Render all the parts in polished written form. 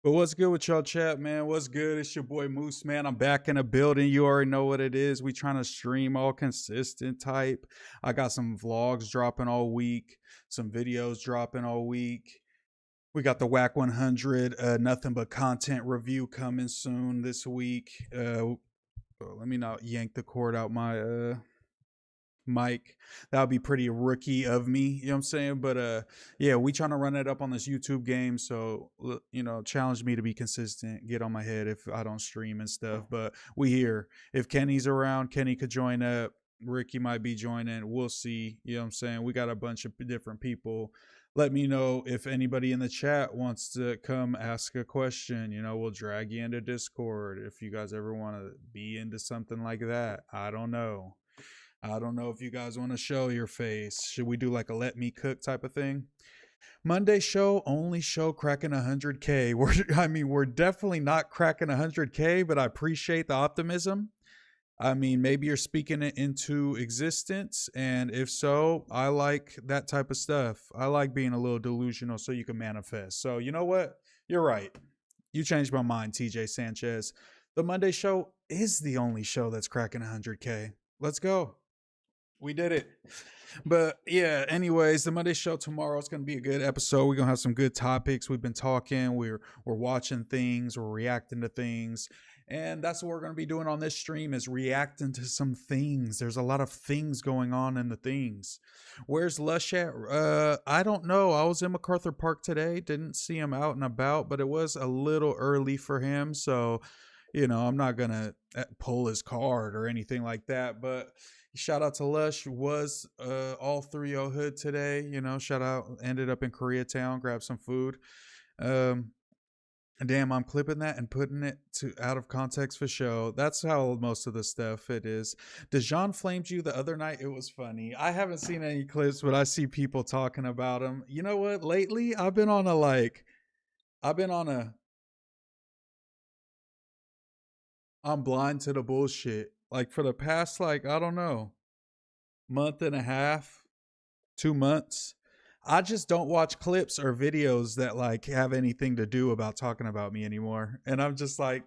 But what's good with y'all chat, man? What's good? It's your boy MooseMan. I'm back in the building. You already know what it is. We trying to stream all consistent type. I got some vlogs dropping all week, some videos dropping all week. We got the Whack 100, nothing but content review coming soon this week. Let me not yank the cord out my Mike. That would be pretty rookie of me, you know what I'm saying? But yeah, we trying to run it up on this YouTube game. So challenge me to be consistent, get on my head if I don't stream and stuff. But we here. If Kenny's around, Kenny could join up. Ricky might be joining. We'll see. You know what I'm saying? We got a bunch of different people. Let me know if anybody in the chat wants to come ask a question. We'll drag you into Discord if you guys ever want to be into something like that. I don't know. If you guys want to show your face. Should we do like a let me cook type of thing? Monday show, only show cracking 100K. We're definitely not cracking 100K, but I appreciate the optimism. Maybe you're speaking it into existence. And if so, I like that type of stuff. I like being a little delusional so you can manifest. So you know what? You're right. You changed my mind, TJ Sanchez. The Monday show is the only show that's cracking 100K. Let's go. We did it. But yeah, anyways, the Monday show tomorrow is going to be a good episode. We're going to have some good topics. We've been talking, we're watching things, we're reacting to things. And that's what we're going to be doing on this stream is reacting to some things. There's a lot of things going on in the things. Where's Lush at? I don't know. I was in MacArthur Park today. Didn't see him out and about, but it was a little early for him. So, I'm not going to pull his card or anything like that. But shout out to Lush. Was all 3-0 hood today. Shout out. Ended up in Koreatown. Grabbed some food. Damn, I'm clipping that and putting it to out of context for show. That's how most of the stuff it is. Dejan flamed you the other night. It was funny. I haven't seen any clips, but I see people talking about him. You know what? Lately, I've been on a I'm blind to the bullshit. Like for the past, I don't know, month and a half, 2 months. I just don't watch clips or videos that have anything to do about talking about me anymore. And I'm just I'm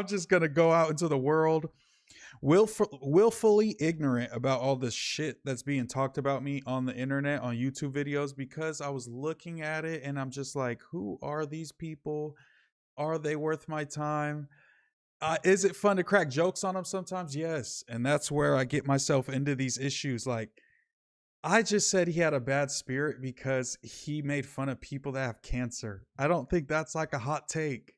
just going to go out into the world willfully ignorant about all this shit that's being talked about me on the internet, on YouTube videos, because I was looking at it and I'm just like, who are these people? Are they worth my time? Is it fun to crack jokes on them sometimes? Yes. And that's where I get myself into these issues. I just said he had a bad spirit because he made fun of people that have cancer. I don't think that's a hot take.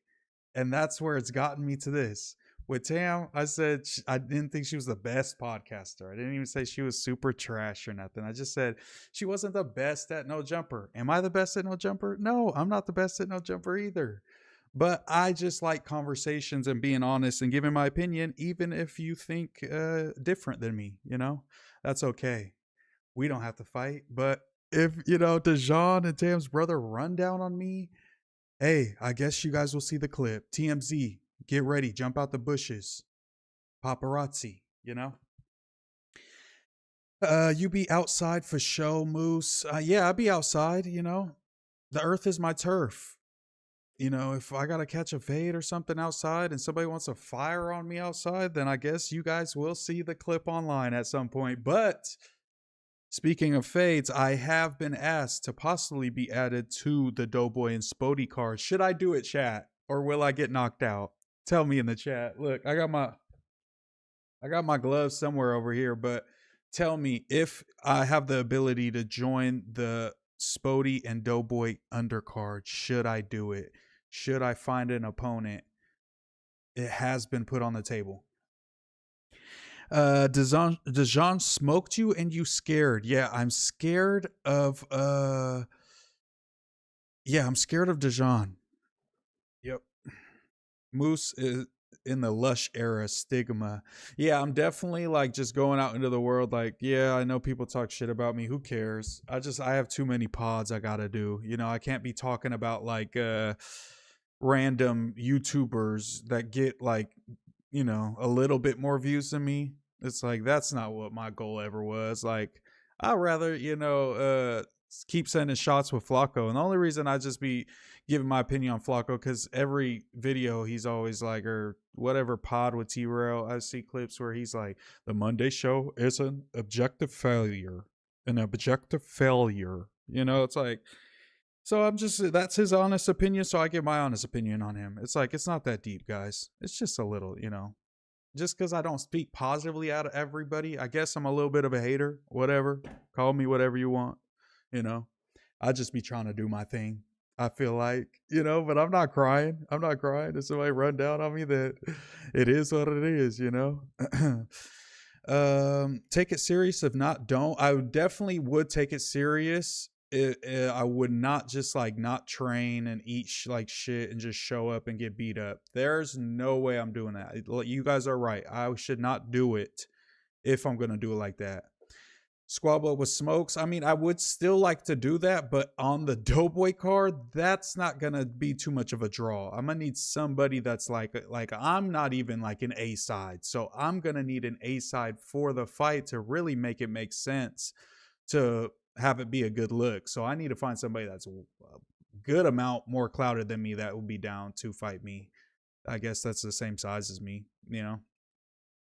And that's where it's gotten me to this. With Tam, I said I didn't think she was the best podcaster. I didn't even say she was super trash or nothing. I just said she wasn't the best at No Jumper. Am I the best at No Jumper? No, I'm not the best at No Jumper either. But I just like conversations and being honest and giving my opinion, even if you think different than me, that's okay. We don't have to fight. But if, Dejan and Tam's brother run down on me, hey, I guess you guys will see the clip. TMZ, get ready, jump out the bushes. Paparazzi, You be outside for show, Moose. Yeah, I'll be outside, The earth is my turf. If I got to catch a fade or something outside and somebody wants to fire on me outside, then I guess you guys will see the clip online at some point. But speaking of fades, I have been asked to possibly be added to the Doughboy and Spody card. Should I do it, chat? Or will I get knocked out? Tell me in the chat. Look, I got my gloves somewhere over here, but tell me if I have the ability to join the Spody and Doughboy undercard. Should I do it? Should I find an opponent? It has been put on the table. Dejan smoked you and you scared. Yeah, I'm scared of I'm scared of Dejan. Yep. Moose is in the Lush era stigma. Yeah, I'm definitely just going out into the world yeah, I know people talk shit about me. Who cares? I have too many pods I gotta do. I can't be talking about random YouTubers that get a little bit more views than me. It's that's not what my goal ever was. I'd rather, keep sending shots with Flacco. And the only reason I just be giving my opinion on Flacco, because every video he's always like, or whatever pod with T-Rail, I see clips where he's like, the Monday show is an objective failure. An objective failure. You know, it's like, so I'm just, that's his honest opinion, so I give my honest opinion on him. It's like, it's not that deep, guys. It's just a little, you know. Just because I don't speak positively out of everybody, I guess I'm a little bit of a hater. Whatever. Call me whatever you want. You know, I just be trying to do my thing. I feel like, you know, but I'm not crying. I'm not crying. If somebody run down on me, that it is what it is, you know. Take it serious. If not, don't. I definitely would take it serious. I would not just like not train and eat like shit and just show up and get beat up. There's no way I'm doing that. You guys are right. I should not do it if I'm going to do it like that. Squabble with smokes. I mean, I would still like to do that, but on the Doughboy card, that's not going to be too much of a draw. I'm going to need somebody that's like I'm not even like an A side. So I'm going to need an A side for the fight to really make it make sense to have it be a good look. So I need to find somebody that's a good amount more clouded than me that will be down to fight me. I guess that's the same size as me, you know?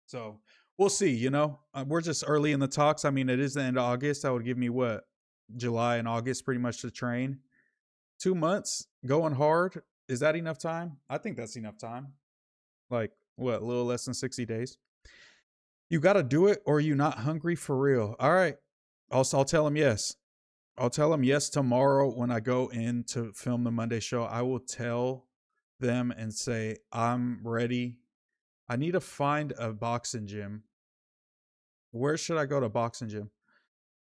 So we'll see, you know? We're just early in the talks. I mean, it is the end of August. That would give me what? July and August pretty much to train. 2 months going hard. Is that enough time? I think that's enough time. Like, what, a little less than 60 days? You got to do it, or are you not hungry for real? All right. Also, I'll tell him yes. I'll tell him yes tomorrow when I go in to film the Monday show. I will tell them and say, I'm ready. I need to find a boxing gym. Where should I go to boxing gym?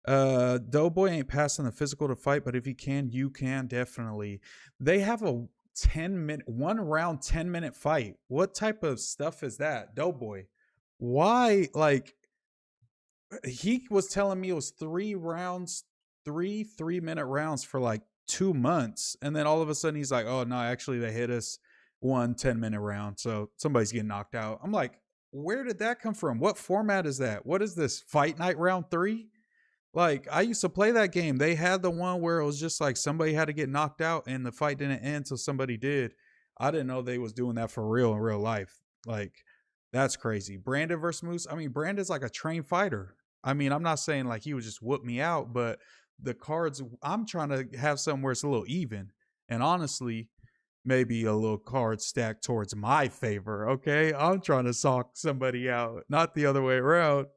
Doughboy ain't passing the physical to fight, but if you can definitely. They have a 10-minute, 1 round, 10-minute fight. What type of stuff is that? Doughboy. Why? Like, he was telling me it was 3 rounds, 3-minute rounds for like 2 months. And then all of a sudden he's like, oh no, actually they hit us 1 10-minute round. So somebody's getting knocked out. I'm like, where did that come from? What format is that? What is this? Fight Night round 3? Like, I used to play that game. They had the one where it was just like somebody had to get knocked out and the fight didn't end till somebody did. I didn't know they was doing that for real in real life. Like, that's crazy. Brandon versus Moose. I mean, Brandon's like a trained fighter. I mean, I'm not saying like he would just whoop me out, but the cards, I'm trying to have something where it's a little even. And honestly, maybe a little card stacked towards my favor. Okay. I'm trying to sock somebody out, not the other way around.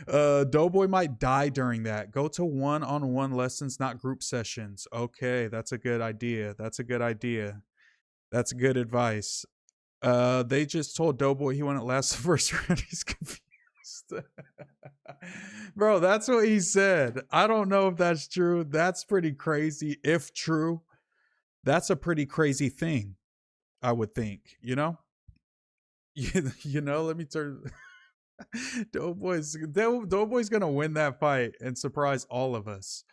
Doughboy might die during that. Go to one-on-one lessons, not group sessions. Okay. That's a good idea. That's a good idea. That's good advice. They just told Doughboy he wouldn't last the first round. He's confused. Bro, that's what he said. I don't know if that's true. That's pretty crazy. If true, that's a pretty crazy thing, I would think, you know? You know, let me turn. Doughboy's gonna win that fight and surprise all of us.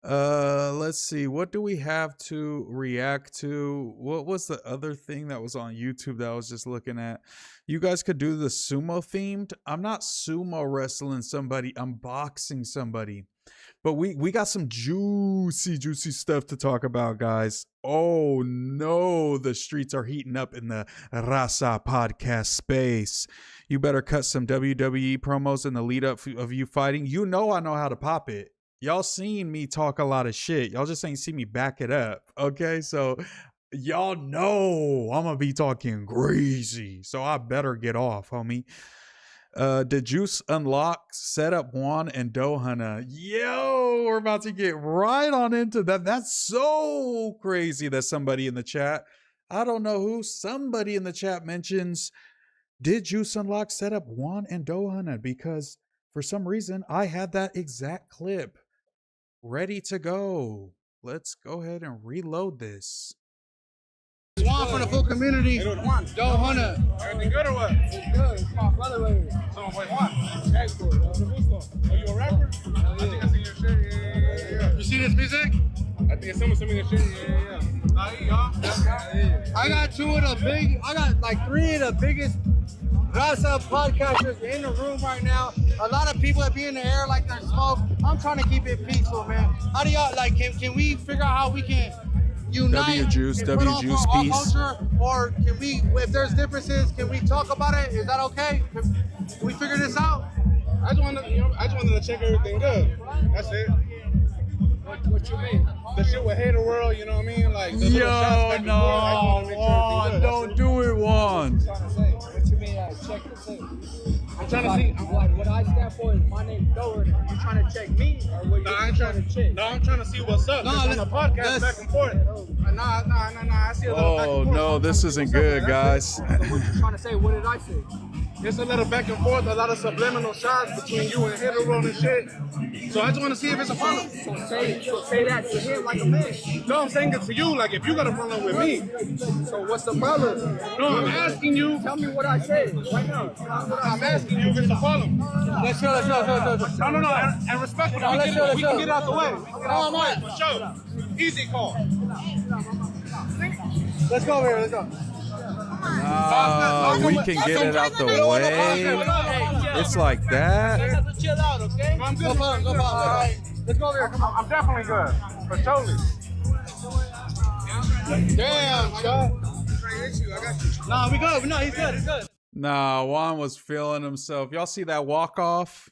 Let's see. What do we have to react to? What was the other thing that was on YouTube that I was just looking at? You guys could do the sumo themed. I'm not sumo wrestling somebody. I'm boxing somebody. But we got some juicy stuff to talk about, guys. Oh no, the streets are heating up in the Raza podcast space. You better cut some WWE promos in the lead up of you fighting. You know I know how to pop it. Y'all seen me talk a lot of shit. Y'all just ain't see me back it up. Okay, so y'all know I'm gonna be talking crazy. So I better get off, homie. Did Juice unlock setup Juan and Dohana? Yo, we're about to get right on into that. That's so crazy that somebody in the chat, I don't know who, somebody in the chat mentions, did Juice unlock setup Juan and Dohana? Because for some reason I had that exact clip ready to go. Let's go ahead and reload this. Juan for the full community. Dohana. Everything good or what? It's good. It's my brother right here. So, wait, Juan. Are you a rapper? Yeah. I think I seen your shit. Yeah. You see this music? I think someone sent me the shit. Yeah. I got like 3 of the biggest Raza podcasters in the room right now. A lot of people that be in the air like there's smoke. I'm trying to keep it peaceful, man. How do y'all like? Can we figure out how we can unite W-Juice, and put off W-Juice, our peace. culture, or can we, if there's differences, can we talk about it? Is that okay? Can we figure this out? I just wanted, I just wanted to check everything good. That's it. What you mean? The shit with Hater World, you know what I mean? Like, the little shots Yo, back and forth, I just wanna make sure no, everything good. don't do it, Juan. Trying to say, what you mean? Check the thing. I'm trying to see. What I stand for is my name's Dolan. You trying to check me or what No, you I ain't trying to check? No, I'm trying to see what's up. No, It's on the podcast back and forth. Nah, I see a little back and Oh forth. no, this isn't good, guys. So what you trying to say? What did I say? There's a little back and forth, a lot of subliminal shots between you and Hater World and shit. So I just want to see if it's a problem. So say that to him like a man. No, I'm saying it to you, like if you got a problem with me. So what's the problem? No, I'm asking you. Tell me what I said right now. I'm asking you if it's a problem. Let's go. No, and respectfully, we can get it out the way. We can get it out the way, for sure. Easy call. Let's go over here. Let's go. We can get it out the way. It's like that. Chill out, okay? I'm good. Go right. Let's go over here. Come on. I'm definitely good. For surely. Damn, Chuck. Nah, we good. No, he's good. He's good. Nah, Juan was feeling himself. Y'all see that walk off?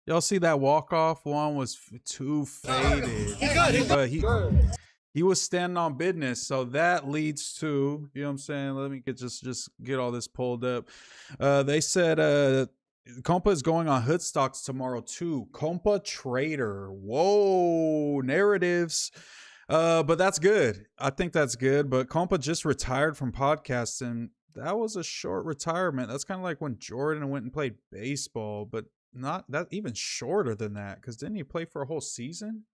Juan was too faded. He's good. But he was standing on business, so that leads to, you know what I'm saying? Let me just get all this pulled up. They said Compa is going on Hood Stocks tomorrow too. Compa Trader. Whoa, narratives. But that's good. I think that's good. But Compa just retired from podcasting. That was a short retirement. That's kind of like when Jordan went and played baseball, but not that, even shorter than that. Because didn't he play for a whole season?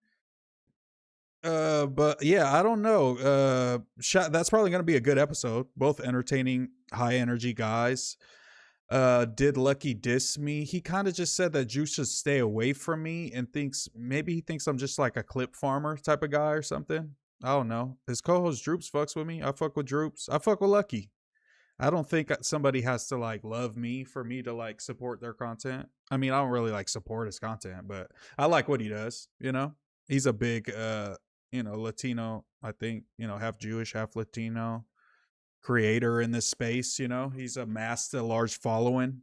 But yeah, I don't know. That's probably going to be a good episode. Both entertaining, high energy guys. Did Lucky diss me? He kind of just said that Juice should stay away from me and maybe he thinks I'm just like a clip farmer type of guy or something. I don't know. His co-host Droops fucks with me. I fuck with Droops. I fuck with Lucky. I don't think somebody has to like love me for me to like support their content. I mean, I don't really like support his content, but I like what he does, you know? He's a big Latino, I think, half Jewish, half Latino creator in this space, He's amassed a large following.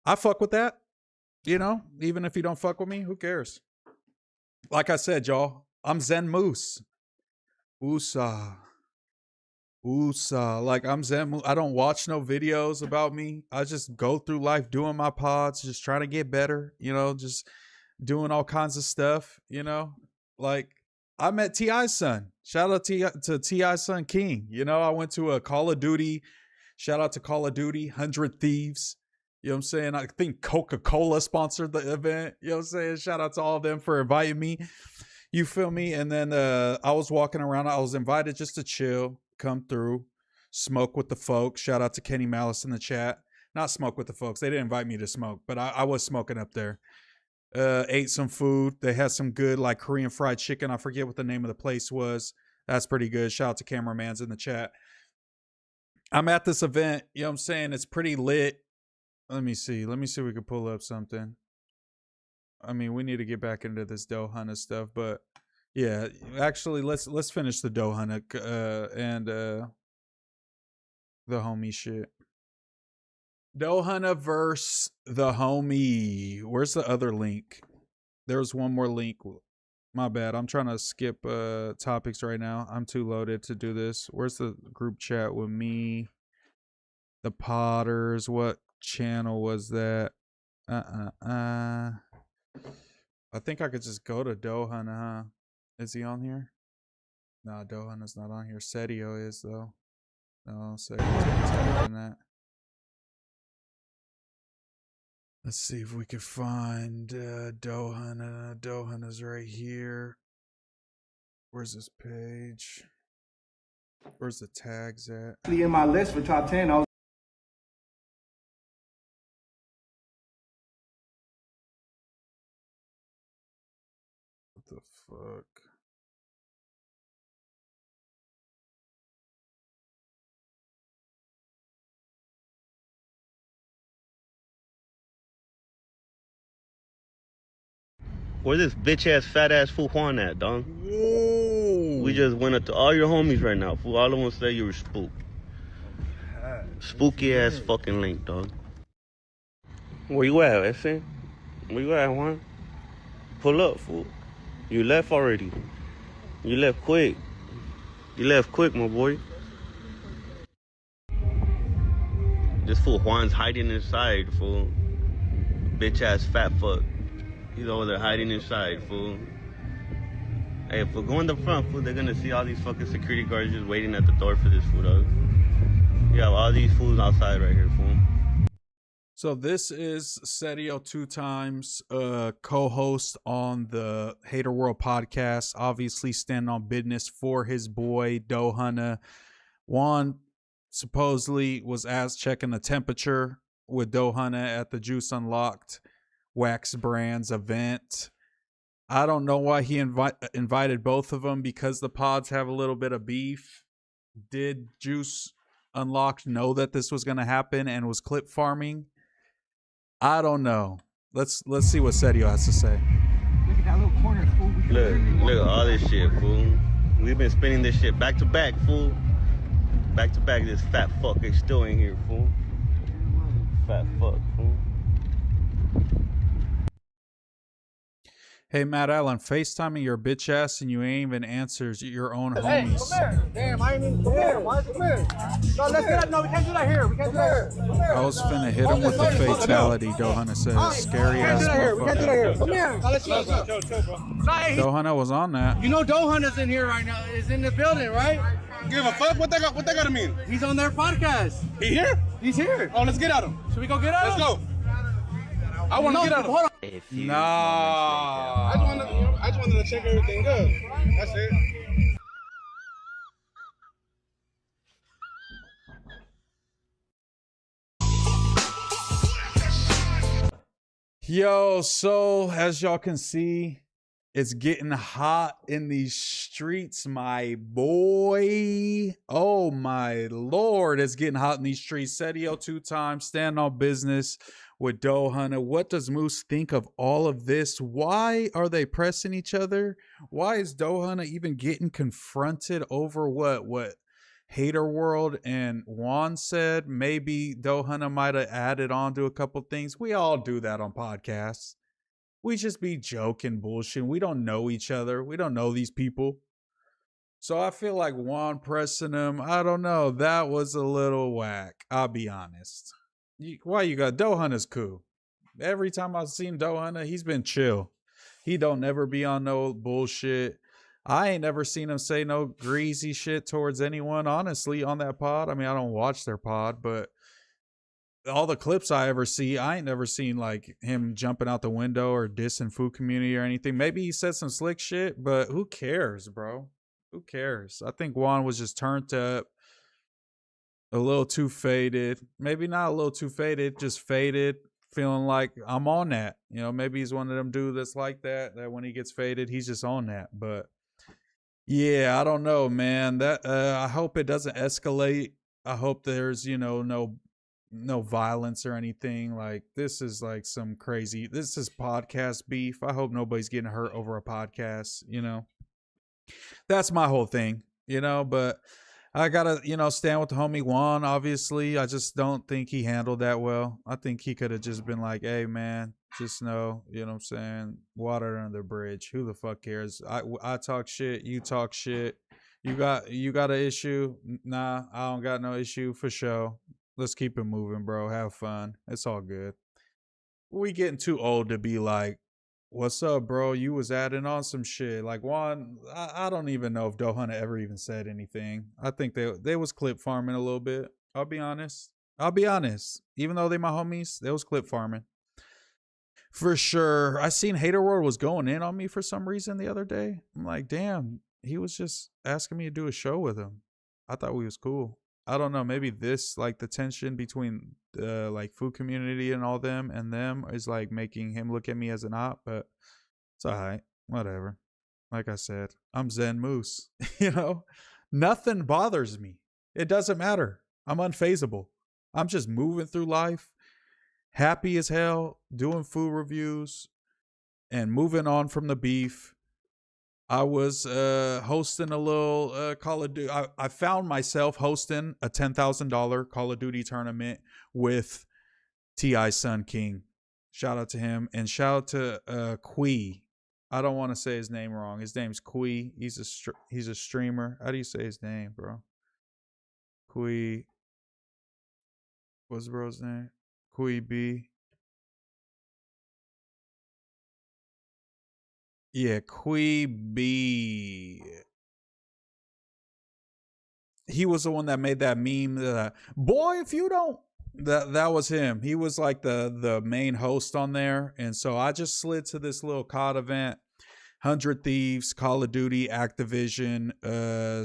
I fuck with that, even if you don't fuck with me, who cares? Like I said, y'all, I'm Zen Moose. Usa. Like I'm Zen Moose. I don't watch no videos about me. I just go through life doing my pods, just trying to get better, just doing all kinds of stuff, like I met T.I.'s son. Shout out to T.I.'s son King. I went to a Call of Duty. Shout out to Call of Duty, 100 Thieves. You know what I'm saying? I think Coca-Cola sponsored the event. You know what I'm saying? Shout out to all of them for inviting me. You feel me? And then I was walking around. I was invited just to chill, come through, smoke with the folks. Shout out to Kenny Malice in the chat. Not smoke with the folks. They didn't invite me to smoke, but I was smoking up there. Ate some food. They had some good like Korean fried chicken. I forget what the name of the place was. That's pretty good. Shout out to Cameramans in the chat. I'm at this event. You know what I'm saying? It's pretty lit. Let me see if we can pull up something. I mean, we need to get back into this dough hunter stuff, but yeah, actually let's finish the dough hunter and the homie shit. Dough hunter versus the homie. Where's the other link? There's one more link. My bad. I'm trying to skip topics right now. I'm too loaded to do this. Where's the group chat with me? The Potters. What channel was that? I think I could just go to Dohan, huh? Is he on here? No, Dohan is not on here. Setio is, though. No, Setio's better than that. Let's see if we can find Dohan. Dohan is right here. Where's this page? Where's the tags at? In my list for top 10, I was What the fuck? Where this bitch ass fat ass fool Juan at, dog? Whoa. We just went up to all your homies right now, fool. All of them say you were spooked. Spooky ass fucking link, dog. Where you at, Essen? Where you at, Juan? Pull up, fool. You left already. You left quick. You left quick, my boy. This fool Juan's hiding inside, fool. Bitch ass fat fuck. He's over there hiding inside, fool. Hey, if we go in the front, fool, they're gonna see all these fucking security guards just waiting at the door for this fool, dog. You have all these fools outside right here, fool. So this is Setio 2 times, co-host on the Hater World podcast, obviously standing on business for his boy, Doe Hunter. Juan supposedly was asked checking the temperature with Doe Hunter at the Juice Unlocked Wax Brands event. I don't know why he invited both of them, because the pods have a little bit of beef. Did Juice Unlocked know that this was going to happen and was clip farming? I don't know. Let's see what Setio has to say. Look at that little corner, fool. Look at all this shit, fool. We've been spinning this shit back to back, fool. Back to back, this fat fuck is still in here, fool. Fat fuck, fool. Hey, Matt Allen, FaceTiming your bitch ass and you ain't even answers your own Hey, homies. come here. Damn, I ain't even come here. Why? Come here. No, let's get that. No, we can't do that here. We can't do that here. Come here. I was finna hit him with the fatality, Doe Hunter says. Scary ass We can't do that here. Come motherfucker. here. No, let's go. Doe Hunter was on that. You know Doe Hunter's in here right now. Is in the building, right? Give a fuck? What that gotta mean? He's on their podcast. He here? He's here. Oh, let's get at him. Should we go get at him? Let's go. I want to get at him. Hold on. Nah. I just wanted to check everything good. That's it. Yo, so as y'all can see, it's getting hot in these streets, my boy. Oh my lord, it's getting hot in these streets. Setio 2 times, stand on business with Doe Hunter. What does Moose think of all of this? Why are they pressing each other? Why is Doe Hunter even getting confronted over what Hater World and Juan said? Maybe Doe Hunter might have added on to a couple things. We all do that on podcasts. We just be joking, bullshit. We don't know each other. We don't know these people. So I feel like Juan pressing him, I don't know. That was a little whack. I'll be honest. Why you got Doe Hunter's cool? Every time I've seen Doe Hunter, he's been chill. He don't never be on no bullshit. I ain't never seen him say no greasy shit towards anyone, honestly, on that pod. I mean, I don't watch their pod, but all the clips I ever see, I ain't never seen like him jumping out the window or dissing food community or anything. Maybe he said some slick shit, but who cares, bro? Who cares? I think Juan was just turned up, a little too faded. Maybe not a little too faded, just faded, feeling like I'm on that. You know, maybe he's one of them dudes that's like that when he gets faded, he's just on that. But yeah, I don't know, man. That I hope it doesn't escalate. I hope there's, you know, no violence or anything. Like, this is like some crazy, this is podcast beef. I hope nobody's getting hurt over a podcast, you know. That's my whole thing, you know, but I gotta, you know, stand with the homie Juan, obviously. I just don't think he handled that well. I think he could have just been like, hey, man, just know, you know what I'm saying? Water under the bridge. Who the fuck cares? I talk shit. You talk shit. You got an issue? Nah, I don't got no issue, for sure. Let's keep it moving, bro. Have fun. It's all good. We getting too old to be like, what's up, bro? You was adding on some shit. Like, Juan, I don't even know if Doe Hunter ever even said anything. I think they was clip farming a little bit. I'll be honest. Even though they my homies, they was clip farming. For sure. I seen Hater World was going in on me for some reason the other day. I'm like, damn, he was just asking me to do a show with him. I thought we was cool. I don't know. Maybe this, like, the tension between the like food community and all them and them is like making him look at me as an op, but it's all right. Whatever. Like I said, I'm Zen Moose. You know, nothing bothers me. It doesn't matter. I'm unfazable. I'm just moving through life, happy as hell, doing food reviews, And moving on from the beef, I was hosting a little Call of Duty. I found myself hosting a $10,000 Call of Duty tournament with T.I. Sun King. Shout out to him. And shout out to Quee. I don't want to say his name wrong. His name's Quee. He's a streamer. How do you say his name, bro? Quee. What's bro's name? Quee B. Yeah, Quee B. He was the one that made that meme that, boy, if you don't, that was him. He was like the main host on there. And so I just slid to this little COD event. 100 Thieves, Call of Duty, Activision,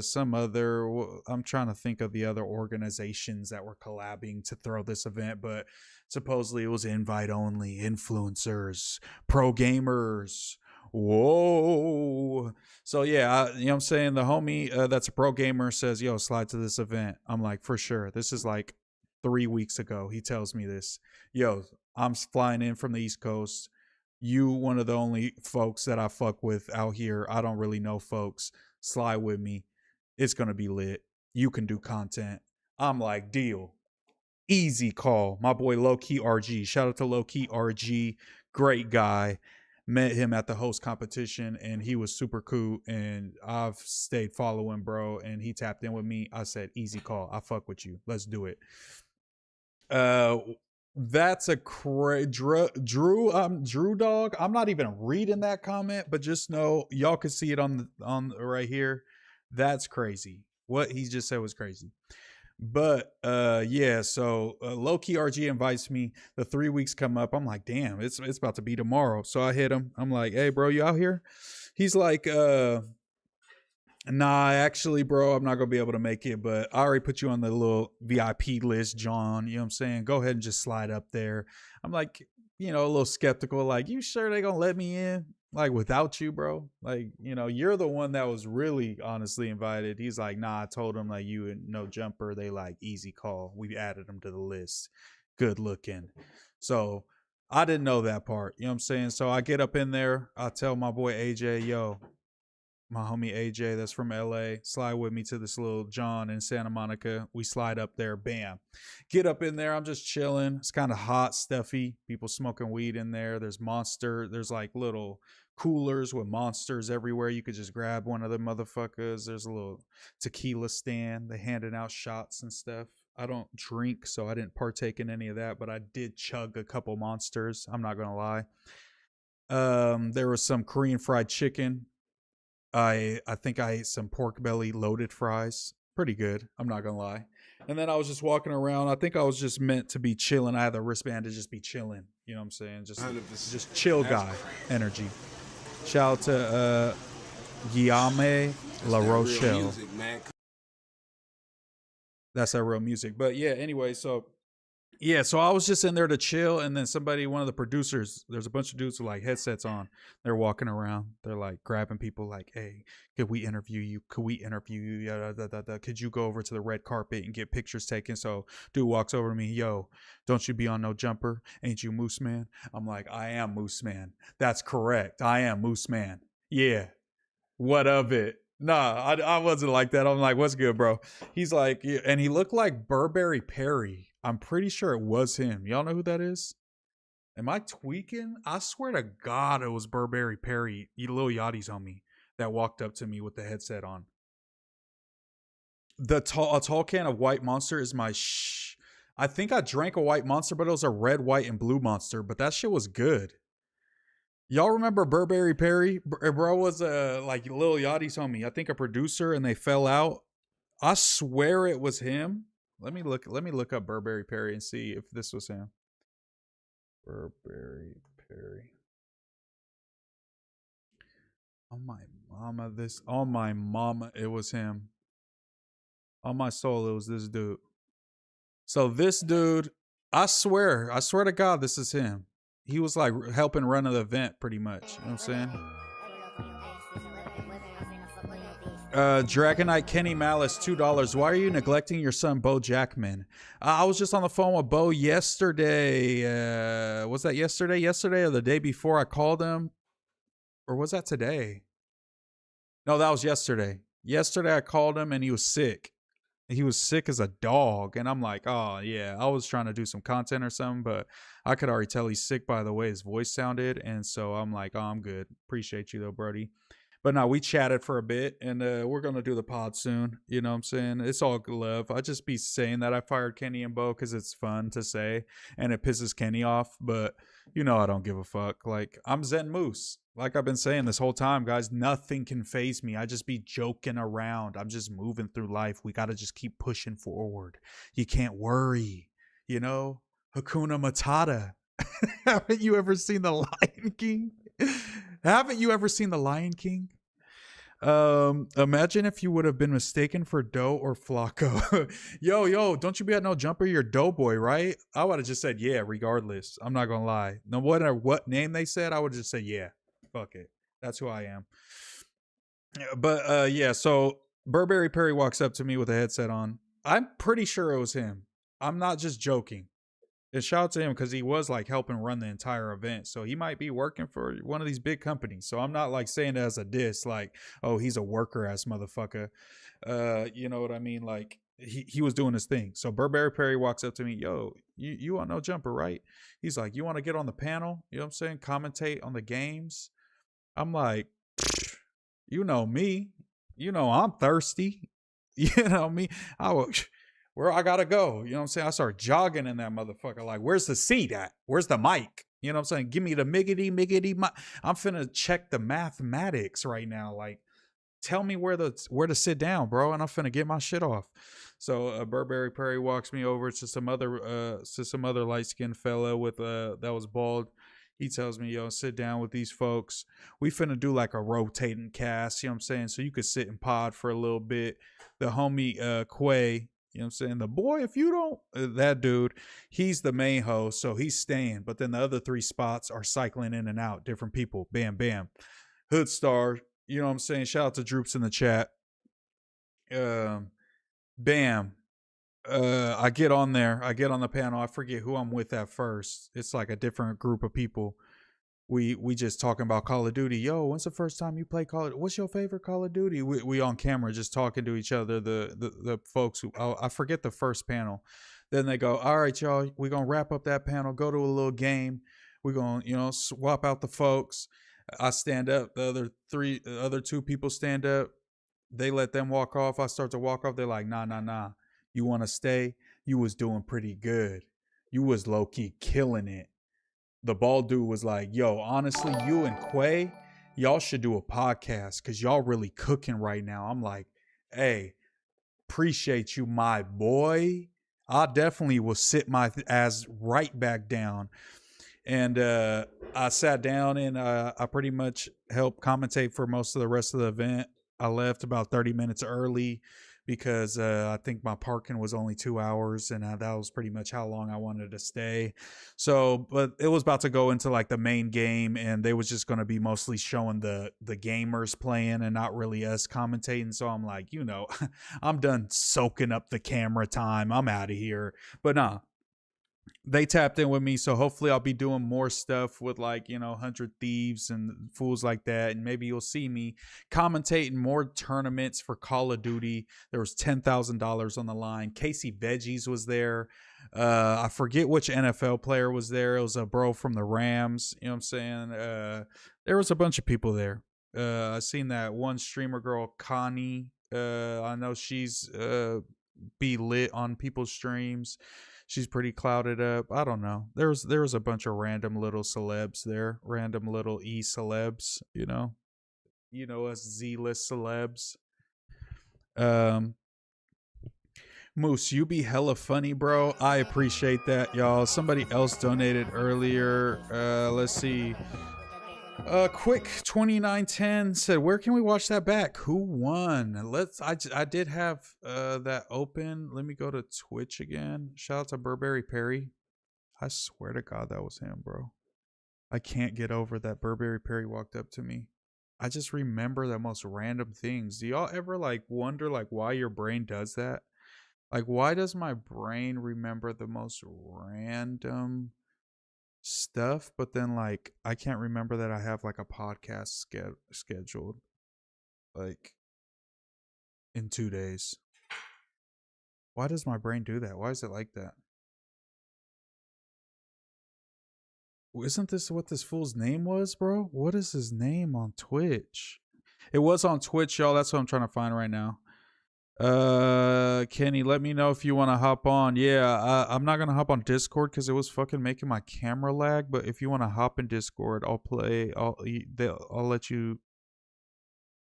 some other, I'm trying to think of the other organizations that were collabing to throw this event, but supposedly it was invite only, influencers, pro gamers. Whoa. So yeah, you know what I'm saying? The homie that's a pro gamer says, yo, slide to this event. I'm like, for sure. This is like 3 weeks ago. He tells me this. Yo, I'm flying in from the East Coast. You one of the only folks that I fuck with out here. I don't really know folks. Slide with me. It's going to be lit. You can do content. I'm like, deal. Easy call. My boy Low Key RG. Shout out to Low Key RG. Great guy. Met him at the host competition and he was super cool. And I've stayed following, bro. And he tapped in with me. I said, easy call. I fuck with you. Let's do it. That's a Drew dog. I'm not even reading that comment, but just know y'all can see it on right here. That's crazy. What he just said was crazy. But yeah, so low-key RG invites me. The 3 weeks come up. I'm like, damn, it's about to be tomorrow. So I hit him. I'm like, hey bro, you out here? He's like, nah, actually, bro, I'm not gonna be able to make it, but I already put you on the little VIP list, John. You know what I'm saying? Go ahead and just slide up there. I'm like, you know, a little skeptical, like, you sure they gonna let me in? Like, without you, bro? Like, you know, you're the one that was really honestly invited. He's like, nah, I told him, like, you and no jumper. They like, easy call. We added him to the list. Good looking. So I didn't know that part. You know what I'm saying? So I get up in there. I tell my boy AJ, yo, my homie AJ that's from LA, slide with me to this little John in Santa Monica. We slide up there, bam. Get up in there, I'm just chilling. It's kind of hot, stuffy. People smoking weed in there. There's like little coolers with monsters everywhere. You could just grab one of the motherfuckers. There's a little tequila stand. They handing out shots and stuff. I don't drink, so I didn't partake in any of that, but I did chug a couple monsters. I'm not gonna lie. There was some Korean fried chicken. I think I ate some pork belly loaded fries. Pretty good. I'm not going to lie. And then I was just walking around. I think I was just meant to be chilling. I had the wristband to just be chilling. You know what I'm saying? Just chill guy energy. Shout out to Guillaume La Rochelle. That's that real music. But yeah, anyway, so I was just in there to chill, and then one of the producers, there's a bunch of dudes with like headsets on. They're walking around. They're like grabbing people like, hey, could we interview you? Could we interview you? Yeah, could you go over to the red carpet and get pictures taken? So dude walks over to me, yo, don't you be on no jumper? Ain't you MooseMan? I'm like, I am MooseMan. That's correct. I am MooseMan. Yeah. What of it? Nah, I wasn't like that. I'm like, what's good, bro? He's like, yeah, and he looked like Burberry Perry. I'm pretty sure it was him. Y'all know who that is? Am I tweaking? I swear to God it was Burberry Perry, Lil Yachty's homie, that walked up to me with the headset on. A tall can of White Monster is my I think I drank a White Monster, but it was a red, white, and blue Monster. But that shit was good. Y'all remember Burberry Perry? Bro was like Lil Yachty's homie. I think a producer, and they fell out. I swear it was him. Let me look up Burberry Perry and see if this was him. Burberry Perry. On my mama, it was him. On my soul, it was this dude. So this dude, I swear to God, this is him. He was like helping run an event pretty much. You know what I'm saying? Dragonite Kenny Malice, $2. Why are you neglecting your son, Bo Jackman? I was just on the phone with Bo yesterday. Was that yesterday? Yesterday or the day before? I called him. Or was that today? No, that was yesterday. Yesterday I called him and he was sick. He was sick as a dog. And I'm like, oh, yeah, I was trying to do some content or something, but I could already tell he's sick by the way his voice sounded. And so I'm like, oh, I'm good. Appreciate you, though, Brody. But no, we chatted for a bit and we're going to do the pod soon. You know what I'm saying? It's all good love. I just be saying that I fired Kenny and Bo because it's fun to say and it pisses Kenny off. But, you know, I don't give a fuck. Like, I'm Zen Moose. Like I've been saying this whole time, guys, nothing can phase me. I just be joking around. I'm just moving through life. We got to just keep pushing forward. You can't worry, you know? Hakuna Matata. Haven't you ever seen The Lion King? Haven't you ever seen The Lion King? Imagine if you would have been mistaken for Doe or Flacco. yo, don't you be at no jumper? You're Doughboy, right? I would have just said yeah, regardless. I'm not gonna lie. No matter what name they said, I would just say yeah. Fuck it. That's who I am. But yeah, so Burberry Perry walks up to me with a headset on. I'm pretty sure it was him. I'm not just joking. And shout out to him because he was like helping run the entire event. So he might be working for one of these big companies. So I'm not like saying it as a diss, like, oh, he's a worker ass motherfucker. You know what I mean? Like he was doing his thing. So Burberry Perry walks up to me, yo, you want no jumper, right? He's like, you want to get on the panel? You know what I'm saying? Commentate on the games. I'm like, you know me. You know I'm thirsty. You know me. Where I gotta go. You know what I'm saying? I start jogging in that motherfucker. Like, where's the seat at? Where's the mic? You know what I'm saying? Give me the miggity. I'm finna check the mathematics right now. Like, tell me where to sit down, bro, and I'm finna get my shit off. So Burberry Perry walks me over to some other light skinned fella with that was bald. He tells me, yo, sit down with these folks. We finna do like a rotating cast, you know what I'm saying? So you could sit and pod for a little bit. The homie Quay, you know what I'm saying? The boy, if you don't, that dude, he's the main host, so he's staying. But then the other 3 spots are cycling in and out, different people. Bam, bam. Hood Star, you know what I'm saying? Shout out to Droops in the chat. Bam. I get on there. I get on the panel. I forget who I'm with at first. It's like a different group of people. We just talking about Call of Duty. Yo, when's the first time you play Call of Duty? What's your favorite Call of Duty? We on camera just talking to each other. The folks who I forget the first panel. Then they go, all right, y'all, we're gonna wrap up that panel, go to a little game. We're gonna, swap out the folks. I stand up, the other 2 people stand up. They let them walk off. I start to walk off. They're like, nah. You wanna stay? You was doing pretty good. You was low-key killing it. The bald dude was like, yo, honestly, you and Quay, y'all should do a podcast because y'all really cooking right now. I'm like, hey, appreciate you, my boy. I definitely will sit my ass right back down. And I sat down and I pretty much helped commentate for most of the rest of the event. I left about 30 minutes early because I think my parking was only 2 hours and that was pretty much how long I wanted to stay. So, but it was about to go into like the main game and they was just going to be mostly showing the gamers playing and not really us commentating. So I'm like, I'm done soaking up the camera time. I'm out of here. But nah, they tapped in with me, so hopefully I'll be doing more stuff with 100 Thieves and fools like that, and maybe you'll see me commentating more tournaments for Call of Duty. There was $10,000 on the line. Casey Veggies was there. I forget which NFL player was there. It was a bro from the Rams. You know what I'm saying? There was a bunch of people there. I seen that one streamer girl, Connie. I know she's be lit on people's streams. She's pretty clouded up. I don't know. There was a bunch of random little celebs there. Random little celebs, us Z-list celebs. Moose, you be hella funny, bro. I appreciate that, y'all. Somebody else donated earlier. Let's see. Quick 2910 said, where can we watch that back? Who won? I did have that open. Let me go to Twitch again. Shout out to Burberry Perry. I swear to God that was him, bro. I can't get over that Burberry Perry walked up to me. I just remember the most random things. Do y'all ever wonder why your brain does that? Why does my brain remember the most random stuff, but then like I can't remember that I have like a podcast scheduled like in 2 days. Why does my brain do that? Why is it like that? Isn't this what this fool's name was, bro? What is his name on Twitch? It was on Twitch, y'all. That's what I'm trying to find right now. Kenny, let me know if you want to hop on. Yeah, I'm not gonna hop on Discord because it was fucking making my camera lag. But if you want to hop in Discord, I'll play. I'll let you.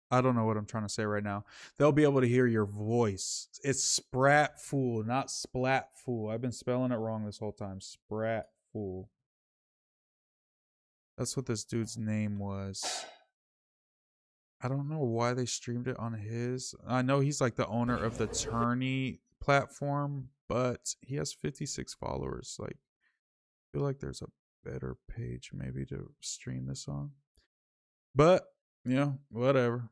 I don't know what I'm trying to say right now. They'll be able to hear your voice. It's Spratfool, not Splatfool. I've been spelling it wrong this whole time. Spratfool. That's what this dude's name was. I don't know why they streamed it on his. I know he's like the owner of the Tourney platform, but he has 56 followers. Like, I feel like there's a better page maybe to stream this on. But, you know, whatever.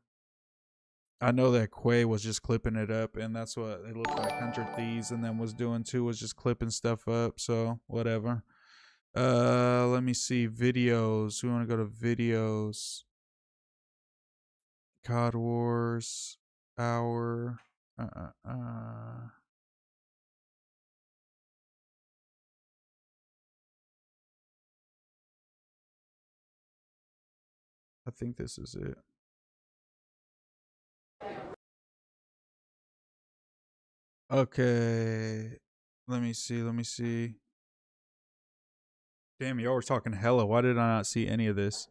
I know that Quay was just clipping it up, and that's what it looked like 100 Thieves and then was doing too, was just clipping stuff up. So, whatever. Let me see. Videos. We want to go to videos. COD Wars. Hour. I think this is it. Okay. Let me see. Damn, y'all were talking hella. Why did I not see any of this?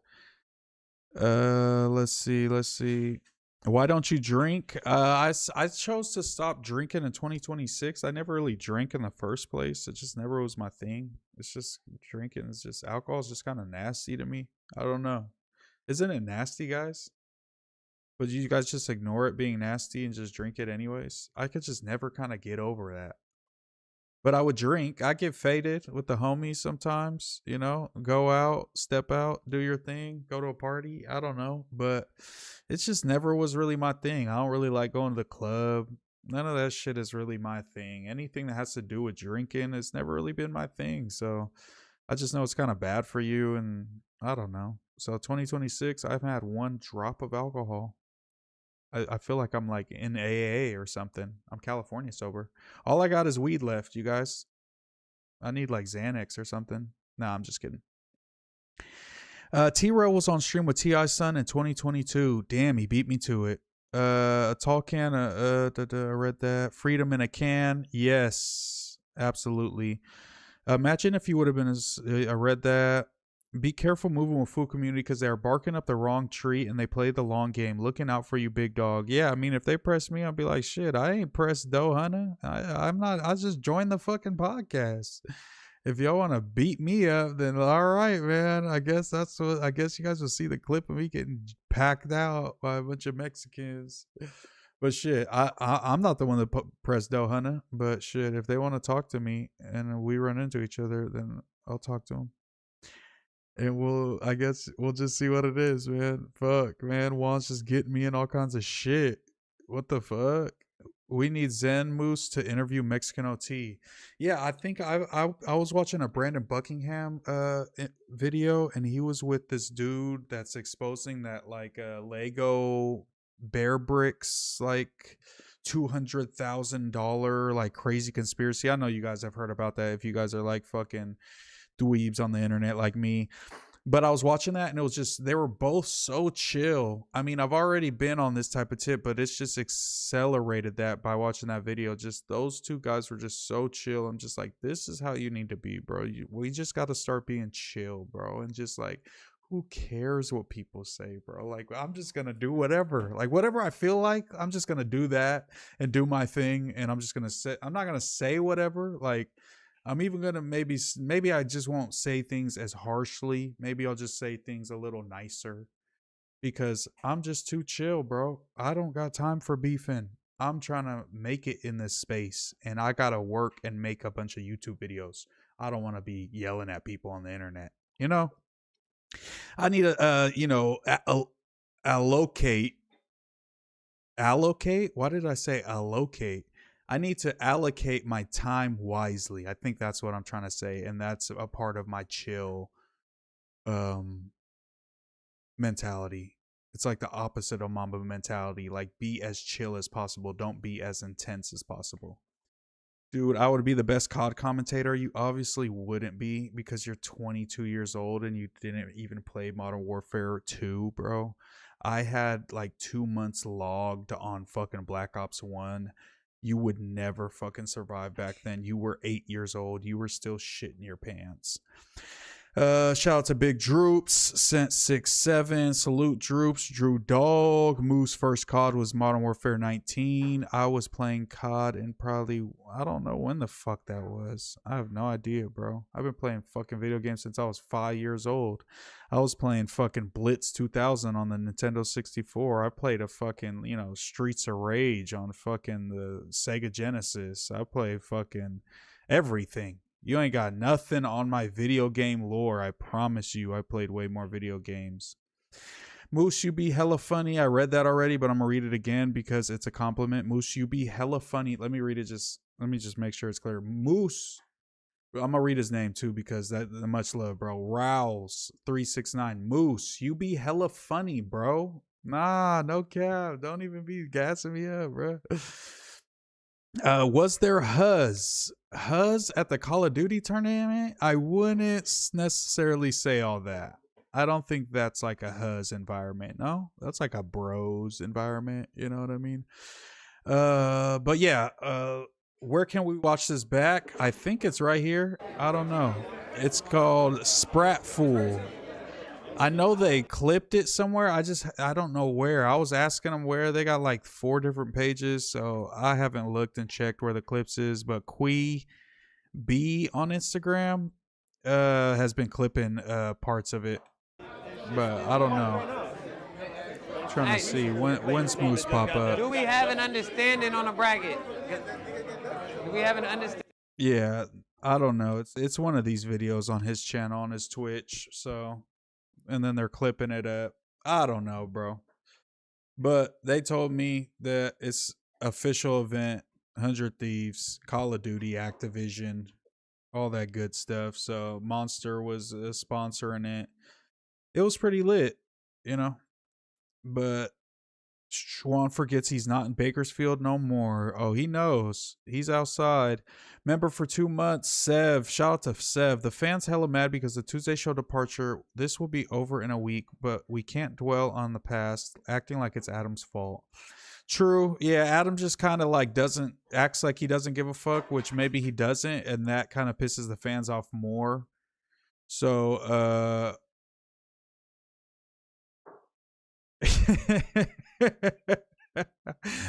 Let's see. Why don't you drink? I chose to stop drinking in 2026. I never really drank in the first place. It just never was my thing. It's just drinking. It's just alcohol is just kind of nasty to me. I don't know. Isn't it nasty, guys? But you guys just ignore it being nasty and just drink it anyways? I could just never kind of get over that. But I would drink. I get faded with the homies sometimes, you know, go out, step out, do your thing, go to a party. I don't know. But it just never was really my thing. I don't really like going to the club. None of that shit is really my thing. Anything that has to do with drinking has never really been my thing. So I just know it's kind of bad for you. And I don't know. So 2026, I haven't had one drop of alcohol. I feel like I'm like in AA or something. I'm California sober. All I got is weed left, you guys. I need like Xanax or something. Nah, I'm just kidding. T-Rail was on stream with T.I.'s son in 2022. Damn, he beat me to it. A tall can. I read that. Freedom in a can. Yes, absolutely. Imagine if you would have been I read that. Be careful moving with food community because they are barking up the wrong tree and they play the long game. Looking out for you, big dog. Yeah, I mean, if they press me, I'll be like, shit, I ain't pressed dough, hunter. I'm not. I just joined the fucking podcast. If y'all want to beat me up, then all right, man. I guess that's what. I guess you guys will see the clip of me getting packed out by a bunch of Mexicans. But shit, I'm not the one that pressed dough, hunter. But shit, if they want to talk to me and we run into each other, then I'll talk to them. And I guess we'll just see what it is, man. Fuck, man. Juan's just getting me in all kinds of shit. What the fuck? We need Zen Moose to interview Mexican OT. Yeah, I think I was watching a Brandon Buckingham video, and he was with this dude that's exposing that like Lego bear bricks like $200,000 like crazy conspiracy. I know you guys have heard about that if you guys are like fucking dweebs on the internet like me. But I was watching that and it was just, they were both so chill. I mean, I've already been on this type of tip, but it's just accelerated that by watching that video. Just those two guys were just so chill. I'm just like, this is how you need to be, bro. We just got to start being chill, bro. And just like, who cares what people say, bro? Like, I'm just going to do whatever. Like, whatever I feel like, I'm just going to do that and do my thing. And I'm just going to say, I'm not going to say whatever. Like, I'm even going to maybe I just won't say things as harshly. Maybe I'll just say things a little nicer because I'm just too chill, bro. I don't got time for beefing. I'm trying to make it in this space and I got to work and make a bunch of YouTube videos. I don't want to be yelling at people on the internet. You know, I need to, allocate. Why did I say allocate? I need to allocate my time wisely. I think that's what I'm trying to say, and that's a part of my chill mentality. It's like the opposite of Mamba mentality. Like, be as chill as possible. Don't be as intense as possible. Dude, I would be the best COD commentator. You obviously wouldn't be because you're 22 years old and you didn't even play Modern Warfare 2, bro. I had like 2 months logged on fucking Black Ops 1. You would never fucking survive back then. You were 8 years old. You were still shitting your pants. Shout out to Big Droops, sent 6-7. Salute Droops, Drew Dog. Moose first COD was Modern Warfare 19. I was playing COD and probably, I don't know when the fuck that was. I have no idea, bro. I've been playing fucking video games since I was 5 years old. I was playing fucking Blitz 2000 on the Nintendo 64. I played a fucking, Streets of Rage on fucking the Sega Genesis. I played fucking everything. You ain't got nothing on my video game lore. I promise you, I played way more video games. Moose, you be hella funny. I read that already, but I'm gonna read it again because it's a compliment. Moose, you be hella funny. Let me read it. Let me just make sure it's clear. Moose. I'm gonna read his name too because that much love, bro. Rouse369. Moose, you be hella funny, bro. Nah, no cap. Don't even be gassing me up, bro. Was there Huz at the Call of Duty tournament? I wouldn't necessarily say all that. I don't think that's like a Huz environment. No, that's like a bros environment. You know what I mean? But yeah, where can we watch this back? I think it's right here. I don't know. It's called Spratful. I know they clipped it somewhere. I don't know where. I was asking them where. They got like 4 different pages, so I haven't looked and checked where the clips is. But Quee B on Instagram has been clipping parts of it, but I don't know. I'm trying to see when's Moose pop up. Do we have an understanding on a bracket? Do we have an understanding? Yeah, I don't know. It's one of these videos on his channel on his Twitch. So. And then they're clipping it up. I don't know, bro. But they told me that it's official event, 100 Thieves, Call of Duty, Activision, all that good stuff. So Monster was sponsoring it. It was pretty lit, But Schwan forgets he's not in Bakersfield no more. Oh, he knows. He's outside. Member for 2 months, Sev. Shout out to Sev. The fans hella mad because the Tuesday show departure. This will be over in a week, but we can't dwell on the past, acting like it's Adam's fault. True. Yeah, Adam just kind of like acts like he doesn't give a fuck, which maybe he doesn't, and that kind of pisses the fans off more. So,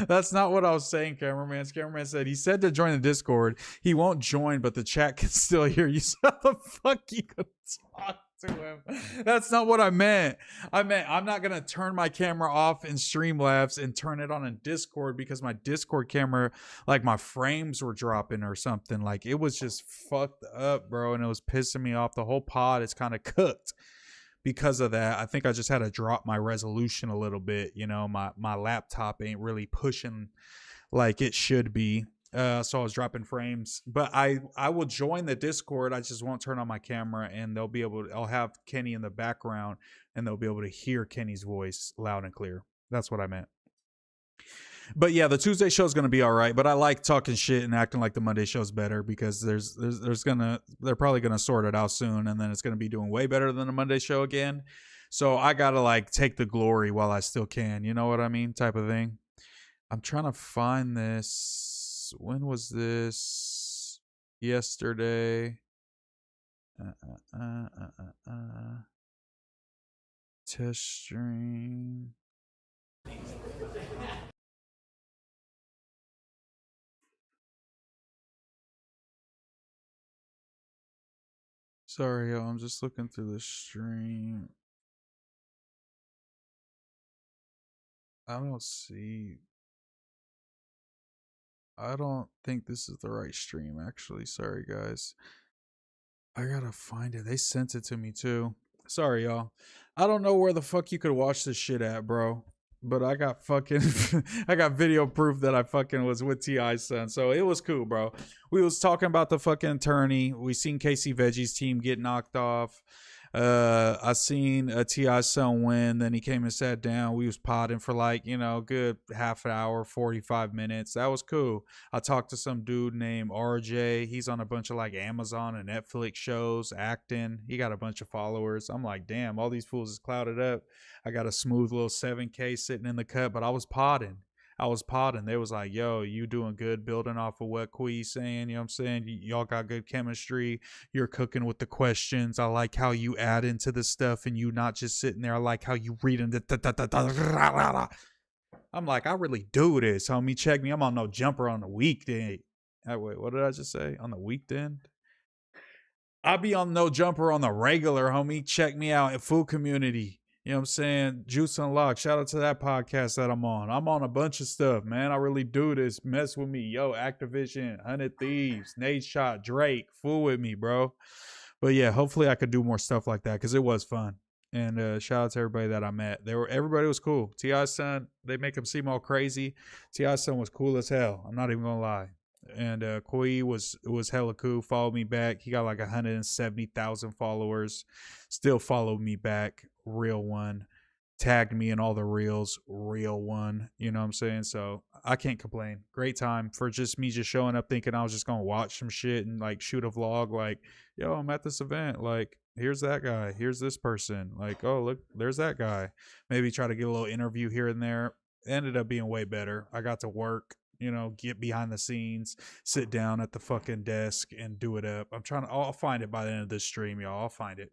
that's not what I was saying, cameraman. Cameraman said he said to join the Discord. He won't join, but the chat can still hear you. So how the fuck you gonna talk to him? That's not what I meant. I meant I'm not gonna turn my camera off in Streamlabs and turn it on in Discord because my Discord camera, like my frames were dropping or something. Like it was just fucked up, bro, and it was pissing me off. The whole pod is kind of cooked. Because of that, I think I just had to drop my resolution a little bit. My laptop ain't really pushing like it should be. So I was dropping frames. But I will join the Discord. I just won't turn on my camera, and I'll have Kenny in the background, and they'll be able to hear Kenny's voice loud and clear. That's what I meant. But yeah, the Tuesday show is going to be all right. But I like talking shit and acting like the Monday show is better because they're probably going to sort it out soon. And then it's going to be doing way better than the Monday show again. So I got to like take the glory while I still can. You know what I mean? Type of thing. I'm trying to find this. When was this? Yesterday. Test stream. Sorry, yo, I'm just looking through the stream. I don't think this is the right stream, actually. Sorry, guys. I gotta find it. They sent it to me, too. Sorry, y'all. I don't know where the fuck you could watch this shit at, bro. but I got fucking I got video proof that I fucking was with T.I.'s son. So it was cool, bro. We was talking about the fucking attorney. We seen Casey Veggie's team get knocked off. I seen a T.I.'s son win. Then he came and sat down. We was potting for like, good half an hour, 45 minutes. That was cool. I talked to some dude named RJ. He's on a bunch of like Amazon and Netflix shows, acting. He got a bunch of followers. I'm like, damn, all these fools is clouded up. I got a smooth little 7K sitting in the cut, but I was potting. They was like, yo, you doing good building off of what Quee's saying. You know what I'm saying? Y'all got good chemistry. You're cooking with the questions. I like how you add into the stuff and you not just sitting there. I like how you reading the. I'm like, I really do this, homie. Check me. I'm on no jumper on the weekday. Wait, what did I just say? On the weekend? I be on no jumper on the regular, homie. Check me out at Food Community. You know what I'm saying? Juice Unlocked. Shout out to that podcast that I'm on. I'm on a bunch of stuff, man. I really do this. Mess with me. Yo, Activision, 100 Thieves, Nate Shot, Drake. Fool with me, bro. But yeah, hopefully I could do more stuff like that because it was fun. And shout out to everybody that I met. Everybody was cool. T.I.'s son, they make him seem all crazy. T.I.'s son was cool as hell. I'm not even gonna lie. And Koi was hella cool. Followed me back. He got like 170,000 followers. Still followed me back. Real one. Tagged me in all the reels. Real one. You know what I'm saying? So I can't complain. Great time for just me just showing up thinking I was just gonna watch some shit and like shoot a vlog like, yo, I'm at this event. Like, here's that guy. Here's this person. Like, oh, look, there's that guy. Maybe try to get a little interview here and there. Ended up being way better. I got to work. Get behind the scenes, sit down at the fucking desk and do it up. I'll find it by the end of this stream, y'all. I'll find it.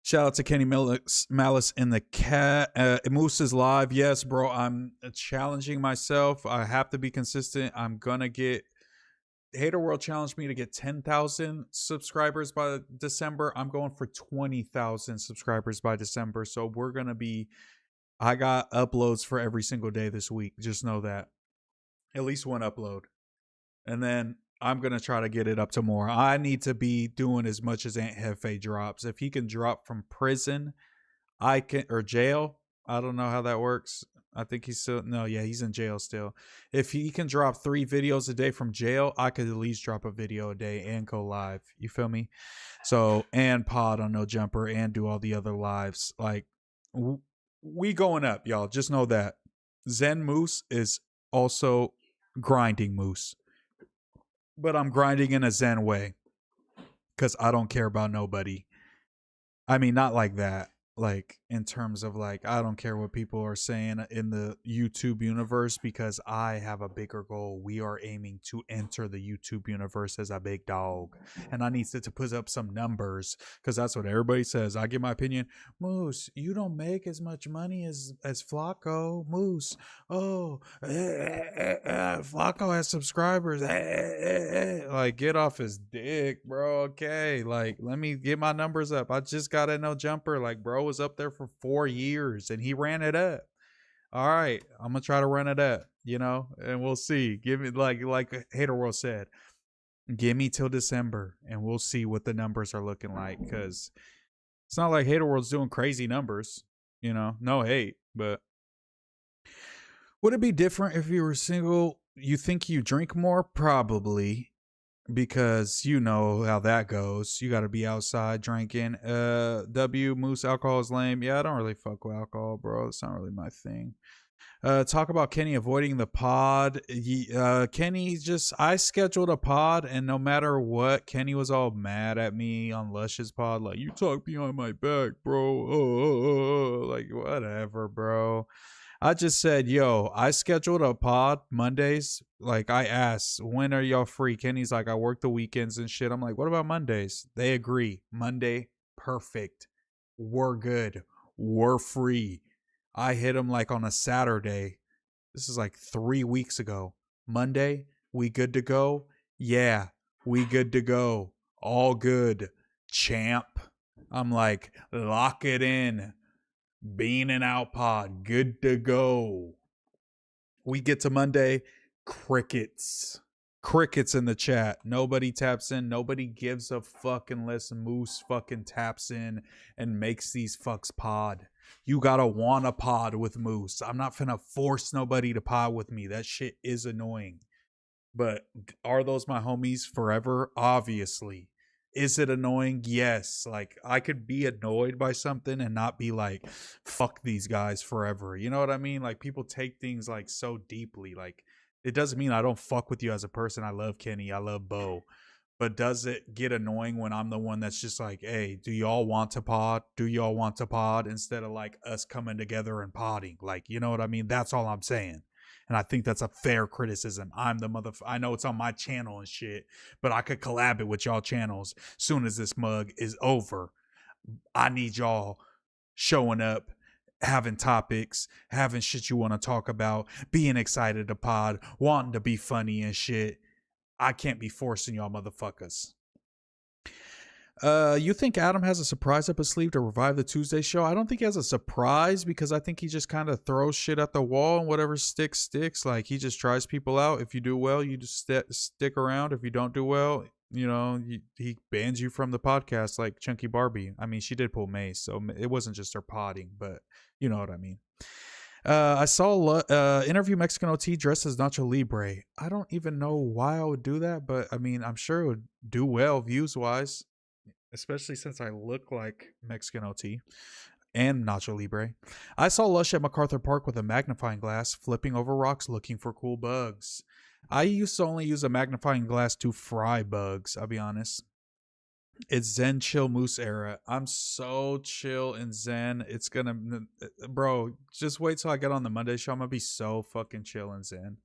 Shout out to Kenny Malice in the cat. Moose is live. Yes, bro. I'm challenging myself. I have to be consistent. I'm gonna get Hater World challenged me to get 10,000 subscribers by December. I'm going for 20,000 subscribers by December. So I got uploads for every single day this week. Just know that. At least one upload. And then I'm going to try to get it up to more. I need to be doing as much as Aunt Hefe drops. If he can drop from prison, or jail. I don't know how that works. I think he's in jail still. If he can drop 3 videos a day from jail, I could at least drop a video a day and go live. You feel me? So, and pod on No Jumper and do all the other lives. Like, we going up, y'all. Just know that. Zen Moose is also grinding Moose. But I'm grinding in a Zen way. Because I don't care about nobody. I mean, not like that. Like, in terms of like, I don't care what people are saying in the YouTube universe because I have a bigger goal. We are aiming to enter the YouTube universe as a big dog. And I need to put up some numbers because that's what everybody says. I give my opinion. Moose, you don't make as much money as Flacco. Moose, Flacco has subscribers. Like, get off his dick, bro. Okay, like, let me get my numbers up. I just got a No Jumper. Like, bro was up there for 4 years and he ran it up. All right, I'm gonna try to run it up, and we'll see. Give me like Hater World said, give me till December and we'll see what the numbers are looking like, because it's not like Hater World's doing crazy numbers, no hate, but would it be different if you were single? You think you drink more? Probably. Because you know how that goes. You got to be outside drinking. Moose, alcohol is lame. Yeah, I don't really fuck with alcohol, bro. It's not really my thing. Talk about Kenny avoiding the pod. Kenny I scheduled a pod, and no matter what, Kenny was all mad at me on Lush's pod. Like, you talk behind my back, bro. Like, whatever, bro. I just said, yo, I scheduled a pod Mondays. Like, I asked, when are y'all free? Kenny's like, I work the weekends and shit. I'm like, what about Mondays? They agree. Monday, perfect. We're good. We're free. I hit him like on a Saturday. This is like 3 weeks ago. Monday, we good to go? Yeah, we good to go. All good. Champ. I'm like, lock it in. Bean and out pod, good to go. We get to Monday, crickets. Crickets in the chat. Nobody taps in. Nobody gives a fuck unless Moose fucking taps in and makes these fucks pod. You gotta wanna pod with Moose. I'm not finna force nobody to pod with me. That shit is annoying. But are those my homies forever? Obviously. Is it annoying? Yes. Like, I could be annoyed by something and not be like, fuck these guys forever. You know what I mean? Like, people take things like so deeply. Like, it doesn't mean I don't fuck with you as a person. I love Kenny. I love Bo. But does it get annoying when I'm the one that's just like, hey, do y'all want to pod? Do y'all want to pod? Instead of like us coming together and podding. Like, you know what I mean? That's all I'm saying. And I think that's a fair criticism. I'm the I know it's on my channel and shit, but I could collab it with y'all channels soon as this mug is over. I need y'all showing up, having topics, having shit you want to talk about, being excited to pod, wanting to be funny and shit. I can't be forcing y'all motherfuckers. You think Adam has a surprise up his sleeve to revive the Tuesday show? I don't think he has a surprise because I think he just kind of throws shit at the wall and whatever sticks. Like, he just tries people out. If you do well, you just stick around. If you don't do well, you know, he bans you from the podcast like Chunky Barbie. I mean, she did pull Mace, so it wasn't just her potting, but you know what I mean. I saw interview Mexican OT dressed as Nacho Libre. I don't even know why I would do that, but I mean, I'm sure it would do well views-wise. Especially since I look like Mexican OT and Nacho Libre. I saw Lush at MacArthur Park with a magnifying glass, flipping over rocks looking for cool bugs. I used to only use a magnifying glass to fry bugs, I'll be honest. It's Zen Chill Moose era. I'm so chill and Zen. It's gonna... Bro, just wait till I get on the Monday show. I'm gonna be so fucking chill and Zen.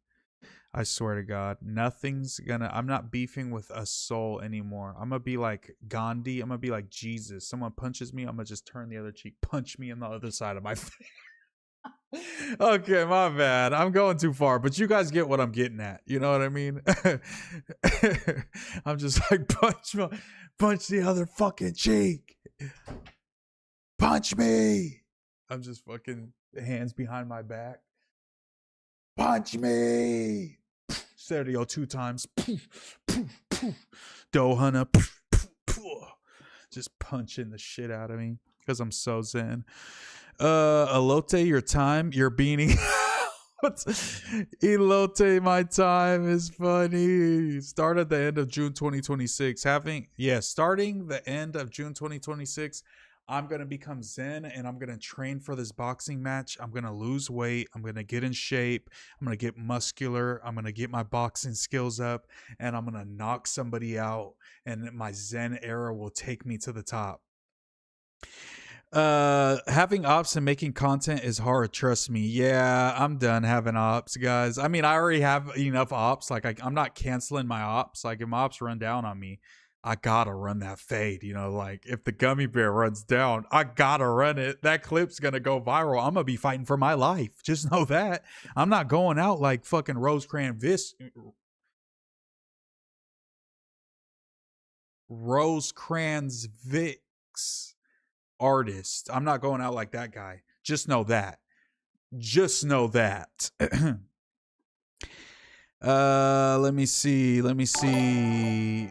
I swear to God, nothing's gonna... I'm not beefing with a soul anymore. I'm gonna be like Gandhi. I'm gonna be like Jesus. Someone punches me, I'm gonna just turn the other cheek. Punch me on the other side of my face. Okay, my bad. I'm going too far, but you guys get what I'm getting at. You know what I mean? I'm just like, punch the other fucking cheek. Punch me. I'm just fucking hands behind my back. Punch me. Stereo 2 times. Doe Hunter. Just punching the shit out of me because I'm so zen. Elote, your time, your beanie. Elote, my time is funny. Start at the end of June 2026. Starting the end of June 2026. I'm going to become zen and I'm going to train for this boxing match. I'm going to lose weight. I'm going to get in shape. I'm going to get muscular. I'm going to get my boxing skills up and I'm going to knock somebody out. And my zen era will take me to the top. Having ops and making content is hard. Trust me. Yeah, I'm done having ops, guys. I mean, I already have enough ops. Like, I'm not canceling my ops. Like, if my ops run down on me, I gotta run that fade, you know, like if the gummy bear runs down, I gotta run it. That clip's gonna go viral. I'm gonna be fighting for my life. Just know that. I'm not going out like fucking Rosecrans Vix artist. I'm not going out like that guy. Just know that. Just know that. Let me see.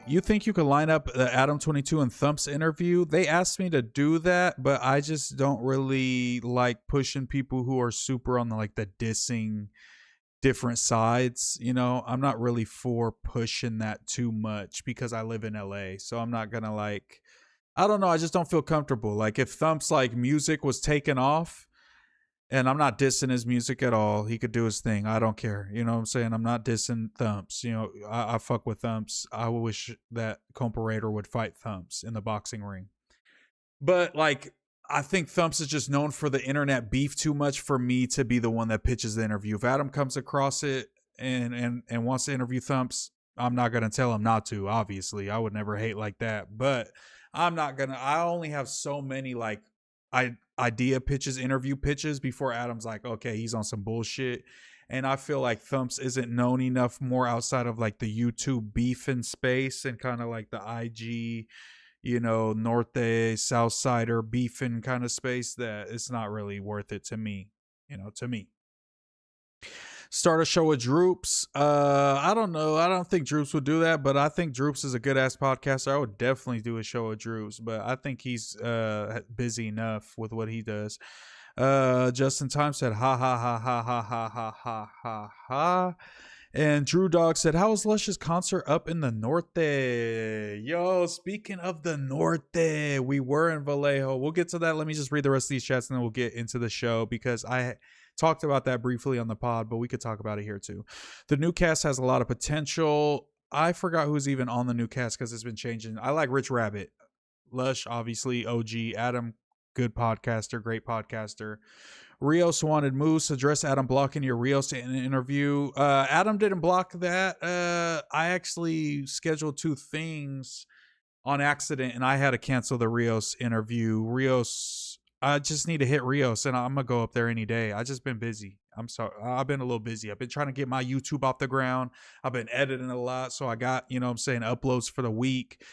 You think you could line up the Adam 22 and Thumps interview? They asked me to do that, but I just don't really like pushing people who are super on the dissing different sides. You know, I'm not really for pushing that too much because I live in LA. So I'm not gonna I don't know. I just don't feel comfortable. Like if Thumps music was taken off, and I'm not dissing his music at all. He could do his thing. I don't care. You know what I'm saying? I'm not dissing Thumps. You know, I fuck with Thumps. I wish that Comparator would fight Thumps in the boxing ring. But I think Thumps is just known for the internet beef too much for me to be the one that pitches the interview. If Adam comes across it and wants to interview Thumps, I'm not going to tell him not to, obviously. I would never hate like that. But I'm not going to. I only have so many idea pitches, interview pitches before Adam's like, okay, he's on some bullshit. And I feel like Thumps isn't known enough more outside of the YouTube beefing space and kind of the IG, you know, Norte, Southsider beefing kind of space that it's not really worth it to me, you know, to me. Start a show with Droops. I don't know. I don't think Droops would do that, but I think Droops is a good ass podcaster. I would definitely do a show with Droops, but I think he's busy enough with what he does. Justin Time said ha ha ha ha ha ha ha ha ha ha. And Drew Dog said, how was Lush's concert up in the Norte? Yo, speaking of the Norte, we were in Vallejo. We'll get to that. Let me just read the rest of these chats and then we'll get into the show because I talked about that briefly on the pod, but we could talk about it here too. The new cast has a lot of potential. I forgot who's even on the new cast because it's been changing. I like Rich Rabbit. Lush, obviously, OG. Adam, good podcaster, great podcaster. Rios wanted Moose address Adam blocking your Rios in an interview. Adam didn't block that. I actually scheduled 2 things on accident and I had to cancel the Rios interview. Rios, I just need to hit Rios and I'm gonna go up there any day. I just been busy. I'm sorry. I've been a little busy. I've been trying to get my YouTube off the ground. I've been editing a lot. So I got, you know what I'm saying, uploads for the week.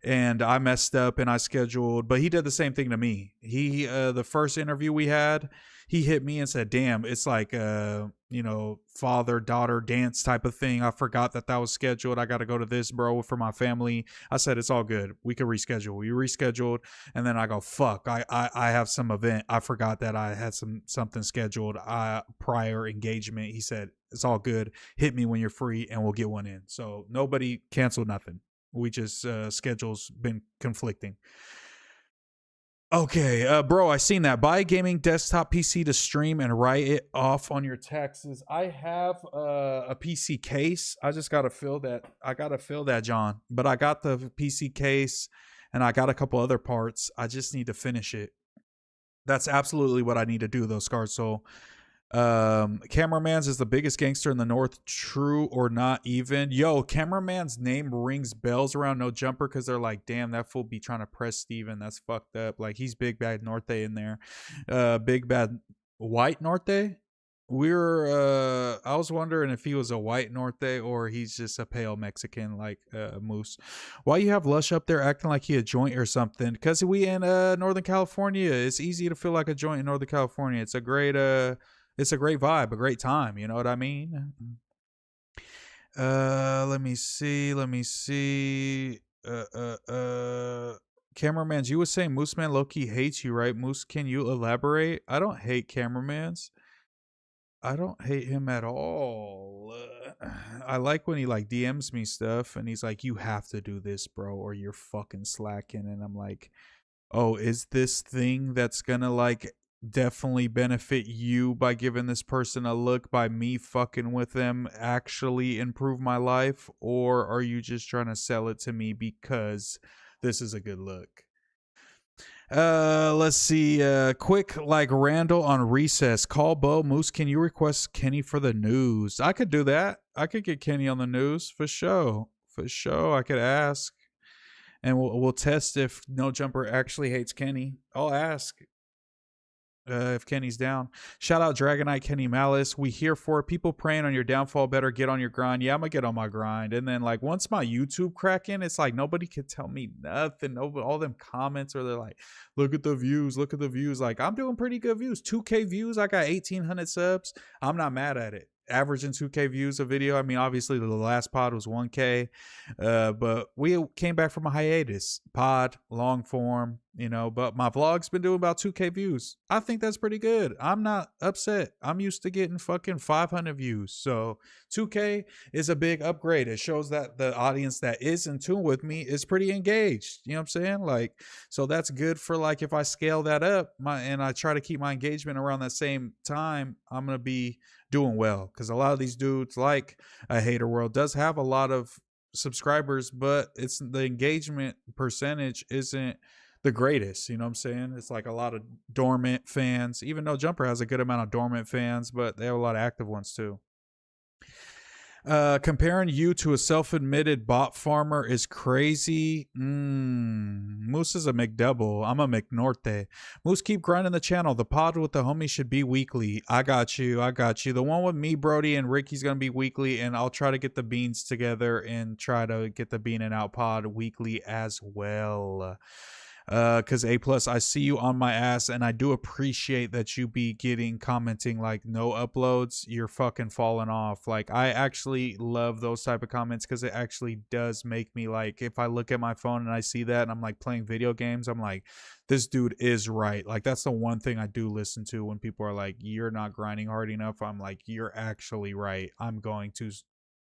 And I messed up and I scheduled, but he did the same thing to me. He, the first interview we had, he hit me and said, damn, it's like, you know, father-daughter dance type of thing. I forgot that was scheduled. I got to go to this, bro, for my family. I said, it's all good. We could reschedule. We rescheduled. And then I go, fuck, I have some event. I forgot that I had something scheduled, prior engagement. He said, it's all good. Hit me when you're free and we'll get one in. So nobody canceled nothing. We just, schedules been conflicting. Okay, bro, I seen that. Buy a gaming desktop PC to stream and write it off on your taxes. I have a PC case. I just gotta fill that. I gotta fill that, John. But I got the PC case and I got a couple other parts. I just need to finish it. That's absolutely what I need to do, though, Scar Soul. Cameraman's is the biggest gangster in the North. True or not even? Yo, Cameraman's name rings bells around No Jumper because they're like, damn, that fool be trying to press Steven. That's fucked up. Like, he's Big Bad Norte in there. Big Bad White Norte? I was wondering if he was a white Norte or he's just a pale Mexican like Moose. Why you have Lush up there acting like he a joint or something? Because we in Northern California. It's easy to feel like a joint in Northern California. It's a great vibe, a great time. You know what I mean? Let me see. Cameramans, you were saying MooseMan low-key hates you, right? Moose, can you elaborate? I don't hate Cameramans. I don't hate him at all. I like when he like DMs me stuff and he's like, you have to do this, bro, or you're fucking slacking. And I'm like, oh, is this thing that's gonna like definitely benefit you by giving this person a look, by me fucking with them actually improve my life? Or are you just trying to sell it to me because this is a good look? Let's see. Quick, like Randall on Recess. Call Bo. Moose, can you request Kenny for the news? I could do that. I could get Kenny on the news for sure. For sure, I could ask, and we'll test if No Jumper actually hates Kenny. I'll ask if Kenny's down. Shout out Dragonite Kenny Malice. We here for it. People praying on your downfall. Better get on your grind. Yeah, I'm gonna get on my grind. And then like once my YouTube cracking, it's like nobody can tell me nothing. All them comments are they're like, look at the views, look at the views. Like I'm doing pretty good views. 2K views. I got 1,800 subs. I'm not mad at it. Averaging 2K views a video. I mean, obviously the last pod was 1K, but we came back from a hiatus. Pod, long form, you know, but my vlog's been doing about 2K views. I think that's pretty good. I'm not upset. I'm used to getting fucking 500 views. So 2K is a big upgrade. It shows that the audience that is in tune with me is pretty engaged. You know what I'm saying? Like, so that's good for like, if I scale that up and I try to keep my engagement around that same time, I'm going to be doing well. Because a lot of these dudes, like a Hater World, does have a lot of subscribers, but it's the engagement percentage isn't the greatest. You know what I'm saying? It's like a lot of dormant fans, even though Jumper has a good amount of dormant fans, but they have a lot of active ones too. Comparing you to a self-admitted bot farmer is crazy. Moose is a McDouble. I'm a McNorte. Moose, keep grinding the channel. The pod with the homie should be weekly. I got you. The one with me, Brody, and Ricky's gonna be weekly, and I'll try to get the beans together and try to get the Bean and Out pod weekly as well. Because A plus, I see you on my ass, and I do appreciate that you be commenting like no uploads. You're fucking falling off. Like, I actually love those type of comments because it actually does make me like, if I look at my phone and I see that and I'm like playing video games, I'm like, this dude is right. Like, that's the one thing I do listen to when people are like, you're not grinding hard enough. I'm like, you're actually right. I'm going to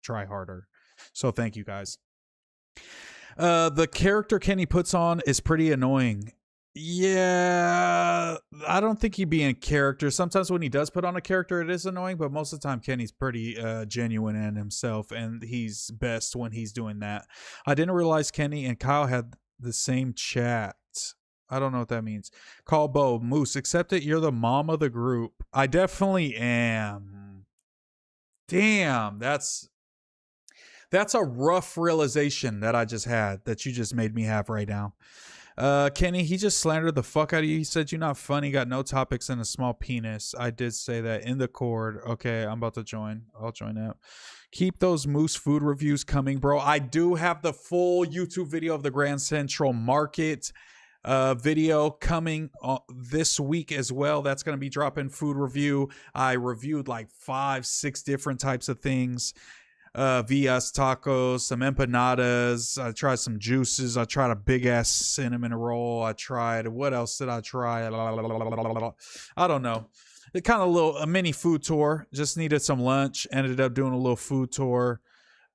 try harder. So thank you guys. The character Kenny puts on is pretty annoying. Yeah, I don't think he'd be in character. Sometimes when he does put on a character, it is annoying, but most of the time Kenny's pretty genuine in himself, and he's best when he's doing that. I didn't realize Kenny and Kyle had the same chat. I don't know what that means. Call Bo, Moose, accept it. You're the mom of the group. I definitely am. Damn, that's a rough realization that I just had, that you just made me have right now. Kenny, he just slandered the fuck out of you. He said you're not funny, got no topics, and a small penis. I did say that in the cord. Okay, I'm about to join. I'll join up. Keep those Moose food reviews coming, bro. I do have the full YouTube video of the Grand Central Market video coming this week as well. That's going to be dropping food review. I reviewed like 5-6 different types of things. Vias tacos, some empanadas. I tried some juices. I tried a big ass cinnamon roll. I tried, what else did I try? I don't know. It kind of a mini food tour. Just needed some lunch. Ended up doing a little food tour.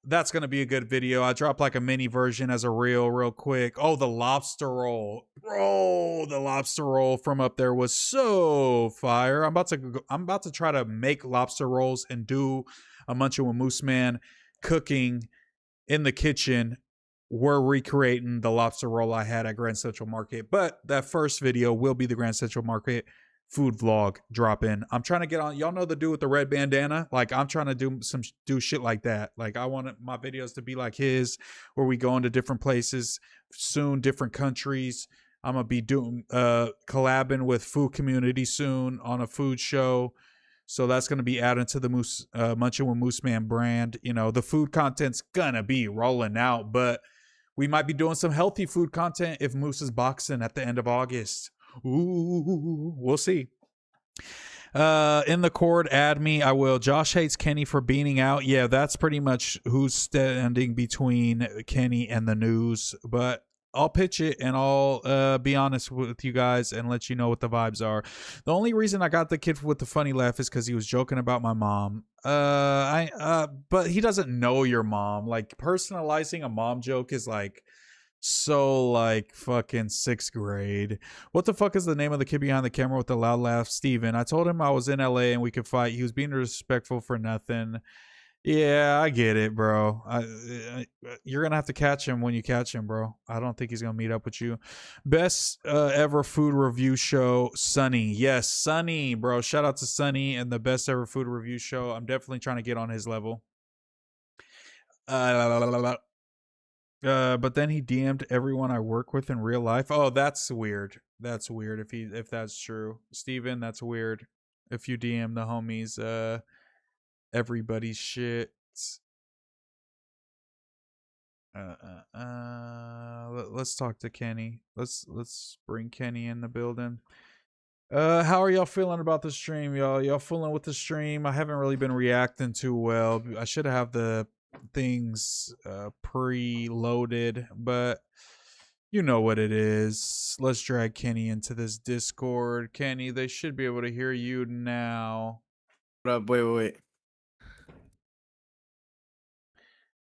That's going to be a good video. I dropped like a mini version as a reel real quick. Oh, the lobster roll. Bro, the lobster roll from up there was so fire. I'm about to try to make lobster rolls and do a Munching with MooseMan cooking in the kitchen. We're recreating the lobster roll I had at Grand Central Market. But that first video will be the Grand Central Market food vlog drop in. I'm trying to get on. Y'all know the dude with the red bandana? Like, I'm trying to do shit like that. Like, I want my videos to be like his, where we go into different places soon, different countries. I'm gonna be doing collabing with Food Community soon on a food show. So that's going to be added to the Munching with MooseMan brand. You know, the food content's going to be rolling out, but we might be doing some healthy food content if Moose is boxing at the end of August. Ooh, we'll see. In the cord, add me. I will. Josh hates Kenny for beating out. Yeah, that's pretty much who's standing between Kenny and the news, but I'll pitch it and I'll be honest with you guys and let you know what the vibes are. The only reason I got the kid with the funny laugh is because he was joking about my mom. But he doesn't know your mom. Like, personalizing a mom joke is like so like fucking 6th grade. What the fuck is the name of the kid behind the camera with the loud laugh? Steven. I told him I was in LA and we could fight. He was being disrespectful for nothing. Yeah, I get it, bro. You're gonna have to catch him when you catch him, bro. I don't think he's gonna meet up with you. Best ever food review show, Sunny. Yes, Sunny, bro. Shout out to Sunny and the best ever food review show. I'm definitely trying to get on his level. But then he DM'd everyone I work with in real life. Oh, that's weird. That's weird if that's true. Steven, that's weird. If you DM the homies, everybody's shit. Let's talk to Kenny. Let's bring Kenny in the building. How are y'all feeling about the stream, y'all? Y'all fooling with the stream? I haven't really been reacting too well. I should have the things pre-loaded, but you know what it is. Let's drag Kenny into this Discord. Kenny, they should be able to hear you now. What up? Wait.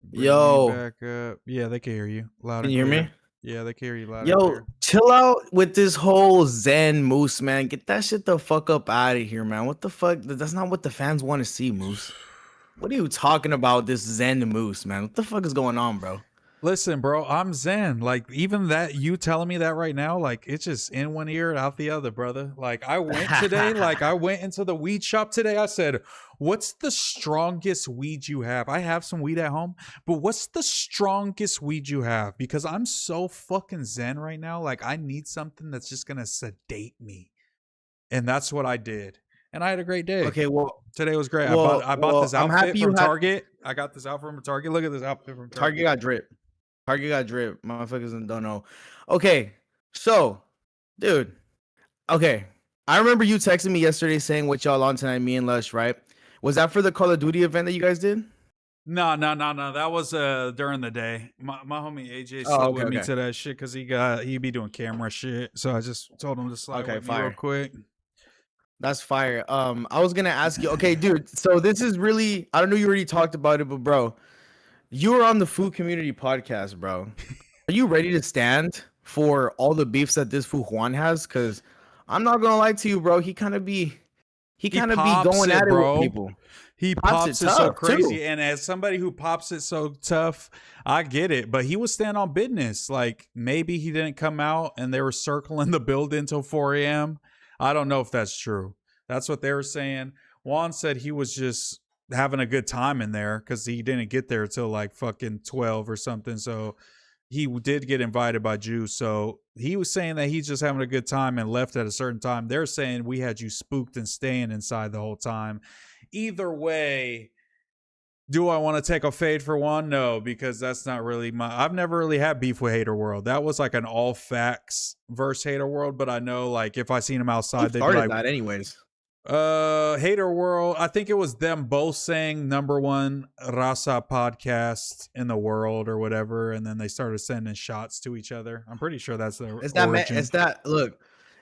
Bring Yo, me back up. Yeah, they can hear you loud. Can you hear me? Yeah, they can hear you loud. Yo, chill out with this whole Zen Moose, man. Get that shit the fuck up out of here, man. What the fuck? That's not what the fans want to see, Moose. What are you talking about, this Zen Moose, man? What the fuck is going on, bro? Listen, bro, I'm Zen. Like, even that, you telling me that right now, like, it's just in one ear and out the other, brother. Like, I went today, I went into the weed shop today. I said, what's the strongest weed you have? I have some weed at home, but what's the strongest weed you have? Because I'm so fucking Zen right now. Like, I need something that's just going to sedate me. And that's what I did. And I had a great day. Okay, well, today was great. I bought this outfit from Target. I got this outfit from Target. Look at this outfit from Target. Target got drip. Motherfuckers don't know. Okay, So, dude, okay. I remember you texting me yesterday saying what y'all on tonight, me and Lush, right? Was that for the Call of Duty event that you guys did? No. That was during the day. My homie AJ Oh, slid okay, with me okay. to that shit because he be doing camera shit. So I just told him to slide Okay, with me real fire. quick. That's fire. I was gonna ask you, okay, dude. So this is really, I don't know, you already talked about it, but bro, you were on the Food Community podcast, bro. Are you ready to stand for all the beefs that this fool Juan has? Because I'm not gonna lie to you, bro. He kind of be He pops going it, at it with bro. people. He Pops it pops it so tough, too. crazy. And as somebody who pops it so tough, I get it. But he was stand on business. Like maybe he didn't come out and they were circling the building till 4 a.m. I don't know if that's true. That's what they were saying. Juan said he was just having a good time in there because he didn't get there till like fucking 12 or something. So he did get invited by Juice. So he was saying that he's just having a good time and left at a certain time. They're saying we had you spooked and staying inside the whole time. Either way, do I want to take a fade for Juan? No, because that's not really I've never really had beef with Hater World. That was like an all facts versus Hater World, but I know like if I seen him outside, they'd be like, that anyways. Hater World. I think it was them both saying #1 Raza podcast in the world or whatever, and then they started sending shots to each other. I'm pretty sure that's the origin. Look,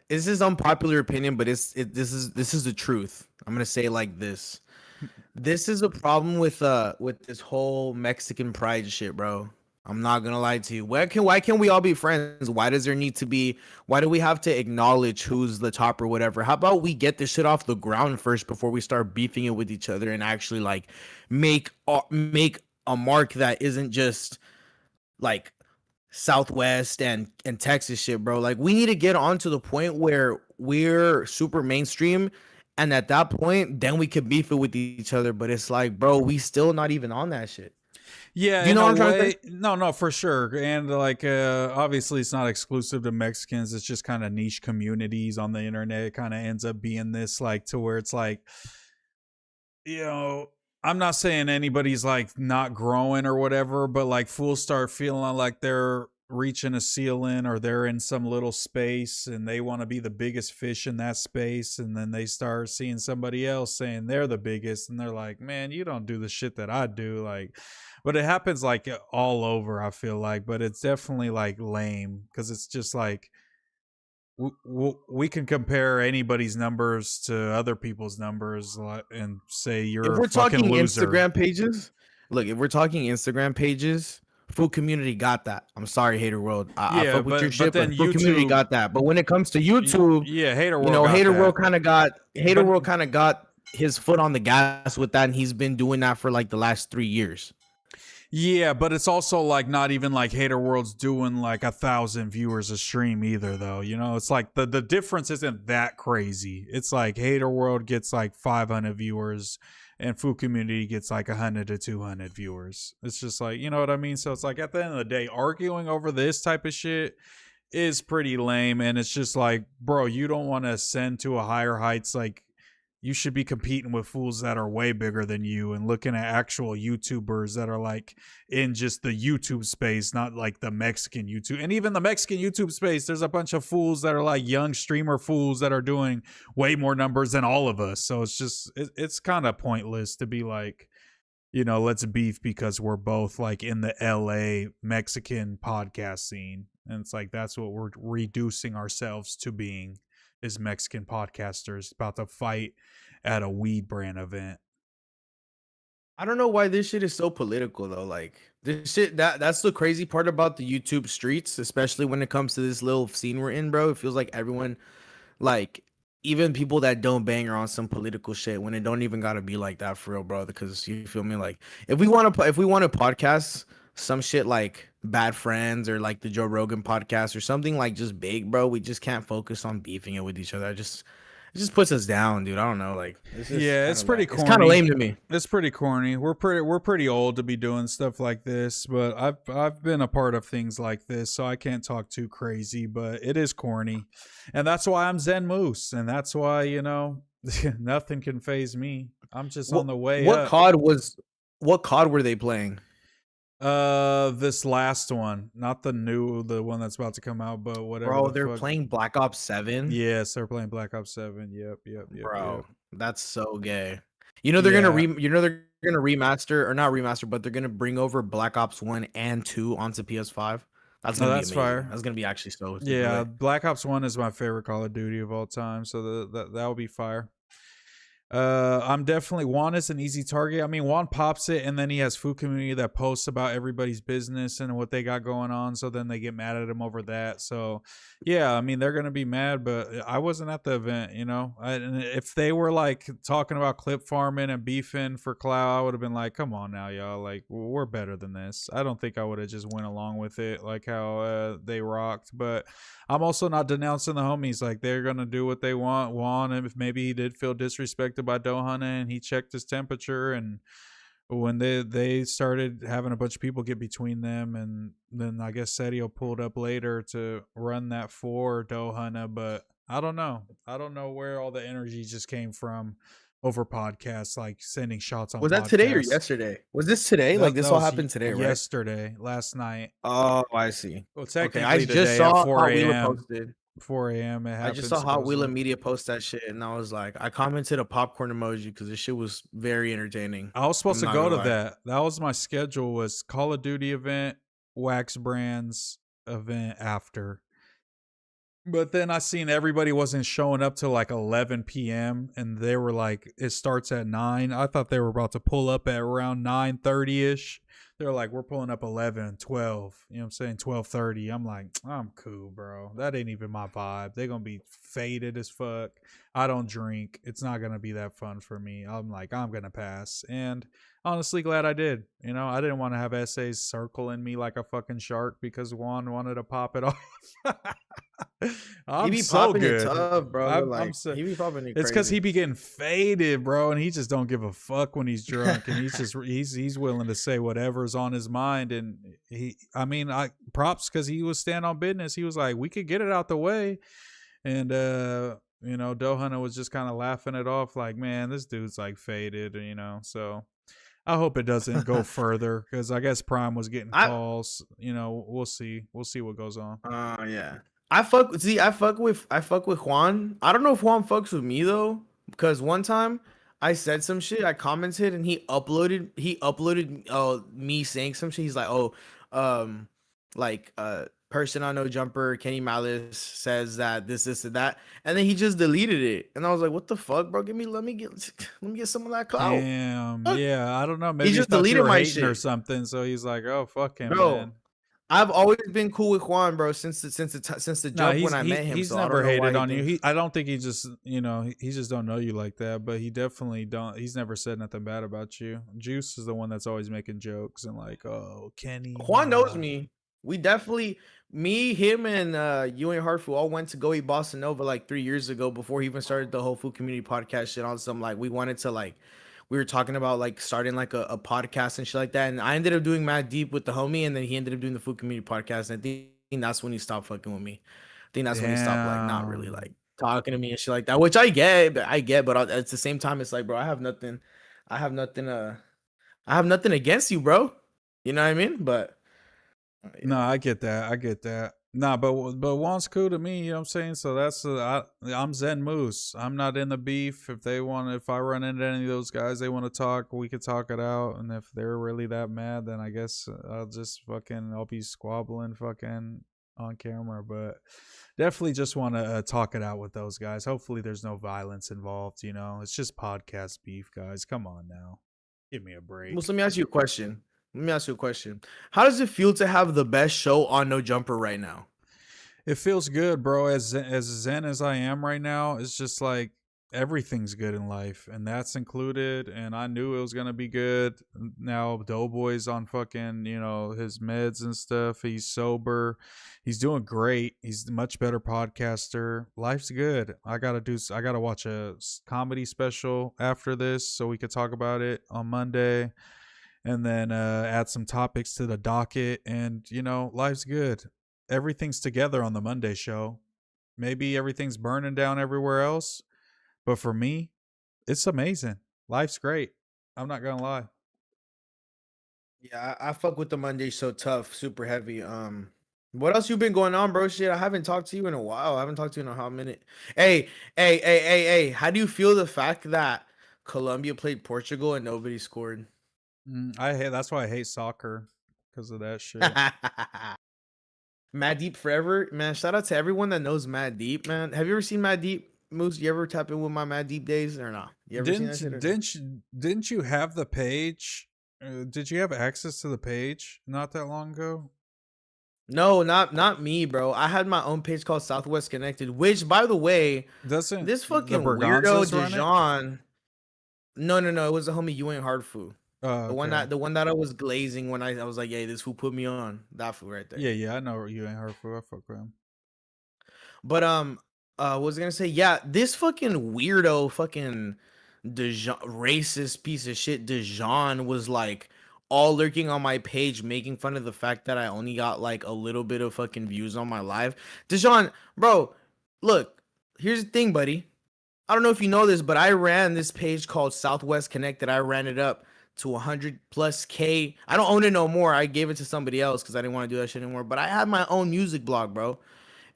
this is unpopular opinion, but this is the truth. I'm gonna say it like this. This is a problem with this whole Mexican pride shit, bro. I'm not gonna lie to you. Why can't we all be friends? Why does there need to be? Why do we have to acknowledge who's the top or whatever? How about we get this shit off the ground first before we start beefing it with each other and actually like make a mark that isn't just like Southwest and Texas shit, bro. Like we need to get on to the point where we're super mainstream, and at that point, then we can beef it with each other. But it's like, bro, we still not even on that shit. Yeah, Do you know what I'm trying to say? No, for sure. And like obviously it's not exclusive to Mexicans. It's just kind of niche communities on the internet. It kind of ends up being this like to where it's like, you know, I'm not saying anybody's like not growing or whatever, but like fools start feeling like they're reaching a ceiling or they're in some little space and they want to be the biggest fish in that space, and then they start seeing somebody else saying they're the biggest and they're like, man, you don't do the shit that I do. Like, but it happens like all over, I feel like, but it's definitely like lame because it's just like we can compare anybody's numbers to other people's numbers and say you're if we're a fucking talking loser. Instagram pages, look, if we're talking Instagram pages, Food Community got that. I'm sorry, Hater World. I fuck with your shit, but Food Community got that. But when it comes to YouTube, yeah, Hater World, you know, Hater World kind of got his foot on the gas with that, and he's been doing that for like the last 3 years. Yeah, but it's also like not even like Hater World's doing like 1,000 viewers a stream either, though. You know, it's like the difference isn't that crazy. It's like Hater World gets like 500 viewers and Food Community gets like 100 to 200 viewers. It's just like, you know what I mean? So it's like at the end of the day, arguing over this type of shit is pretty lame. And it's just like, bro, you don't want to ascend to a higher heights. Like, you should be competing with fools that are way bigger than you and looking at actual YouTubers that are like in just the YouTube space, not like the Mexican YouTube. And even the Mexican YouTube space, there's a bunch of fools that are like young streamer fools that are doing way more numbers than all of us. So it's just, it's kind of pointless to be like, you know, let's beef because we're both like in the LA Mexican podcast scene. And it's like, that's what we're reducing ourselves to being, is Mexican podcasters about to fight at a weed brand event. I don't know why this shit is so political though. Like this shit, that's the crazy part about the YouTube streets, especially when it comes to this little scene we're in, bro. It feels like everyone, like even people that don't bang are on some political shit when it don't even gotta be like that for real, bro. Because you feel me, like if we want to podcast some shit like Bad Friends or like the Joe Rogan podcast or something like just big, bro, we just can't focus on beefing it with each other. It just puts us down, dude. I don't know, like it's pretty corny. It's kind of lame to me. It's pretty corny. We're pretty old to be doing stuff like this, but I've been a part of things like this, so I can't talk too crazy, but it is corny. And that's why I'm Zen Moose, and that's why, you know, nothing can phase me. I'm just on the way what up. COD were they playing? This last one, not the one that's about to come out, but whatever Bro, the they're fuck. playing Black Ops 7. Yes, they're playing Black Ops 7. Yep. Bro, that's so gay. You know they're Yeah. they're gonna remaster, or not remaster, but they're gonna bring over Black Ops 1 and 2 onto PS5. That's Oh, gonna be that's amazing. fire. That's gonna be actually so Yeah, lit. Black Ops 1 is my favorite Call of Duty of all time, so that will be fire. I'm definitely Juan is an easy target. I mean, Juan pops it, and then he has food community that posts about everybody's business and what they got going on. So then they get mad at him over that. So yeah, I mean, they're gonna be mad, but I wasn't at the event, you know. And if they were like talking about clip farming and beefing for clout, I would have been like, come on now, y'all. Like, we're better than this. I don't think I would have just went along with it like how they rocked, but I'm also not denouncing the homies. Like, they're gonna do what they want. Juan, if maybe he did feel disrespected by Dohana and he checked his temperature, and when they started having a bunch of people get between them, and then I guess Serio pulled up later to run that for Dohana, but I don't know. I don't know where all the energy just came from over podcasts, like sending shots on Was that today or podcasts. yesterday? Was this today? Like this That all was happened today, right? yesterday, last night. Oh, I see. Well, Okay, technically I today just saw at 4 Hot Wheeler a.m. posted. 4 a.m. It happened. I just saw Hot Wheeler supposedly. Media post that shit, and I was like, I commented a popcorn emoji because this shit was very entertaining. I was supposed I'm to not go to gonna lie. that. That was my schedule, was Call of Duty event, Wax Brands event after. But then I seen everybody wasn't showing up till like 11 p.m. and they were like, it starts at 9. I thought they were about to pull up at around 9:30ish. They're like, we're pulling up 11, 12. You know what I'm saying? 12:30. I'm like, I'm cool, bro. That ain't even my vibe. They're going to be faded as fuck. I don't drink. It's not going to be that fun for me. I'm like, I'm going to pass. And honestly, glad I did. You know, I didn't want to have essays circling me like a fucking shark because Juan wanted to pop it off. I'm He be so popping good. it tough, bro. I'm Like so, he be popping it it's because crazy. he be getting faded, bro, and he just don't give a fuck when he's drunk, and he's willing to say whatever's on his mind, and I props because he was stand on business. He was like, we could get it out the way, and you know, Dohana was just kind of laughing it off, like, man, this dude's like faded, you know. So I hope it doesn't go further because I guess Prime was getting calls. You know, we'll see what goes on. Yeah. I fuck with Juan. I don't know if Juan fucks with me though, because one time I said some shit, I commented, and he uploaded me saying some shit. He's like, oh, like person on No Jumper, Kenny Malice says that this and that, and then he just deleted it. And I was like, what the fuck, bro? Let me get some of that clout. Damn. Yeah, I don't know. Maybe he just thought you deleted were my hating or shit. something, so he's like, "Oh, fuck him, Bro, man." I've always been cool with Juan, bro, since the No, jump when I met him. he's So I never don't know why hated he on you. thinks. I don't think he just, you know, he just don't know you like that. But he definitely don't. He's never said nothing bad about you. Juice is the one that's always making jokes and like, "Oh, Kenny." Juan knows me. We definitely, me, him, and you and Hartful all went to go eat Bossa Nova like 3 years ago before he even started the whole food community podcast shit on some like we wanted to like we were talking about like starting like a podcast and shit like that. And I ended up doing Mad Deep with the homie, and then he ended up doing the food community podcast. And I think that's when he stopped fucking with me. I think that's when he stopped like not really like talking to me and shit like that, which I get, but at the same time, it's like, bro, I have nothing against you, bro. You know what I mean? But yeah. No, I get that. Nah, but Juan's cool to me, you know what I'm saying? So that's I'm Zen Moose. I'm not in the beef. If I run into any of those guys, they want to talk, we could talk it out. And if they're really that mad, then I guess I'll be squabbling fucking on camera. But definitely just want to talk it out with those guys. Hopefully there's no violence involved, you know? It's just podcast beef, guys. Come on now. Give me a break. Well, let me ask you a question. How does it feel to have the best show on No Jumper right now? It feels good, bro. As zen as I am right now, it's just like everything's good in life, and that's included. And I knew it was gonna be good. Now Doughboy's on fucking, you know, his meds and stuff. He's sober. He's doing great. He's a much better podcaster. Life's good. I gotta watch a comedy special after this so we could talk about it on Monday. And then add some topics to the docket, and you know, life's good. Everything's together on the Monday show. Maybe everything's burning down everywhere else, but for me, it's amazing. Life's great. I'm not gonna lie. Yeah, I fuck with the Monday so tough, super heavy. What else you been going on, bro? Shit, I haven't talked to you in a while. I haven't talked to you in a hot minute. Hey. How do you feel the fact that Colombia played Portugal and nobody scored? I hate. That's why I hate soccer because of that shit. Mad Deep forever, man. Shout out to everyone that knows Mad Deep, man. Have you ever seen Mad Deep? Moose, you ever tap in with my Mad Deep days or not? You ever seen that shit? Didn't you have the page? Did you have access to the page not that long ago? No, not me, bro. I had my own page called Southwest Connected, which, by the way, Doesn't this the fucking weirdo Berganzas run it? Dijon. No. It was the homie You Ain't Hard Food. Oh, The okay. one that I was glazing when I was like, "Hey, this fool put me on." That fool right there. Yeah, I know you ain't hard for. I fuck with him. But what was I gonna say? Yeah, this fucking weirdo, fucking Dijon, racist piece of shit. Dijon was like all lurking on my page, making fun of the fact that I only got like a little bit of fucking views on my live. Dijon, bro, look, here's the thing, buddy. I don't know if you know this, but I ran this page called Southwest Connected. I ran it up to 100 plus K. I don't own it no more. I gave it to somebody else because I didn't want to do that shit anymore. But I had my own music blog, bro.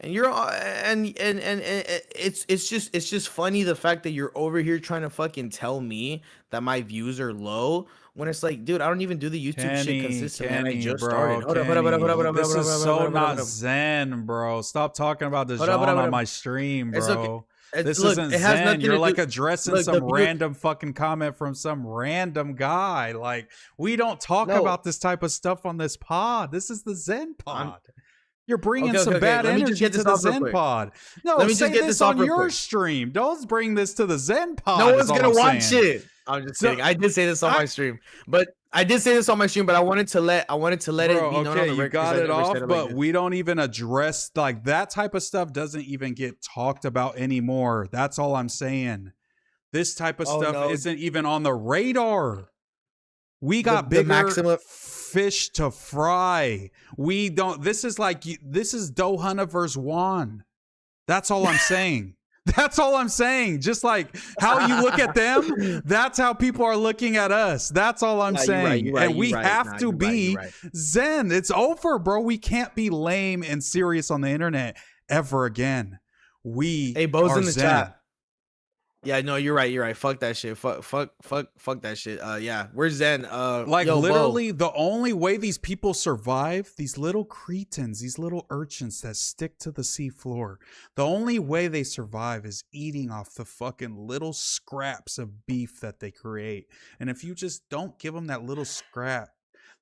And you're and it's just funny the fact that you're over here trying to fucking tell me that my views are low when it's like, dude, I don't even do the YouTube shit consistently. And I just started. This is so not zen, bro. Stop talking about the John on my stream, bro. This isn't zen. You're like addressing some random fucking comment from some random guy. Like, we don't talk about this type of stuff on this pod. This is the Zen pod. You're bringing some bad energy to the Zen pod. No, let me just get this on your stream. Don't bring this to the Zen pod. No one's gonna watch it. I'm just kidding. I did say this on my stream, but I wanted to let it be known on the record. You got it off, but we don't even address like that type of stuff. Doesn't even get talked about anymore. That's all I'm saying. This type of stuff isn't even on the radar. We got bigger fish to fry. We don't. This is Dohana versus Juan. That's all I'm saying. That's all I'm saying. Just like how you look at them, that's how people are looking at us. That's all I'm saying. You're right, and we have to be zen. It's over, bro. We can't be lame and serious on the internet ever again. Hey, Bo's in the chat. Yeah, no, you're right. Fuck that shit. Fuck that shit. Yeah, we're zen. Literally, the only way these people survive, these little cretins, these little urchins that stick to the seafloor, the only way they survive is eating off the fucking little scraps of beef that they create. And if you just don't give them that little scrap,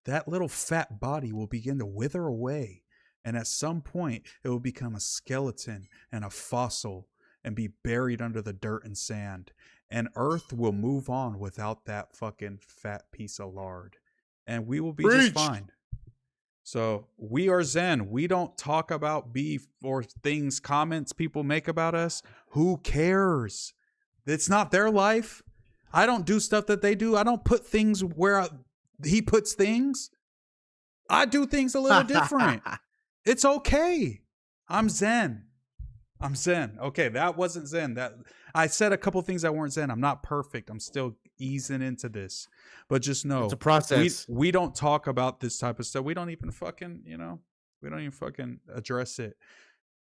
that little fat body will begin to wither away. And at some point, it will become a skeleton and a fossil and be buried under the dirt and sand. And Earth will move on without that fucking fat piece of lard. And we will be just fine. So we are zen. We don't talk about beef or things, comments people make about us. Who cares? It's not their life. I don't do stuff that they do. I don't put things where he puts things. I do things a little different. It's okay. I'm zen. Okay, that wasn't zen. That I said a couple things that weren't zen. I'm not perfect. I'm still easing into this. But just know it's a process. We don't talk about this type of stuff. We don't even fucking, address it.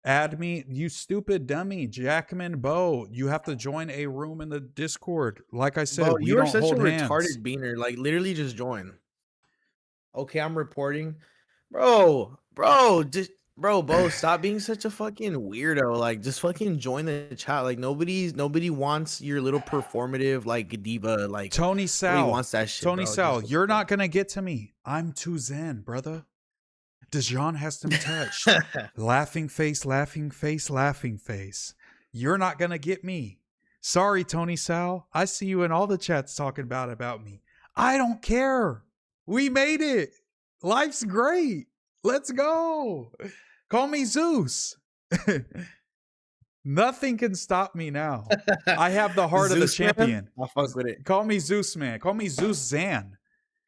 Add me, you stupid dummy, Jackman Bo. You have to join a room in the Discord. Like I said, we don't hold hands. You are such a retarded beaner. Like, literally just join. Okay, I'm reporting. Bro, Bo, stop being such a fucking weirdo. Like, just fucking join the chat. Like, nobody wants your little performative like diva. Like, Tony Sal wants that shit. Tony Sal, you're not gonna get to me. I'm too zen, brother. Dijon has to be touched. Laughing face. You're not gonna get me. Sorry, Tony Sal. I see you in all the chats talking about me. I don't care. We made it. Life's great. Let's go. Call me Zeus. Nothing can stop me now. I have the heart of the champion. I'll fuck with it. Call me Zeus, man. Call me Zeus Zan.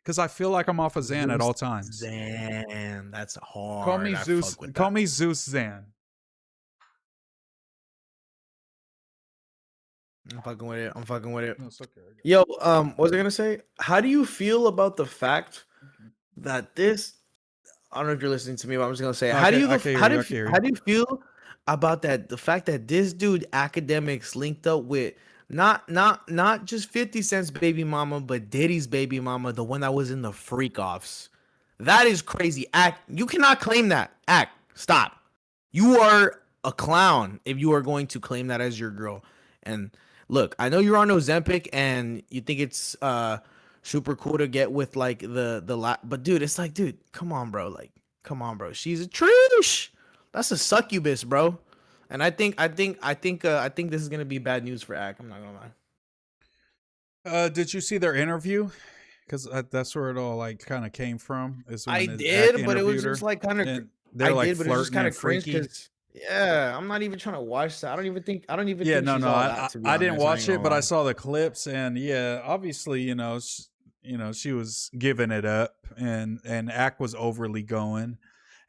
Because I feel like I'm off of Zan at all times. Zan, that's hard. Call me Zeus. Call me Zeus Zan. I'm fucking with it. No, it's okay. Yo, what was I gonna say? How do you feel about the fact that this. I don't know if you're listening to me, but I'm just gonna say, I how do can- you I can hear how you, do I can hear you. how do you feel about that? The fact that this dude academics linked up with not just 50 Cent's baby mama, but Diddy's baby mama, the one that was in the freak offs. That is crazy. Act, you cannot claim that. Act, stop. You are a clown if you are going to claim that as your girl. And look, I know you're on Ozempic and you think it's super cool to get with like but dude, it's like, dude, come on, bro. Like, come on, bro. She's a trish. That's a succubus, bro. And I think this is gonna be bad news for Ack. I'm not gonna lie. Did you see their interview? Because that's where it all like kind of came from. Is when I his did, Ack but it was interviewed just her, like kind of. and they're I like did, but it was just flirting kind and of cringe freaky. because yeah, I'm not even trying to watch that. I don't even think. Yeah, think no, she's no, all that, to be I didn't honest. watch ain't it, gonna but I lie. saw the clips, and yeah, obviously, she was giving it up, and Ack was overly going.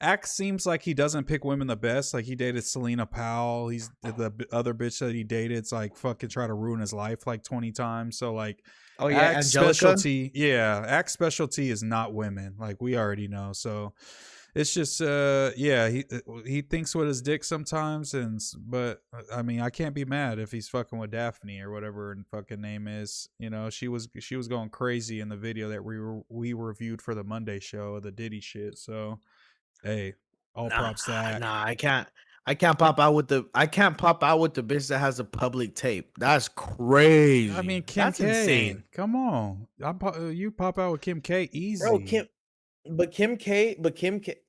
Ack seems like he doesn't pick women the best. Like he dated Selena Powell. He's the other bitch that he dated. It's like fucking try to ruin his life like 20 times. So like, Oh yeah, Ack's Angelica. specialty, yeah, Ack's specialty is not women. Like we already know. So it's just yeah, he thinks with his dick sometimes, but I mean I can't be mad if he's fucking with Daphne or whatever her fucking name is. She was going crazy in the video that we reviewed for the Monday show, the Diddy shit. So hey, all props to that. Nah, I can't pop out with the bitch that has a public tape. That's crazy. I mean Kim That's K, insane. come on, you pop out with Kim K easy, Bro, Kim K,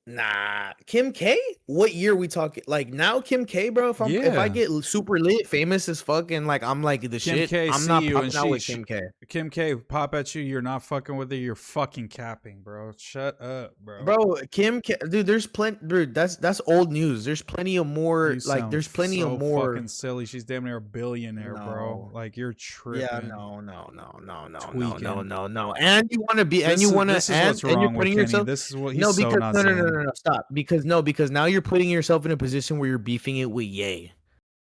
nah, Kim K. What year we talking? Like now, Kim K, bro. If I Yeah. get super lit, famous as fuck, and like I'm like the Kim shit, K I'm see not you and popping out with she- Kim K. Kim K pop at you, you're not fucking with her, you're fucking capping, bro. Shut up, bro. Bro, Kim K, dude. There's plenty, dude. That's old news. There's plenty of more. You Like sound there's plenty so of more. fucking silly. She's damn near a billionaire, bro. No. Like you're tripping. Yeah, no. Tweaking. And you want to be, and This you is- want to, this is what's and you're wrong with putting Kenny. yourself. This is what he's No, so because not no, saying. stop. Because now you're putting yourself in a position where you're beefing it with Ye.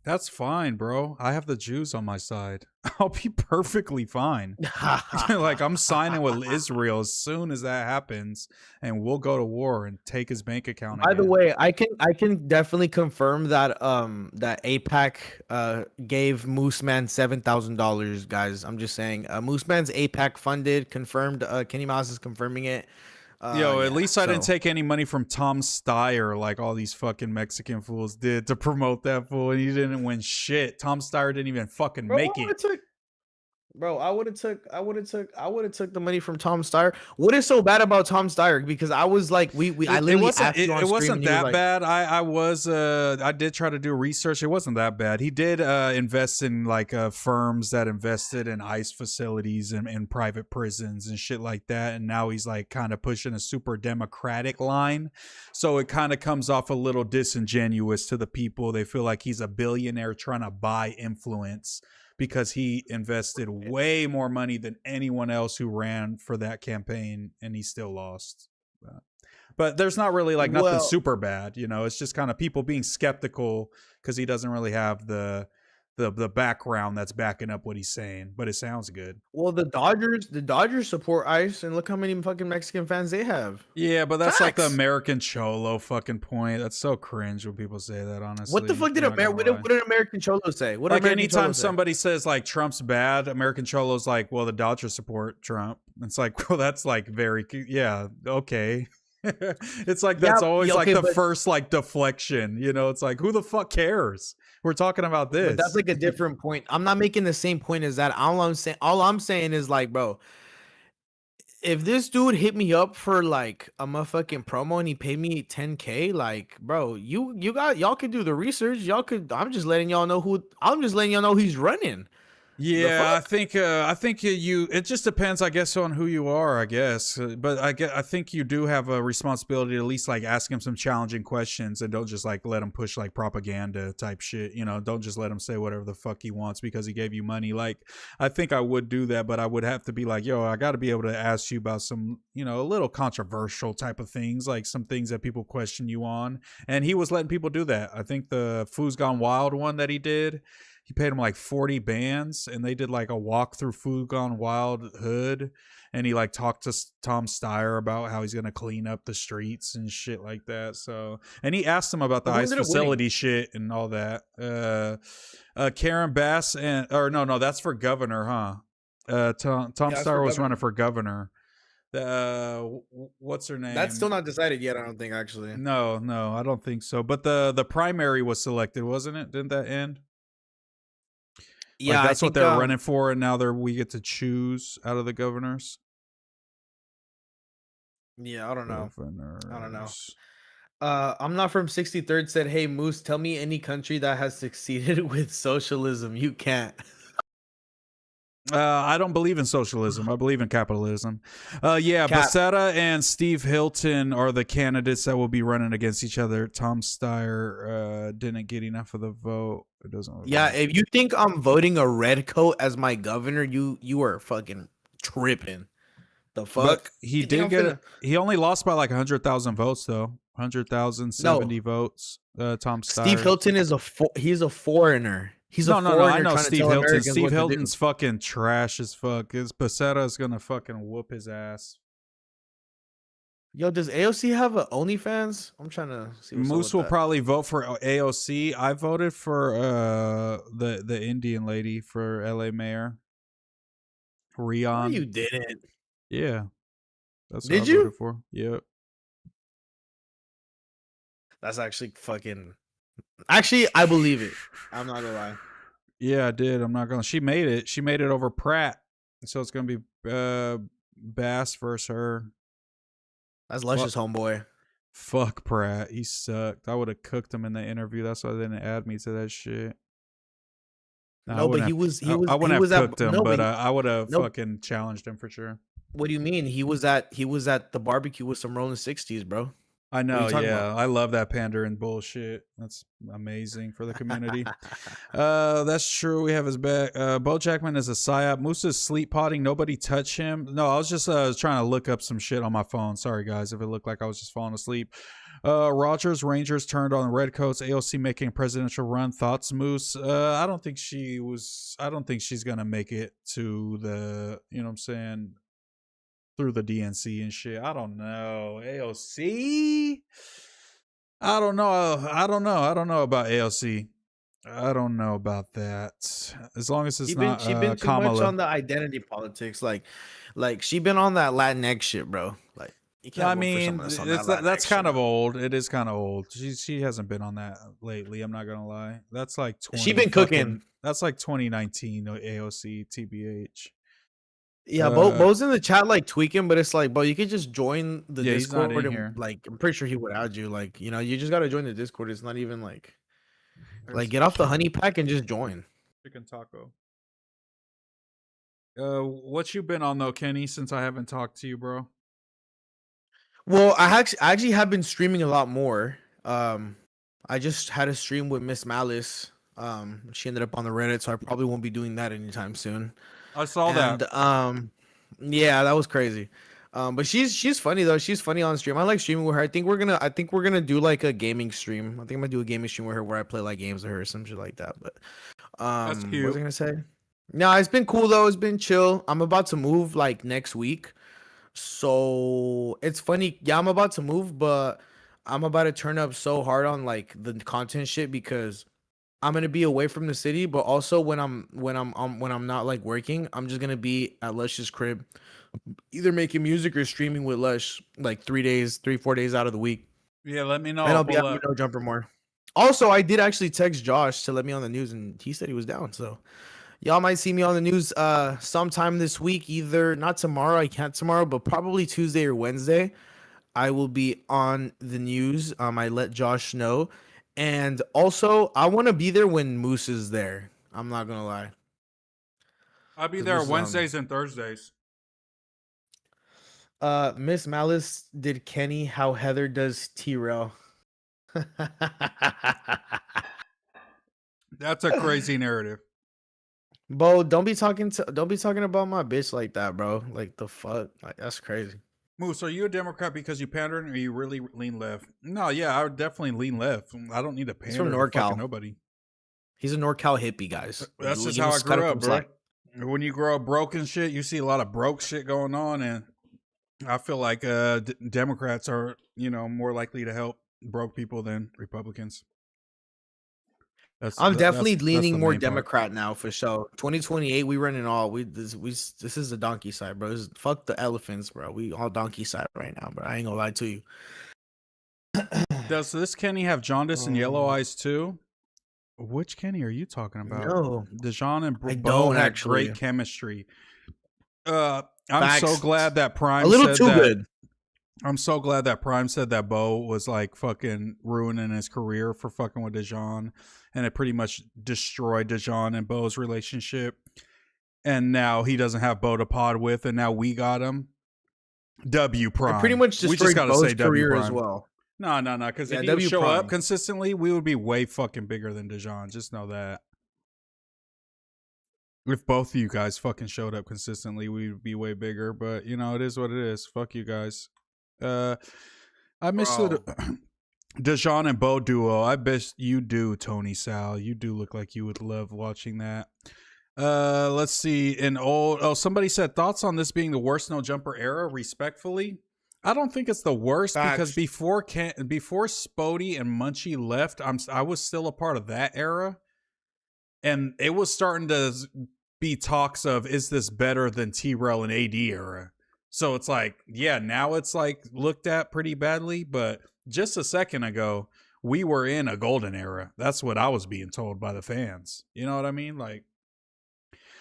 That's fine, bro. I have the Jews on my side. I'll be perfectly fine. Like I'm signing with Israel as soon as that happens, and we'll go to war and take his bank account. By the again. way, I can definitely confirm that that APAC gave MooseMan $7,000, guys. I'm just saying, MooseMan's APAC funded, confirmed. Kenny Mouse is confirming it. Yo, at Yeah, least I didn't so- take any money from Tom Steyer like all these fucking Mexican fools did to promote that fool, and he didn't win shit. Tom Steyer didn't even fucking Bro, make I it. would've took the money from Tom Steyer. What is so bad about Tom Steyer? Because I was like, I literally asked you on it stream wasn't and you were that like, bad. I did try to do research. It wasn't that bad. He did invest in like firms that invested in ICE facilities and in private prisons and shit like that. And now he's like kind of pushing a super democratic line. So it kind of comes off a little disingenuous to the people. They feel like he's a billionaire trying to buy influence, because he invested way more money than anyone else who ran for that campaign, and he still lost. But there's not really like nothing super bad, it's just kind of people being skeptical because he doesn't really have the background that's backing up what he's saying, but it sounds good. well, the Dodgers support ICE, and look how many fucking Mexican fans they have. Yeah, but that's like the Facts. American Cholo fucking point. That's so cringe when people say that, honestly. What the fuck did I'm not gonna lie. what did American Cholo say? What did Like American anytime Cholo say? somebody says like Trump's bad, American Cholo's like, well, the Dodgers support Trump. It's like, well, that's like very, yeah, okay. It's like that's always yeah, okay, like the but- first like deflection, it's like, who the fuck cares? We're talking about this. But that's like a different point. I'm not making the same point as that. All I'm saying is like, bro, if this dude hit me up for like a motherfucking promo and he paid me $10K, like, bro, y'all could do the research. I'm just letting y'all know he's running. Yeah, I think it just depends, I guess, on who you are, I guess. But I think you do have a responsibility to at least like ask him some challenging questions, and don't just like let him push like propaganda type shit. Don't just let him say whatever the fuck he wants because he gave you money. Like, I think I would do that, but I would have to be like, yo, I got to be able to ask you about some, a little controversial type of things, like some things that people question you on. And he was letting people do that. I think the Foo's Gone Wild one that he did, he paid him like 40 bands, and they did like a walk through Food Gone Wild hood, and he like talked to Tom Steyer about how he's gonna clean up the streets and shit like that. So, and he asked him about the ICE facility shit and all that. Karen Bass no, that's for governor, huh? Tom Steyer was running for governor. What's her name? That's still not decided yet, I don't think, actually. No, I don't think so. But the primary was selected, wasn't it? Didn't that end? Yeah, like that's what they're running for, and now we get to choose out of the governors. Yeah, I don't know. Governors. I don't know. I'm not from 63rd said, "Hey Moose, tell me any country that has succeeded with socialism. You can't." I don't believe in socialism. I believe in capitalism. Becerra and Steve Hilton are the candidates that will be running against each other. Tom Steyer didn't get enough of the vote. It doesn't. Really matter. If you think I'm voting a red coat as my governor, you are fucking tripping. The fuck? But he did get it. He only lost by like 100,000 votes though. 100,070 votes. Tom Steyer. Steve Hilton is he's a foreigner. He's a foreigner. I know Steve Hilton. Steve Hilton's fucking trash as fuck. His Becerra's gonna fucking whoop his ass. Yo, does AOC have a OnlyFans? I'm trying to see. Moose will probably vote for AOC. I voted for the Indian lady for LA mayor. Rion. No, you didn't. Yeah. That's what I voted for. Yep. That's actually fucking. Actually, I believe it. I'm not gonna lie. Yeah, I did. I'm not gonna. She made it. She made it over Pratt, so it's gonna be Bass versus her. That's Lush's homeboy. Fuck Pratt. He sucked. I would have cooked him in the interview. That's why they didn't add me to that shit. No, but he was. I wouldn't have cooked him, but I would have fucking challenged him for sure. What do you mean? He was at the barbecue with some Rolling 60s, bro. I know, yeah. I love that pandering bullshit. That's amazing for the community. That's true. We have his back. Bo Jackman is a psyop. Moose is sleep potting. Nobody touch him. No, I was just trying to look up some shit on my phone. Sorry, guys, if it looked like I was just falling asleep. Rogers Rangers turned on Redcoats. AOC making a presidential run. Thoughts, Moose? I don't think she's gonna make it to the, you know what I'm saying, through the DNC and shit. I don't know. AOC? I don't know about AOC. I don't know about that. As long as it's not she been too Kamala. much on the identity politics. Like she been on that Latinx shit, bro. Like you can't. I mean, that's kind of old. It is kind of old. She hasn't been on that lately. I'm not gonna lie. That's like 20. She been cooking. That's like 2019 AOC TBH. Yeah, Bo's in the chat like tweaking, but it's like, bro, you could just join the Discord. He's not in here. Like, I'm pretty sure he would add you. Like, you know, you just gotta join the Discord. It's not even like get off the honey pack and just join. Chicken taco. What you been on though, Kenny? Since I haven't talked to you, bro. Well, I actually have been streaming a lot more. I just had a stream with Miss Malice. She ended up on the Reddit, so I probably won't be doing that anytime soon. I saw that. Yeah, that was crazy. But she's funny though. She's funny on stream. I like streaming with her. I think we're gonna do like a gaming stream. I think I'm gonna do a gaming stream with her where I play like games with her or some shit like that. But that's cute. What was I gonna say? No, it's been cool though. It's been chill. I'm about to move like next week. So it's funny. Yeah, I'm about to move, but I'm about to turn up so hard on like the content shit because I'm gonna be away from the city, but also when I'm not like working, I'm just gonna be at Lush's crib, either making music or streaming with Lush like 4 days out of the week. Yeah, let me know. And I'll be at No Jumper more. Also, I did actually text Josh to let me on the news, and he said he was down. So y'all might see me on the news sometime this week. Either not tomorrow, I can't tomorrow, but probably Tuesday or Wednesday. I will be on the news. I let Josh know. And also, I want to be there when Moose is there. I'm not gonna lie. I'll be there Wednesdays and Thursdays. Miss Malice did Kenny how Heather does T-Rail. That's a crazy narrative. Bo, don't be talking about my bitch like that, bro. Like the fuck, like that's crazy. Moose, are you a Democrat because you pandering, or you really lean left? No, yeah, I would definitely lean left. I don't need to pander He's from NorCal. to nobody. He's a NorCal hippie, guys. That's just Give how I us credit grew for up, some bro. slack. When you grow up broke and shit, you see a lot of broke shit going on, and I feel like Democrats are, more likely to help broke people than Republicans. I'm definitely that's leaning the more main part. Democrat now for sure. 2028, we running all. This is the donkey side, bro. Fuck the elephants, bro. We all donkey side right now, bro. I ain't gonna lie to you. Does this Kenny have jaundis and yellow eyes too? Which Kenny are you talking about? No, Dejan and I Bo don't had actually. great chemistry. I'm Facts. so glad that Prime A little said too that. good. I'm so glad that Prime said that Bo was like fucking ruining his career for fucking with Dejan, and it pretty much destroyed Dejan and Bo's relationship. And now he doesn't have Bo to pod with, and now we got him. W Prime. It pretty much We destroyed just gotta Bo's say W career Prime as well. No. Because Yeah, if he would W show Prime. up consistently, we would be way fucking bigger than Dejan. Just know that. If both of you guys fucking showed up consistently, we'd be way bigger. But it is what it is. Fuck you guys. I miss the Dejan and Bo duo. I bet you do, Tony Sal. You do look like you would love watching that. Let's see. Somebody said thoughts on this being the worst no jumper era. Respectfully, I don't think it's the worst. Facts. Because before Spody and Munchie left, I was still a part of that era, and it was starting to be talks of, is this better than T-Rail and AD era? So it's like, yeah, now it's like looked at pretty badly, but just a second ago, we were in a golden era. That's what I was being told by the fans. You know what I mean? Like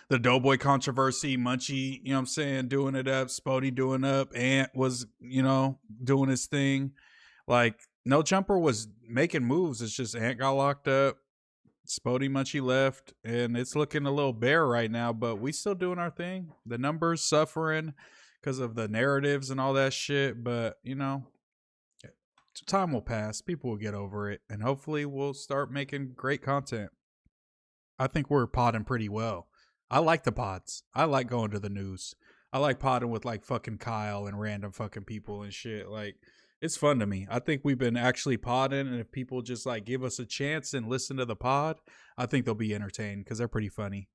the Doughboy controversy, Munchie, you know what I'm saying, doing it up, Spody doing up, Ant was, doing his thing. Like No Jumper was making moves. It's just Ant got locked up, Spody Munchie left, and it's looking a little bare right now, but we still doing our thing. The numbers suffering because of the narratives and all that shit, but time will pass. People will get over it, and hopefully we'll start making great content. I think we're podding pretty well. I like the pods. I like going to the news. I like podding with like fucking Kyle and random fucking people and shit. Like, it's fun to me. I think we've been actually podding, and if people just like give us a chance and listen to the pod, I think they'll be entertained because they're pretty funny.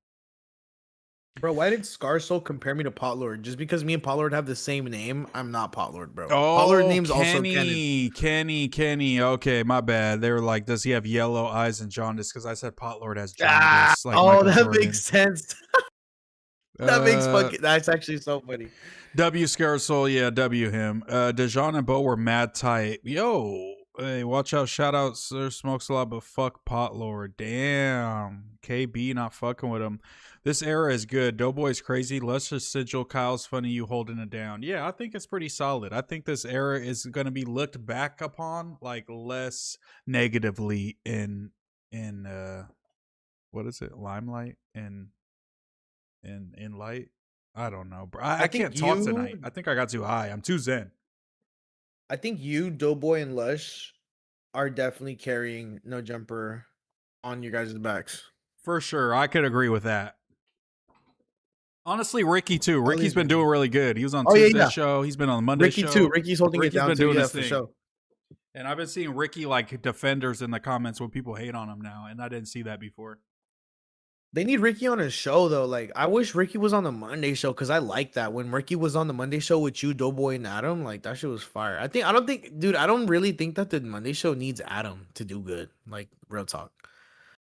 Bro, why did Scarsoul compare me to Potlord? Just because me and Potlord have the same name, I'm not Potlord, bro. Oh, Potlord name's also Kenny. Okay, my bad. They were like, does he have yellow eyes and jaundice? Because I said Potlord has jaundice. Like Michael that Jordan. makes sense. That makes fucking. That's actually so funny. W Scaresoul, yeah, W him. Dejan and Bo were mad tight. Yo, hey, watch out. Shout out, Sir Smokes a lot, but fuck Potlord. Damn. KB not fucking with him. This era is good. Doughboy's crazy. Luscious Sigil. Kyle's funny. You holding it down. Yeah, I think it's pretty solid. I think this era is going to be looked back upon like less negatively in what is it? Limelight in light. I don't know, bro. I can't talk tonight. I think I got too high. I'm too zen. I think you, Doughboy, and Lush are definitely carrying No Jumper on your guys' backs. For sure. I could agree with that. Honestly, Ricky too. Ricky's been doing really good. He was on Tuesday's show. He's been on the Monday show. Ricky too. Ricky's holding it down too. Yeah, for sure. And I've been seeing Ricky like defenders in the comments when people hate on him now, and I didn't see that before. They need Ricky on a show though. Like, I wish Ricky was on the Monday show because I like that. When Ricky was on the Monday show with you, Doughboy, and Adam, like that shit was fire. I don't really think that the Monday show needs Adam to do good. Like, real talk.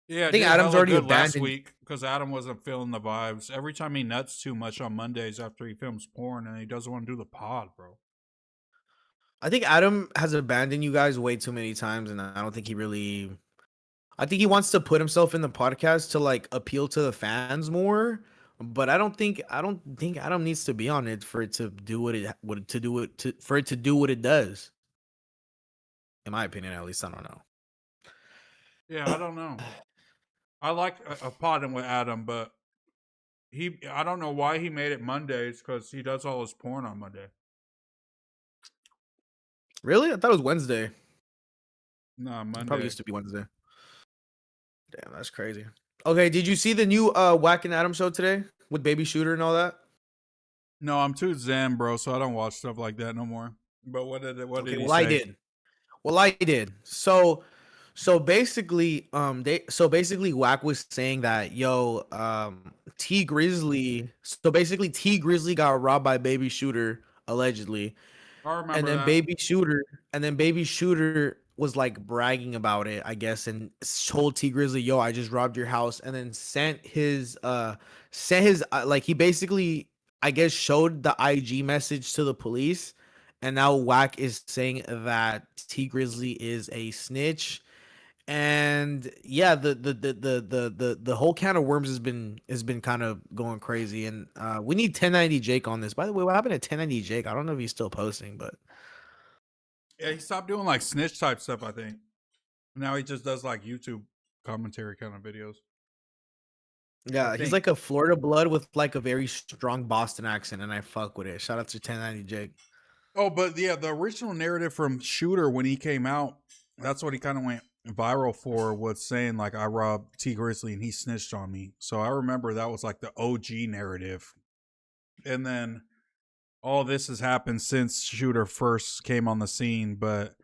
Yeah, I think Adam's already abandoned last abandoned week because Adam wasn't feeling the vibes. Every time he nuts too much on Mondays after he films porn, and he doesn't want to do the pod, bro. I think Adam has abandoned you guys way too many times, and I don't think he really. I think he wants to put himself in the podcast to like appeal to the fans more, but I don't think Adam needs to be on it for it to do what it do what it does. In my opinion, at least, I don't know. Yeah, I don't know. I like a podding with Adam, but I don't know why he made it Mondays because he does all his porn on Monday. Really? I thought it was Wednesday. No, Monday. It probably used to be Wednesday. Damn, that's crazy. Okay, did you see the new Whack and Adam show today with Baby Shooter and all that? No, I'm too zen, bro, so I don't watch stuff like that no more. But what did he say? I did. Well, I did. So So basically, Wack was saying that T Grizzly. So basically, T Grizzly got robbed by Baby Shooter allegedly, I and remember then that. Baby Shooter was like bragging about it, I guess, and told T Grizzly, "Yo, I just robbed your house," and then sent his like he basically, I guess, showed the IG message to the police, and now Wack is saying that T Grizzly is a snitch. And yeah, the whole can of worms has been kind of going crazy, and we need 1090 Jake on this. By the way, what happened to 1090 Jake? I don't know if he's still posting, but Yeah, he stopped doing like snitch type stuff, I think. Now he just does like YouTube commentary kind of videos. yeah, he's like a Florida blood with like a very strong Boston accent, and I fuck with it. Shout out to 1090 Jake. Oh, but yeah, the original narrative from Shooter when he came out, that's what he kind of went viral for, was saying like I robbed T Grizzly and he snitched on me. So I remember that was like the OG narrative. And then all this has happened since Shooter first came on the scene, but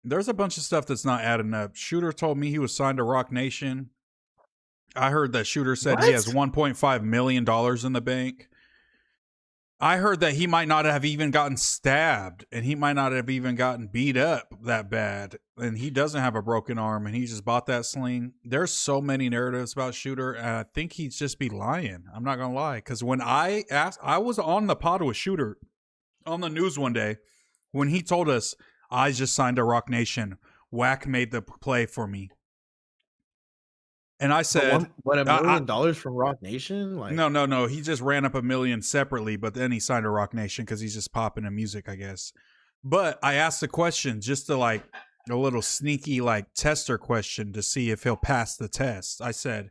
there's a bunch of stuff that's not adding up. Shooter told me he was signed to Rock Nation. I heard that Shooter said he has $1.5 million in the bank. I heard that he might not have even gotten stabbed and he might not have even gotten beat up that bad. And he doesn't have a broken arm and he just bought that sling. There's so many narratives about Shooter. And I think he'd just be lying. I'm not going to lie. Because when I was on the pod with Shooter on the news one day when he told us, I just signed to Rock Nation. Wack made the play for me. And I said, "What, $1 million from Rock Nation?" Like, no. He just ran up $1 million separately, but then he signed to Rock Nation because he's just popping in music, I guess. But I asked the question just to like a little sneaky like tester question to see if he'll pass the test. I said,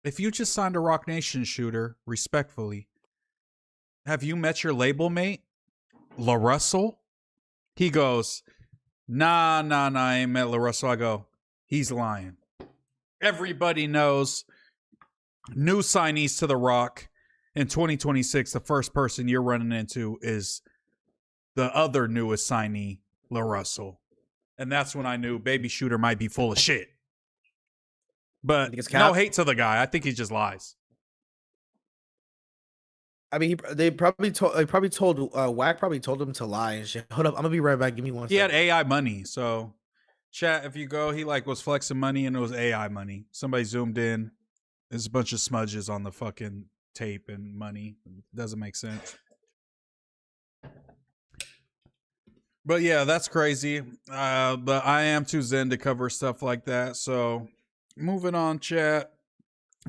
if you just signed to Rock Nation, Shooter, respectfully, have you met your label mate, La Russell? He goes, nah, I ain't met La Russell. I go, he's lying. Everybody knows new signees to The Rock in 2026. The first person you're running into is the other newest signee, La Russell. And that's when I knew Baby Shooter might be full of shit. But no hate to the guy. I think he just lies. I mean, Wack probably told him to lie and shit. Hold up, I'm gonna be right back. Give me one second. He had AI money, so chat, if you go, he like was flexing money and it was AI money. Somebody zoomed in. There's a bunch of smudges on the fucking tape and money. Doesn't make sense. But yeah, that's crazy. But I am too zen to cover stuff like that. So moving on, chat.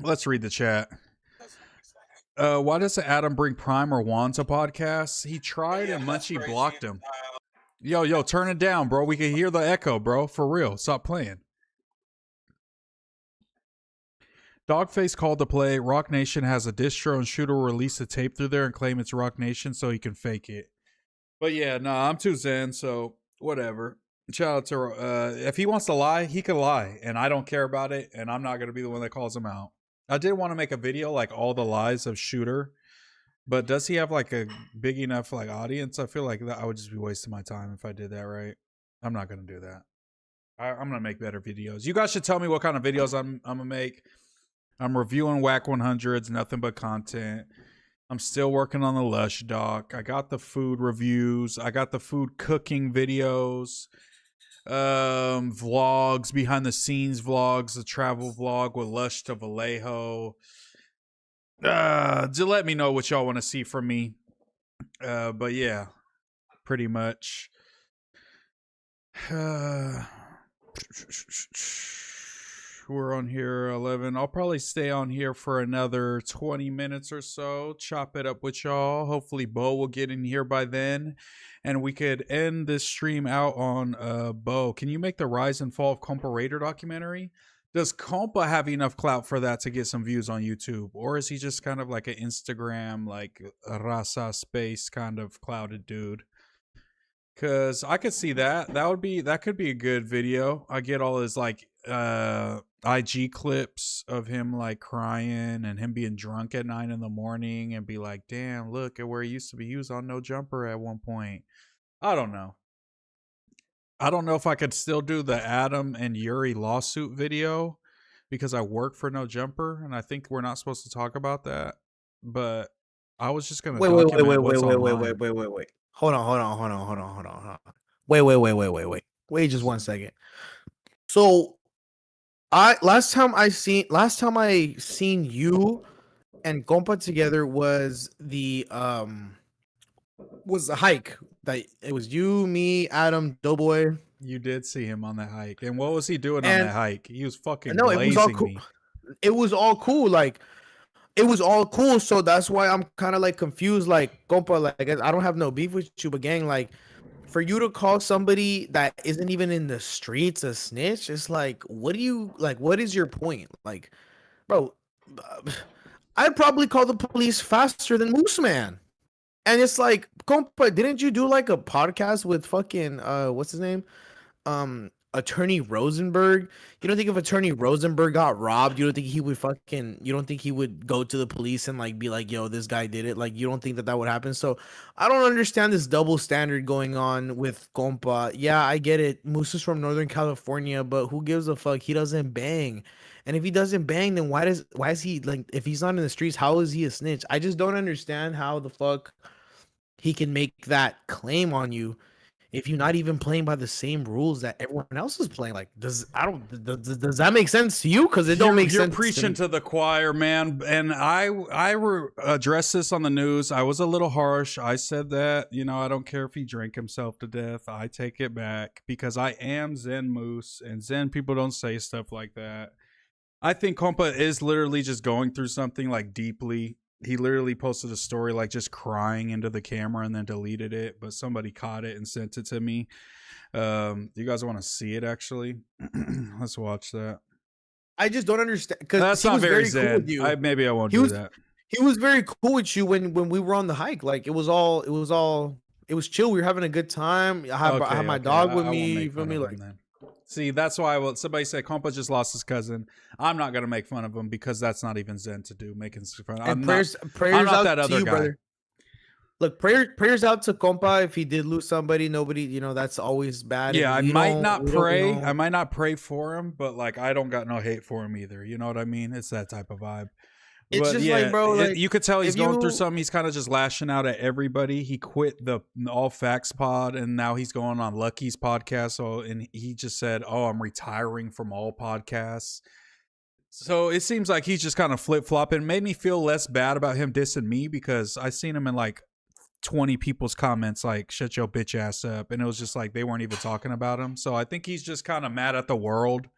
Let's read the chat. Why doesn't Adam bring Prime or Juan to podcasts? He tried and Munchie blocked him. Yo, turn it down, bro. We can hear the echo, bro. For real. Stop playing. Dogface called to play. Rock Nation has a distro and Shooter will release a tape through there and claim it's Rock Nation so he can fake it. But yeah, I'm too zen, so whatever. Shout out to if he wants to lie, he can lie, and I don't care about it, and I'm not gonna be the one that calls him out. I did want to make a video like all the lies of Shooter, but does he have like a big enough like audience? I feel like that I would just be wasting my time if I did that, right? I'm not gonna do that. I'm gonna make better videos. You guys should tell me what kind of videos I'm gonna make. I'm reviewing Whack 100s, nothing but content. I'm still working on the Lush doc. I got the food reviews. I got the food cooking videos, vlogs, behind the scenes vlogs, the travel vlog with Lush to Vallejo. Just let me know what y'all want to see from me. But yeah, pretty much. We're on here 11. I'll probably stay on here for another 20 minutes or so. Chop it up with y'all. Hopefully Bo will get in here by then. And we could end this stream out on Bo. Can you make the Rise and Fall of Compa Raider documentary? Does Compa have enough clout for that to get some views on YouTube? Or is he just kind of like an Instagram, like Rasa Space kind of clouded dude? Cause I could see that. That could be a good video. I get all his like IG clips of him like crying and him being drunk at 9 a.m. and be like, damn, look at where he used to be. He was on No Jumper at one point. I don't know. I don't know if I could still do the Adam and Yuri lawsuit video because I work for No Jumper, and I think we're not supposed to talk about that. But I was just gonna Wait, wait, wait, wait, document wait, what's wait, wait, online. wait, wait, wait, wait. Hold on, hold on, hold on, hold on, hold on, hold on. Wait, wait, wait, wait, wait, wait. Wait just 1 second. So last time I seen you and Compa together was the hike. That it was you, me, Adam, Doughboy. You did see him on that hike, and what was he doing on And that hike? He was fucking no, it was all blazing cool. me. It was all cool. Like it was all cool. So that's why I'm kind of like confused. Like, compa, like I don't have no beef with you, but gang, like for you to call somebody that isn't even in the streets a snitch, it's like, what do you like? What is your point? Like, bro, I'd probably call the police faster than MooseMan. And it's like, compa, didn't you do like a podcast with fucking what's his name? Attorney Rosenberg. You don't think if Attorney Rosenberg got robbed, you don't think he would go to the police and like be like, yo, this guy did it? Like, you don't think that would happen? So I don't understand this double standard going on with compa. Yeah, I get it. Moose is from Northern California, but who gives a fuck? He doesn't bang. And if he doesn't bang, then why is he like, if he's not in the streets, how is he a snitch? I just don't understand how the fuck he can make that claim on you if you're not even playing by the same rules that everyone else is playing. Like, does that make sense to you? Because it don't make You're sense. preaching to the choir, man. And I addressed this on the news. I was a little harsh. I said that, I don't care if he drank himself to death. I take it back because I am Zen Moose, and Zen people don't say stuff like that. I think Compa is literally just going through something like deeply. He literally posted a story like just crying into the camera and then deleted it, but somebody caught it and sent it to me. Do you guys want to see it actually? Let's watch that. I just don't understand because That's he not was very very zen. cool with you. Maybe I won't do that. He was very cool with you when we were on the hike. Like it was chill. We were having a good time. I had my dog with me. You feel me? Like, see, that's why somebody said Compa just lost his cousin. I'm not gonna make fun of him because that's not even zen to do. Making fun. I'm not out that other you, guy. Brother. Look, prayers out to Compa if he did lose somebody. Nobody, that's always bad. Yeah, I might not pray. I might not pray for him, but like I don't got no hate for him either. You know what I mean? It's that type of vibe. It's just like, bro, like, you could tell he's going through something. He's kind of just lashing out at everybody. He quit the All Facts pod, and now he's going on Lucky's podcast. And he just said, "Oh, I'm retiring from all podcasts." So it seems like he's just kind of flip flopping. Made me feel less bad about him dissing me because I seen him in like 20 people's comments like "shut your bitch ass up," and it was just like they weren't even talking about him. So I think he's just kind of mad at the world,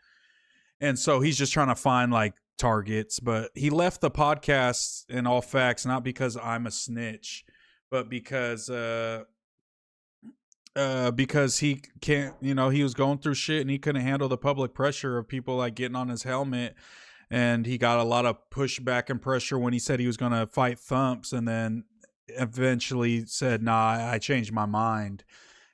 and so he's just trying to find like targets. But he left the podcast in All Facts not because I'm a snitch, but because he can't, he was going through shit and he couldn't handle the public pressure of people like getting on his helmet, and he got a lot of pushback and pressure when he said he was going to fight Thumps, and then eventually said, "Nah, I changed my mind."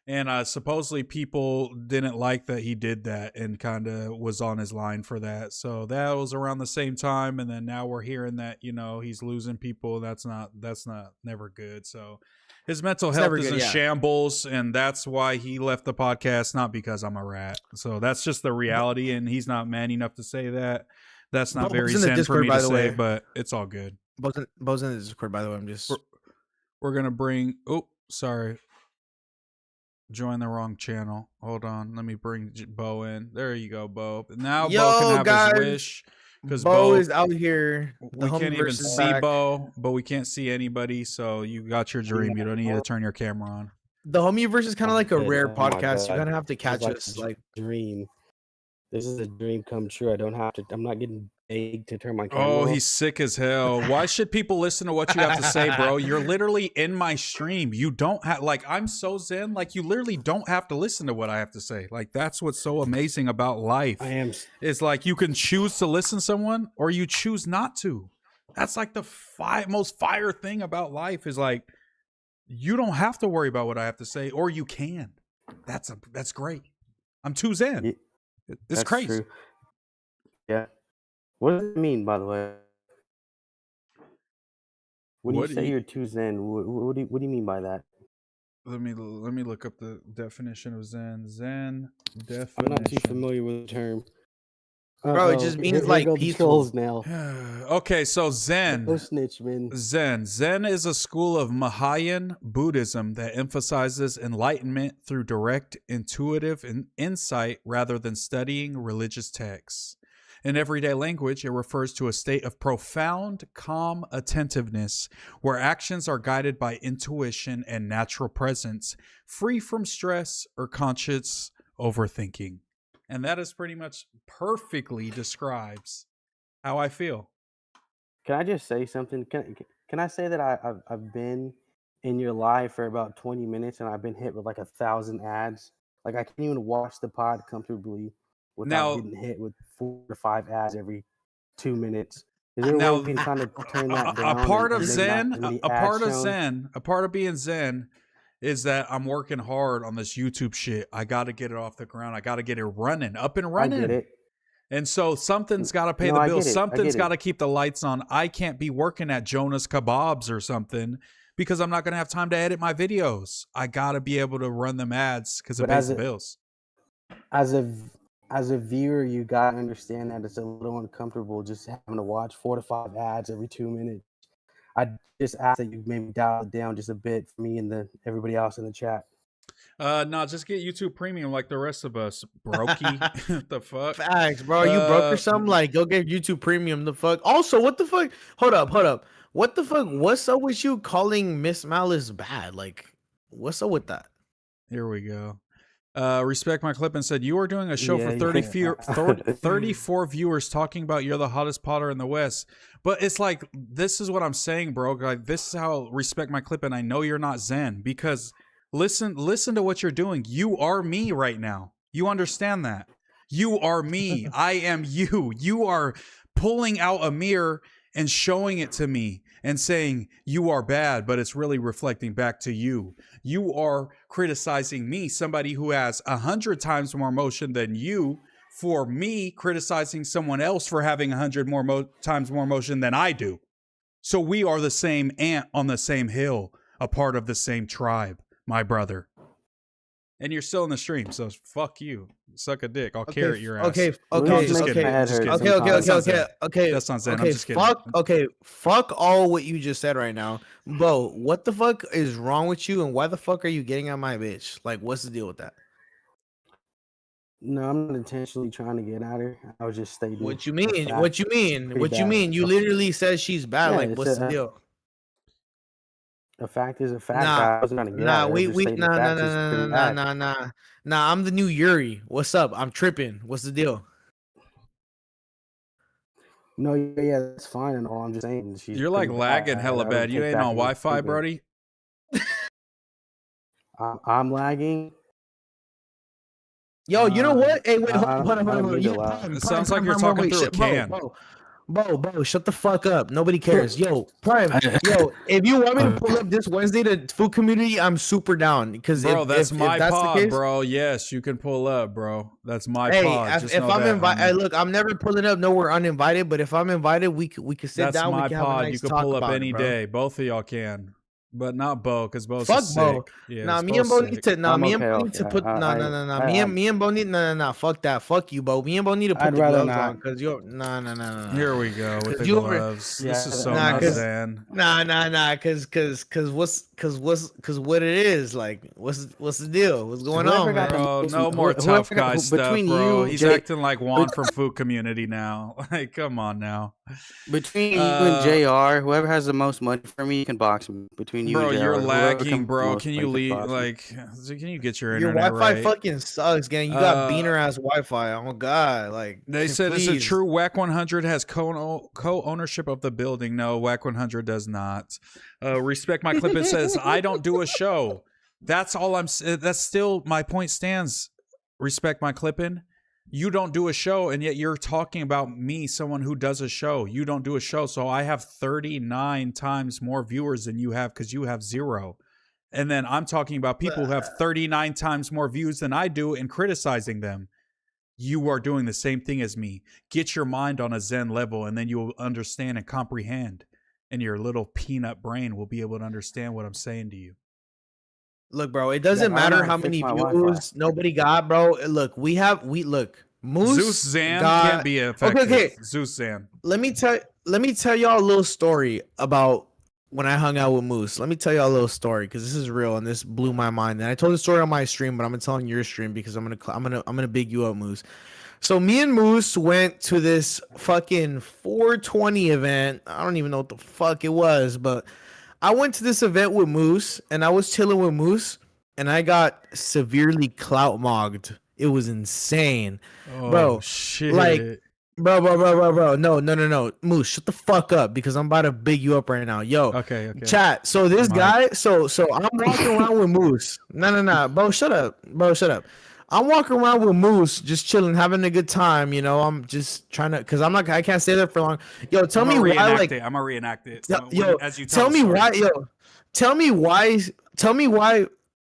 And supposedly people didn't like that he did that and kind of was on his line for that. So that was around the same time. And then now we're hearing that, he's losing people. That's never good. So his mental health is in shambles. And that's why he left the podcast, not because I'm a rat. So that's just the reality. And he's not man enough to say that. That's not very zen for me to say, but it's all good. Bo's in the Discord, by the way. I'm just... We're going to bring... Oh, sorry. Join the wrong channel. Hold on. Let me bring Bo in. There you go, Bo. Now Bo can have his wish. Because Bo is out here. We can't even see Bo, but we can't see anybody. So you got your dream. You don't need to turn your camera on. The Homieverse is kind of like a rare podcast. You're gonna have to catch us. Like dream. This is a dream come true. I'm not getting begged to turn my camera off. Oh, he's sick as hell. Why should people listen to what you have to say, bro? You're literally in my stream. You don't have, like, I'm so zen. Like, you literally don't have to listen to what I have to say. Like, that's what's so amazing about life. It's like you can choose to listen to someone or you choose not to. That's like the most fire thing about life is like, you don't have to worry about what I have to say, or you can. That's great. I'm too zen. It's crazy. True. Yeah. What does it mean, by the way? When you say you're too zen, what do you mean by that? Let me look up the definition of Zen. Zen definition. I'm not too familiar with the term. Bro, it just means like go the peaceful. trolls now. Okay, so Zen. No snitch, man. Zen is a school of Mahayan Buddhism that emphasizes enlightenment through direct, intuitive insight rather than studying religious texts. In everyday language, it refers to a state of profound, calm attentiveness where actions are guided by intuition and natural presence, free from stress or conscious overthinking. And that is pretty much perfectly describes how I feel. Can I just say something? Can I say that I've been in your live for about 20 minutes and I've been hit with like 1,000 ads? Like I can't even watch the pod comfortably without getting hit with 4 to 5 ads every 2 minutes. Is there a way we can kind of turn that down? A part of and Zen, not as many a part ads of shown? Zen, a part of being Zen is that I'm working hard on this YouTube shit. I got to get it off the ground. I got to get it running, up and I running. get it. And so something's got to pay No, the I bills. get it. I Something's get got it. to keep the lights on. I can't be working at Jonah's Kebabs or something because I'm not going to have time to edit my videos. I got to be able to run them ads because it But pays the bills. As a viewer, you gotta understand that it's a little uncomfortable just having to watch 4 to 5 ads every 2 minutes. I just ask that you maybe dial it down just a bit for me and everybody else in the chat. No, just get YouTube Premium like the rest of us, brokey. The fuck? Facts, bro. You broke or something? Like, go get YouTube Premium. The fuck? Also, what the fuck? Hold up. What the fuck? What's up with you calling Miss Malice bad? Like, what's up with that? Here we go. Respect my clip and said, you are doing a show for Yeah. 34 viewers talking about you're the hottest potter in the West. But it's like, this is what I'm saying, bro. Like, this is how respect my clip. And I know you're not Zen because listen to what you're doing. You are me right now. You understand that? You are me. I am you. You are pulling out a mirror and showing it to me and saying you are bad, but it's really reflecting back to you. You are criticizing me, somebody who has 100 times more emotion than you, for me criticizing someone else for having 100 more times more emotion than I do. So we are the same ant on the same hill, a part of the same tribe, my brother. And you're still in the stream, so fuck you. Suck a dick. I'll carrot your ass. Okay. Just kidding. Okay. That's not Zen. Okay, I'm just kidding. Fuck all what you just said right now. Bo, what the fuck is wrong with you and why the fuck are you getting on my bitch? Like, what's the deal with that? No, I'm not intentionally trying to get at her. I was just stating. What you mean? the What you fact. mean? Pretty What you bad. mean? You literally said she's bad. Yeah, Like, it's what's the deal? A fact is a fact. Nah, I wasn't gonna get at her. I just stated the fact is pretty bad. Nah. I'm the new Yuri. What's up? I'm tripping. What's the deal? No, yeah, that's fine and all. I'm just saying she's. You're like pretty lagging bad. hella I bad. would You take ain't back on what I'm Wi-Fi, thinking. Brody? I'm lagging. Yo, you know what? Hey, wait, hold I on. don't mean to lie. It sounds like you're talking through a can. Bo, shut the fuck up. Nobody cares. Yo, Prime, if you want me to pull up this Wednesday to food community, I'm super down. Because Bro, that's my that's pod, the case, bro. Yes, you can pull up, bro. That's my hey, pod. Just if know I'm that, invited, homie. look, I'm never pulling up nowhere uninvited. But if I'm invited, we could sit That's down. my We can have a pod. nice You can talk pull up about any it, bro. day. Both of y'all can. But not Bo, because Bo's Fuck sick. Bo. Yeah, Nah, it's me and Bo's Bo need sick. to. Nah, I'm me and okay, Bo need to okay. put. Me and Bo need. Nah. Fuck that. Fuck you, Bo. Me and Bo need to put I'd the rather gloves not. on because you're. Nah. Here we go with the you over- gloves. Yeah, This is so nah, not 'cause- Zen. Nah. Cause what it is like? What's the deal? What's going on, Whoever got man? Bro, most- no more whoever tough got- guy stuff, between bro. you, He's Jay- acting like Juan from Food Community now. Like, come on now. Between you and JR, whoever has the most money for me can box me. Between you Bro, and JR, you're whoever lagging, comes bro. most Can money you leave? box me. Like, can you get your Your internet Wi-Fi right? fucking sucks, gang. You got beaner ass Wi-Fi. Oh god, like They said it's a please. true WAC 100 has co-ownership of the building. No, WAC 100 does not. Respect my clip. It says I don't do a show. That's all I'm. That's still my point stands. Respect my clipping. You don't do a show, and yet you're talking about me, someone who does a show. You don't do a show, so I have 39 times more viewers than you have because you have 0. And then I'm talking about people who have 39 times more views than I do and criticizing them. You are doing the same thing as me. Get your mind on a Zen level, and then you'll understand and comprehend. And your little peanut brain will be able to understand what I'm saying to you. Look, bro, it doesn't I don't know matter how how to fix many my Wi-Fi. views nobody got, bro. Look, look. Moose Zeus Zan got, can't be effective. okay. Zeus Zan. Let me tell y'all a little story about when I hung out with Moose. Let me tell y'all a little story because this is real and this blew my mind. And I told the story on my stream, but I'm gonna tell on your stream because I'm gonna big you up, Moose. So me and Moose went to this fucking 420 event. I don't even know what the fuck it was, but I went to this event with Moose and I was chilling with Moose and I got severely clout mogged. It was insane. Oh, bro. Shit. Like, bro. No. Moose, shut the fuck up because I'm about to big you up right now. Yo. Okay. Chat. So this guy, so I'm walking around with Moose. No. Bro, shut up. I'm walking around with Moose, just chilling, having a good time. You know, I'm just trying to, because I can't stay there for long. Yo, tell me why, like, I'm gonna reenact it. Yo, as you tell me why, tell me why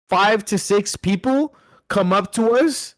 5 to 6 people come up to us,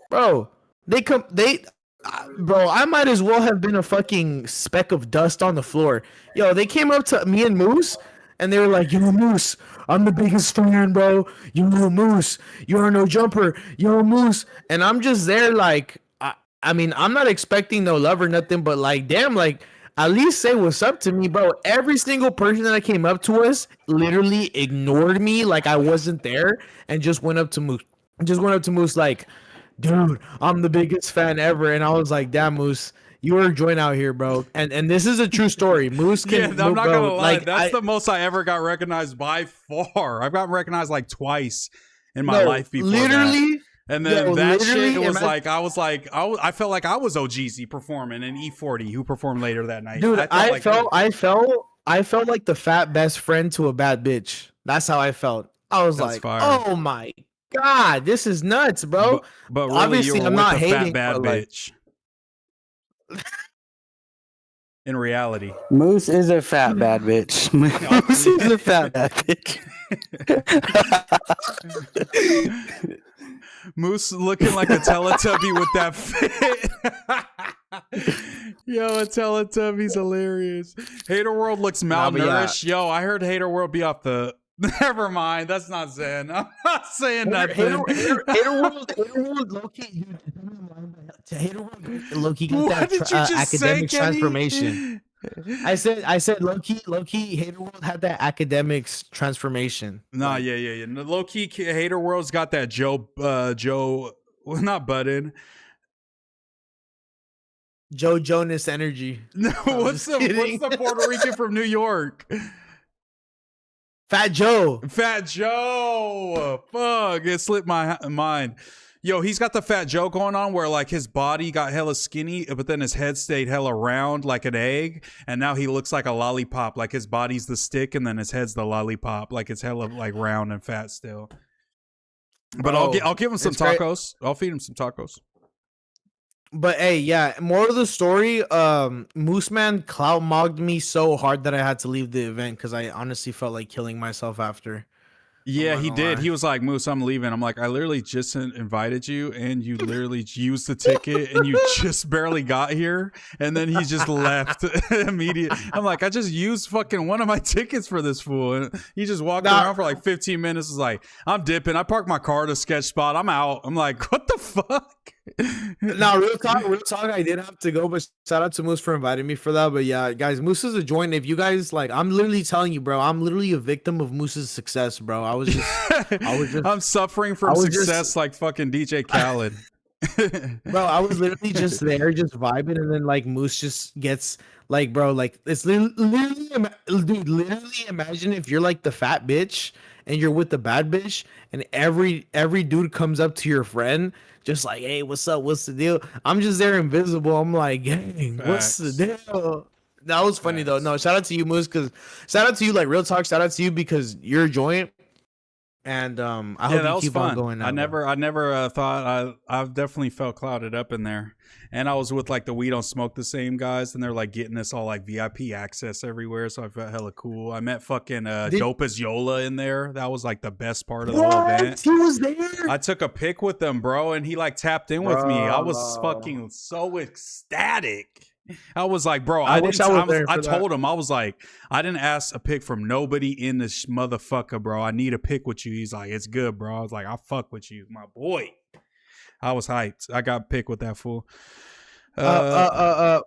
bro. Bro, I might as well have been a fucking speck of dust on the floor. Yo, they came up to me and Moose, and they were like, "Yo, Moose, I'm the biggest fan, bro. You know, Moose, you are no jumper. Yo, Moose." And I'm just there like, I mean, I'm not expecting no love or nothing, but like, damn, like, at least say what's up to me, bro. Every single person that came up to us literally ignored me like I wasn't there and just went up to Moose like, "Dude, I'm the biggest fan ever." And I was like, "Damn, Moose, you were joined out here, bro." And this is a true story. Moose can, I'm not gonna lie. Like, That's the most I ever got recognized by far. I've gotten recognized like twice in my life before. Literally. That. And then that shit, it was imagine, I felt like I was OGZ performing and E40 who performed later that night. Dude, I felt like the fat best friend to a bad bitch. That's how I felt. I was like, fire. "Oh my God, this is nuts, bro." But really, obviously, I'm not hating, fat bad bitch. Like, in reality, Moose is a fat bad bitch. Moose is a fat bad bitch. Moose looking like a Teletubby with that fit. Yo, a Teletubby's hilarious. Hater World looks malnourished. Yo, I heard Hater World be off the... Never mind, that's not Zen. I'm not saying nothing. Hater World, low-key, Hater World, low-key got that academic transformation. I said low-key, Hater World had that academics transformation. Nah, yeah. The low-key Hater World's got that Joe, well, not Budden. Joe Jonas energy. No, what's the Puerto Rican from New York? Fat Joe. Fuck, it slipped my mind. Yo, he's got the Fat Joe going on where like his body got hella skinny, but then his head stayed hella round like an egg, and now he looks like a lollipop. Like his body's the stick, and then his head's the lollipop. Like it's hella like round and fat still. But I'll give him some tacos. I'll feed him some tacos. But hey, yeah, more of the story, MooseMan clout mogged me so hard that I had to leave the event because I honestly felt like killing myself after. Yeah, he did. He was like, "Moose, I'm leaving." I'm like, "I literally just invited you and you literally used the ticket and you just barely got here." And then he just left immediately. I'm like, "I just used fucking one of my tickets for this fool." And he just walked around for like 15 minutes. Was like, "I'm dipping. I parked my car at a sketch spot. I'm out." I'm like, "What the fuck?" No, real talk. I did have to go, but shout out to Moose for inviting me for that. But yeah, guys, Moose is a joint. If you guys like, I'm literally telling you, bro, I'm literally a victim of Moose's success, bro. I'm suffering from success like fucking DJ Khaled. Bro, I was literally just there, just vibing, and then like Moose just gets like, bro, like it's literally imagine if you're like the fat bitch and you're with the bad bitch, and every dude comes up to your friend just like, "Hey, what's up? What's the deal?" I'm just there invisible. I'm like, "Gang, what's the deal?" That was funny though. No, shout out to you, Moose, because shout out to you, like real talk. Shout out to you because you're a joint. And I hope you keep on going. I never thought I've definitely felt clouded up in there, and I was with like the We Don't Smoke the Same guys, and they're like getting us all like VIP access everywhere, so I felt hella cool. I met fucking Dope as Yola in there. That was like the best part of the whole event. He was there. I took a pic with him, bro, and he like tapped in with me. I was fucking so ecstatic. I was like, bro, I wish I was there I for that. told him, I was like, I didn't ask a pick from nobody in this motherfucker, bro. I need a pick with you. He's like, it's good, bro. I was like, I fuck with you, my boy. I was hyped. I got picked with that fool. Bo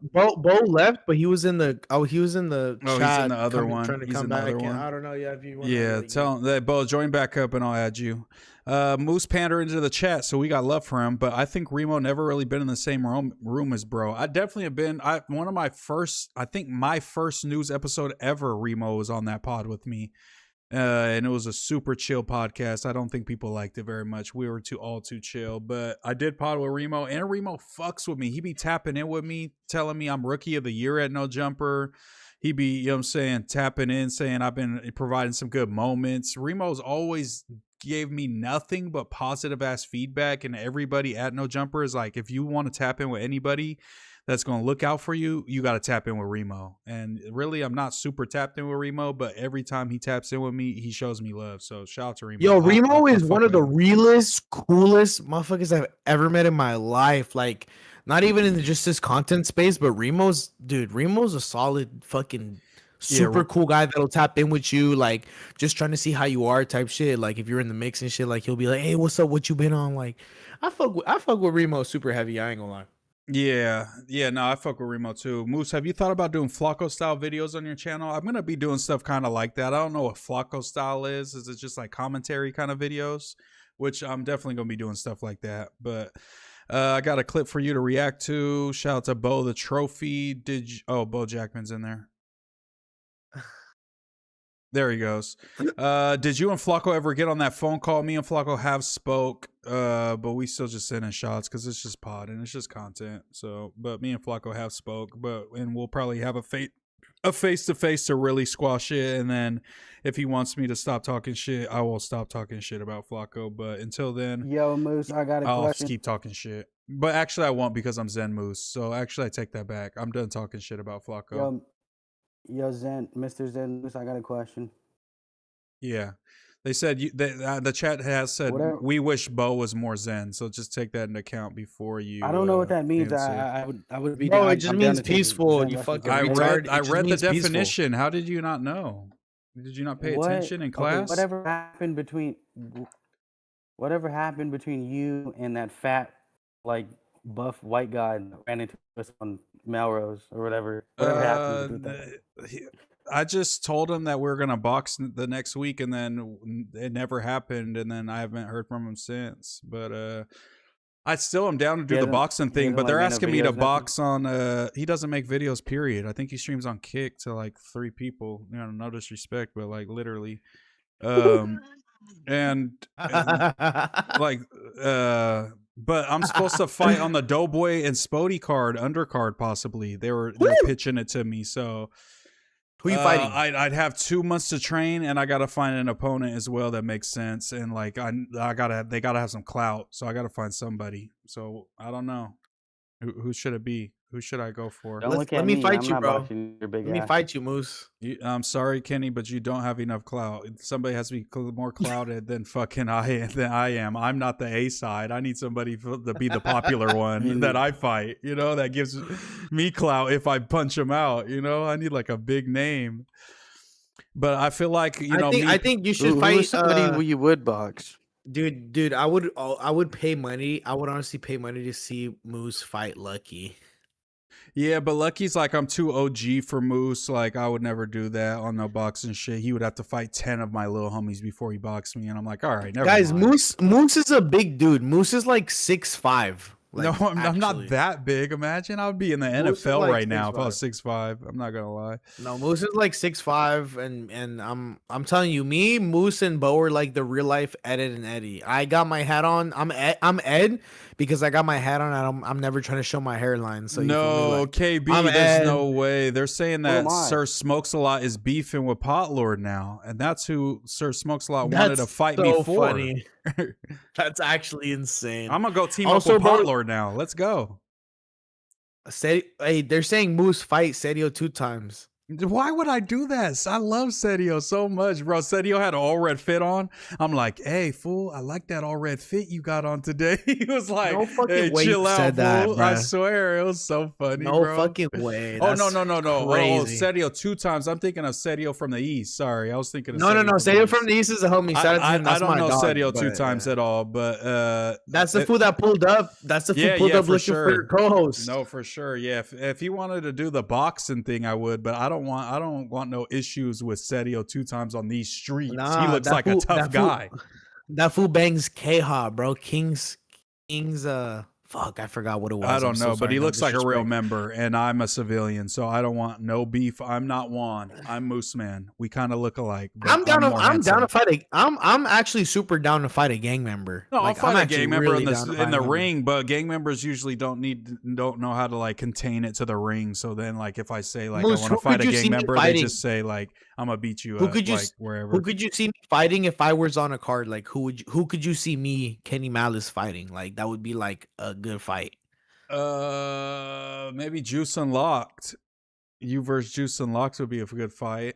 left, but he was in the he's in chat the other one. trying to He's come in the back. other And one. I don't know. Yeah, if you want Yeah, tell him that Bo join back up and I'll add you. Moose Pander into the chat, so we got love for him. But I think Remo never really been in the same room as bro. I definitely have been. One of my first, I think my first news episode ever, Remo was on that pod with me. And it was a super chill podcast. I don't think people liked it very much. We were all too chill. But I did pod with Remo, and Remo fucks with me. He be tapping in with me, telling me I'm rookie of the year at No Jumper. He be, you know what I'm saying, tapping in, saying I've been providing some good moments. Remo's always gave me nothing but positive ass feedback, and everybody at No Jumper is like, if you want to tap in with anybody that's going to look out for you, you got to tap in with Remo. And really, I'm not super tapped in with Remo, but every time he taps in with me, he shows me love. So shout out to Remo. Yo, Remo is one of the him. realest, coolest motherfuckers I've ever met in my life. Like, not even in just this content space, but Remo's a solid fucking super cool guy that'll tap in with you, like just trying to see how you are type shit. Like if you're in the mix and shit, like he'll be like, hey, what's up? What you been on? Like I fuck with Remo super heavy. I ain't gonna lie. Yeah, no, I fuck with Remo too. Moose, have you thought about doing Flacco style videos on your channel? I'm gonna be doing stuff kind of like that. I don't know what Flacco style is. Is it just like commentary kind of videos? Which I'm definitely gonna be doing stuff like that. But I got a clip for you to react to. Shout out to Bo the Trophy. Bo Jackman's in there. There he goes. Did you and Flacco ever get on that phone call? Me and Flacco have spoke, but we still just sending shots because it's just pod and it's just content. So, but me and Flacco have spoke, and we'll probably have a face-to-face to really squash it. And then if he wants me to stop talking shit, I will stop talking shit about Flacco. But until then, yo, Moose, I got a I'll question. just keep talking shit. But actually, I won't because I'm Zen Moose. So actually, I take that back. I'm done talking shit about Flacco. Yo, Zen, Mr. Zen, I got a question. Yeah. They said, the chat has said, we wish Bo was more Zen. So just take that into account before you. I don't know what that means. I would be. No, it just means peaceful. You fucking retard. I read the definition. Peaceful. How did you not know? Did you not pay attention in class? Okay, whatever happened between you and that fat, like, buff white guy that ran into us on Melrose or whatever. Whatever happened with that? I just told him that we were gonna box the next week, and then it never happened, and then I haven't heard from him since. But I still am down to do the boxing thing. But they're asking me to box on. He doesn't make videos. Period. I think he streams on Kick to like 3 people. You know, no disrespect, but like literally. But I'm supposed to fight on the Doughboy and Spody undercard possibly. They're pitching it to me. So who you fighting? I'd have 2 months to train, and I gotta find an opponent as well that makes sense. And like they gotta have some clout. So I gotta find somebody. So I don't know who should it be. Who should I go for? Let me fight you, bro. Let me fight you, Moose. I'm sorry, Kenny, but you don't have enough clout. Somebody has to be more clouded than fucking I am. I'm not the A side. I need somebody to be the popular one that I fight. You know, that gives me clout if I punch him out. You know, I need like a big name. But I feel like I think you should fight somebody who you would box. Dude, I would pay money. I would honestly pay money to see Moose fight Lucky. Yeah, but Lucky's like, I'm too OG for Moose. Like, I would never do that on no boxing shit. He would have to fight 10 of my little homies before he boxed me. And I'm like, all right, never mind. Moose is a big dude. Moose is like 6'5". Like, no, I'm not that big. Imagine I'd be in the NFL right now if I was 6'5". I'm not gonna lie. No, Moose is like 6'5", and I'm telling you, me, Moose, and Bo are like the real life Ed and Eddie. I got my hat on. I'm Ed because I got my hat on. And I'm never trying to show my hairline. So no, KB, there's no way. They're saying that Sir Smokes a Lot is beefing with Potlord now, and that's who Sir Smokes a Lot wanted to fight me for. Funny. That's actually insane. I'm gonna go team up with Potlord now. Let's go. Hey, they're saying Moose fight Serio 2 times. Why would I do that? I love Sergio so much, bro. Sergio had an all red fit on. I'm like, hey, fool, I like that all red fit you got on today. He was like, No fucking hey, way chill you out, said that, fool. I bruh. swear, it was so funny, No bro. fucking way. Oh, no. That's Oh, crazy. Sergio 2 times. I'm thinking of Sergio from the East. Sorry, I was thinking of No. Sergio from the East is a homie. Shout out to him. I That's don't my know dog, Sergio 2 but, times at all, but that's the fool that pulled up. That's the fool pulled up for looking sure. for your co-host. No, for sure. Yeah, if he wanted to do the boxing thing, I would, but I don't want no issues with Sergio 2 times on these streets. Nah, He looks that like fool- a tough that fool- guy. That fool bangs K-Ha, bro. King's fuck, I forgot what it was. I don't know, but he looks like a real disrespect. member, and I'm a civilian, so I don't want no beef. I'm not Juan. I'm MooseMan. We kind of look alike. But I'm down more handsome. to fight a I'm actually super down to fight a gang member. No, Like, I'll I'm fight a actually gang member really in down to the fight a gang ring, but gang members usually don't know how to like contain it to the ring. So then, like, if I say like Moose, I want to who fight could a you see gang me member, they fighting? just say like I'm gonna beat you Who up, could you like s- wherever. Who could you see me fighting if I was on a card? Like who could you see me, Kenny Malice, fighting? Like that would be like a good fight. Maybe Juice Unlocked. You versus Juice Unlocked would be a good fight.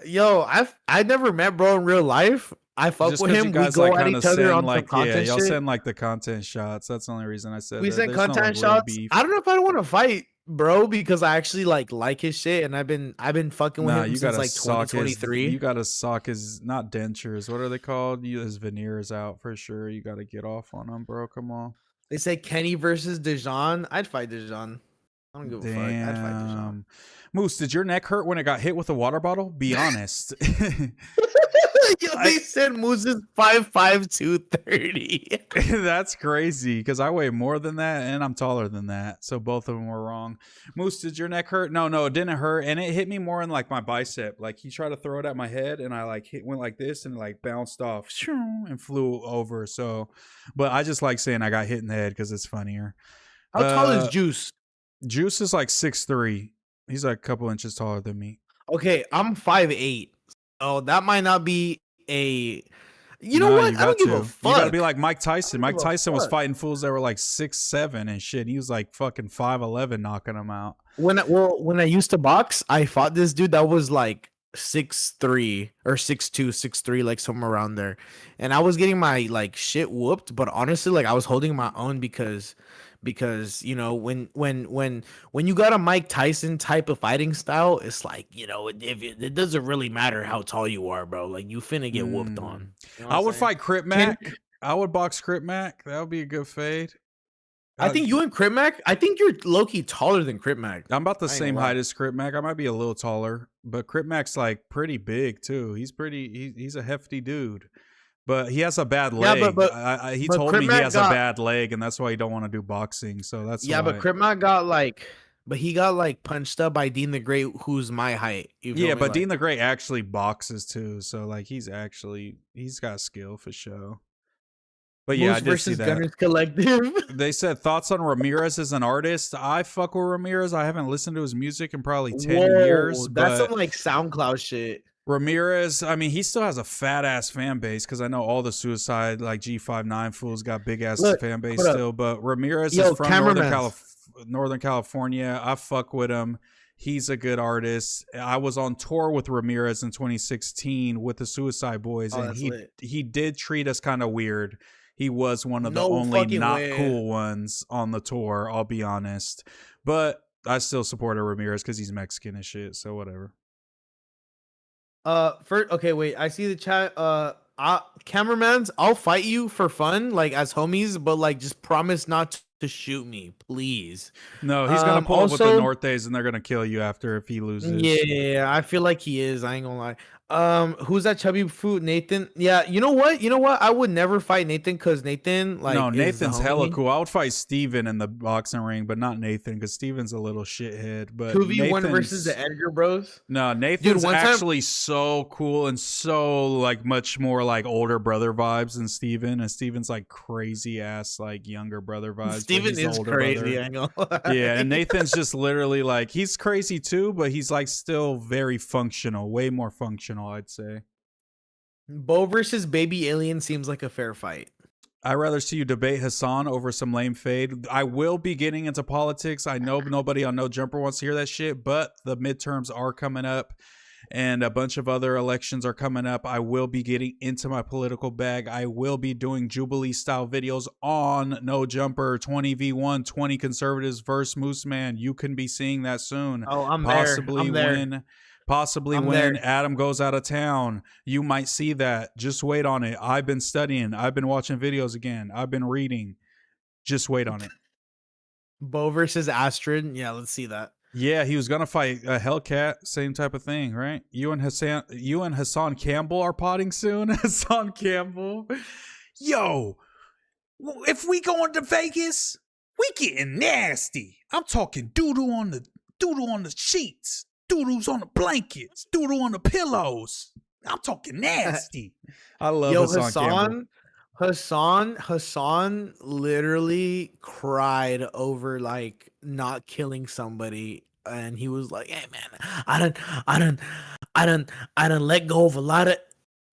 Yo, I never met bro in real life. I fuck Just with 'cause him. you We guys go like at kind of each other send on like some content y'all shit. send like the content shots. That's the only reason I said We that. send There's no, content like, real shots. beef. I don't know if I want to fight, bro, because I actually like his shit, and I've been fucking with Nah, him you since gotta like sock 2023. you gotta sock his not dentures. What are they called? His veneers out for sure. You gotta get off on him, bro. Come on. They say Kenny versus Dejan. I'd fight Dejan. I don't give a fuck. I'd fight Dejan. Damn. Moose, did your neck hurt when it got hit with a water bottle? Be honest. Yo, they said Moose is 5'5", 230. That's crazy because I weigh more than that and I'm taller than that. So both of them were wrong. Moose, did your neck hurt? No, it didn't hurt. And it hit me more in like my bicep. Like he tried to throw it at my head and I like went like this and like bounced off and flew over. So, but I just like saying I got hit in the head because it's funnier. How tall is Juice? Juice is like 6'3". He's like a couple inches taller than me. Okay, I'm 5'8". Oh, that might not be a. You know Nah, what? you I don't got give a to. fuck. You gotta be like Mike Tyson. Mike give a Tyson was fuck. fighting fools that were like 6'7" and shit. He was like fucking 5'11", knocking them out. When I used to box, I fought this dude that was like 6'3" or 6'2", 6'3", like somewhere around there, and I was getting my like shit whooped. But honestly, like I was holding my own because you know when you got a Mike Tyson type of fighting style, it's like, you know, it doesn't really matter how tall you are, bro. Like you finna get whooped on. You know what I I'm would saying? fight Crip Mac. I would box Crip Mac. That would be a good fade. I think you and Crip Mac. I think you're low key taller than Crip Mac. I'm about the I ain't same gonna lie. height as Crip Mac. I might be a little taller, but Crip Mac's like pretty big too. He's a hefty dude. But he has a bad leg. Yeah, but he but told Crip me he Mac has a bad leg, and that's why he don't want to do boxing. So that's Yeah, why. but Crip Mac got like, but he got like punched up by Dean the Great, who's my height. You feel Yeah, me? but Like, Dean the Great actually boxes too. So like he's got skill for sure. But yeah, Moose I did see versus that. Gunners Collective. They said thoughts on Ramirez as an artist. I fuck with Ramirez. I haven't listened to his music in probably 10 years. That's But some like SoundCloud shit. Ramirez, I mean, he still has a fat ass fan base because I know all the Suicide like G59 fools got big ass Look, fan base hold up. still. But Ramirez Yo, is from Northern California. I fuck with him. He's a good artist. I was on tour with Ramirez in 2016 with the Suicide Boys, Oh, and that's he lit. did treat us kind of weird. He was one of the No only fucking not way. cool ones on the tour, I'll be honest. But I still support Ramirez because he's Mexican and shit, so whatever. First, okay, wait. I see the chat. Cameramans, I'll fight you for fun, like as homies, but like just promise not to shoot me, please. No, he's gonna pull up with the also- Nortes and they're gonna kill you after if he loses. Yeah, I feel like he is. I ain't gonna lie. Who's that chubby fruit? Nathan? Yeah, you know what? I would never fight Nathan because Nathan, like, no, is the Nathan's hella homie. cool. I would fight Steven in the boxing ring, but not Nathan because Steven's a little shithead. But 2v1 versus Nathan's- the Edgar Bros. No, Nathan's one time- actually so cool and so like much more like older brother vibes than Steven. And Steven's like crazy ass like younger brother vibes. but Steven he's the is older crazy. brother. I ain't gonna lie. Yeah, and Nathan's just literally like he's crazy too, but he's like still very functional, way more functional, I'd say. Bo versus Baby Alien seems like a fair fight. I'd rather see you debate Hassan over some lame fade. I will be getting into politics. I know nobody on No Jumper wants to hear that shit, but the midterms are coming up and a bunch of other elections are coming up. I will be getting into my political bag. I will be doing Jubilee style videos on No Jumper, 20v1, 20 conservatives versus MooseMan. You can be seeing that soon. Oh, I'm possibly there. Possibly when Adam goes out of town, you might see that. Just wait on it. I've been studying. I've been watching videos again. I've been reading. Just wait on it. Bo versus Astrid. Yeah, let's see that. Yeah, he was gonna fight a Hellcat. Same type of thing, right? You and Hassan Campbell are potting soon. Hassan Campbell. Yo, if we going to Vegas, we getting nasty. I'm talking doodle on the sheets. Doodles on the blankets, doodle on the pillows. I'm talking nasty. I love Hassan Campbell. Hassan literally cried over like not killing somebody, and he was like, "Hey man, I done let go of a lot of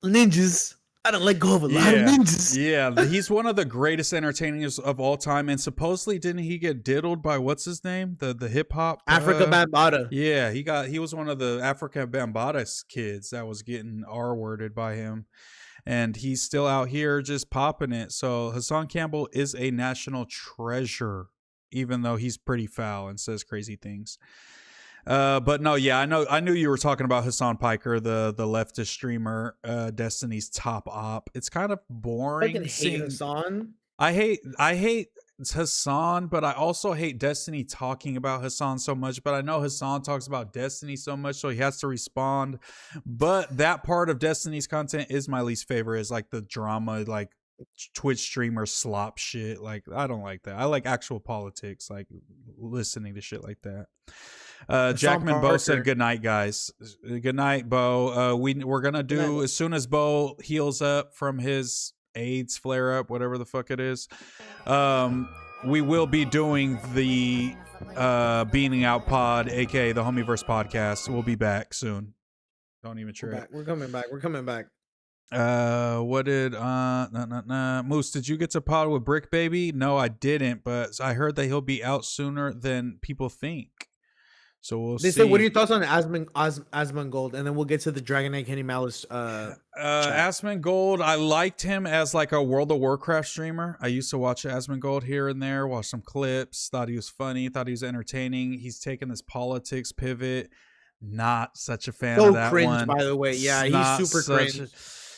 ninjas. I done let go of a lot of ninjas." Yeah, he's one of the greatest entertainers of all time, and supposedly didn't he get diddled by what's his name, the hip hop Africa Bambaataa? Yeah, he was one of the Africa Bambaataa kids that was getting R-worded by him, and he's still out here just popping it. So Hassan Campbell is a national treasure, even though he's pretty foul and says crazy things. But no, yeah, I knew you were talking about Hassan Piker, the leftist streamer, Destiny's top op. It's kind of boring. I hate Hassan. I hate Hassan, but I also hate Destiny talking about Hassan so much. But I know Hassan talks about Destiny so much, so he has to respond. But that part of Destiny's content is my least favorite, is like the drama, like Twitch streamer slop shit. Like, I don't like that. I like actual politics, like listening to shit like that. Jackman Bo said good night, guys. Good night, Bo. We're gonna do, as soon as Bo heals up from his AIDS flare up, whatever the fuck it is, we will be doing the Beaning Out Pod, aka the Homieverse podcast. We'll be back soon. Don't even trip. We're coming back. What did Moose, did you get to pod with Brick Baby? No, I didn't, but I heard that he'll be out sooner than people think. So we'll see. They said, what are your thoughts on Asmongold? And then we'll get to the Dragon Knight Kenny Malice. Asmongold, I liked him as like a World of Warcraft streamer. I used to watch Asmongold here and there, watch some clips, thought he was funny, thought he was entertaining. He's taken this politics pivot. Not such a fan of that cringe, one. By the way. Yeah, he's super cringe.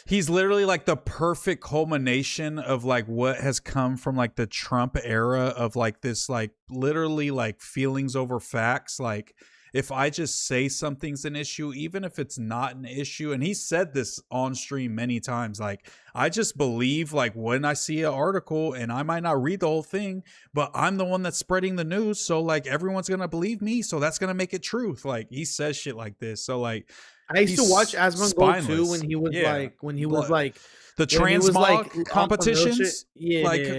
He's literally like the perfect culmination of like what has come from like the Trump era of like this, like literally like feelings over facts. Like, if I just say something's an issue, even if it's not an issue, and he said this on stream many times, like, I just believe, like, when I see an article, and I might not read the whole thing, but I'm the one that's spreading the news, so like everyone's gonna believe me, so that's gonna make it truth. Like, he says shit like this. So like, I used to watch Asmongold too when he was like the transmog competitions.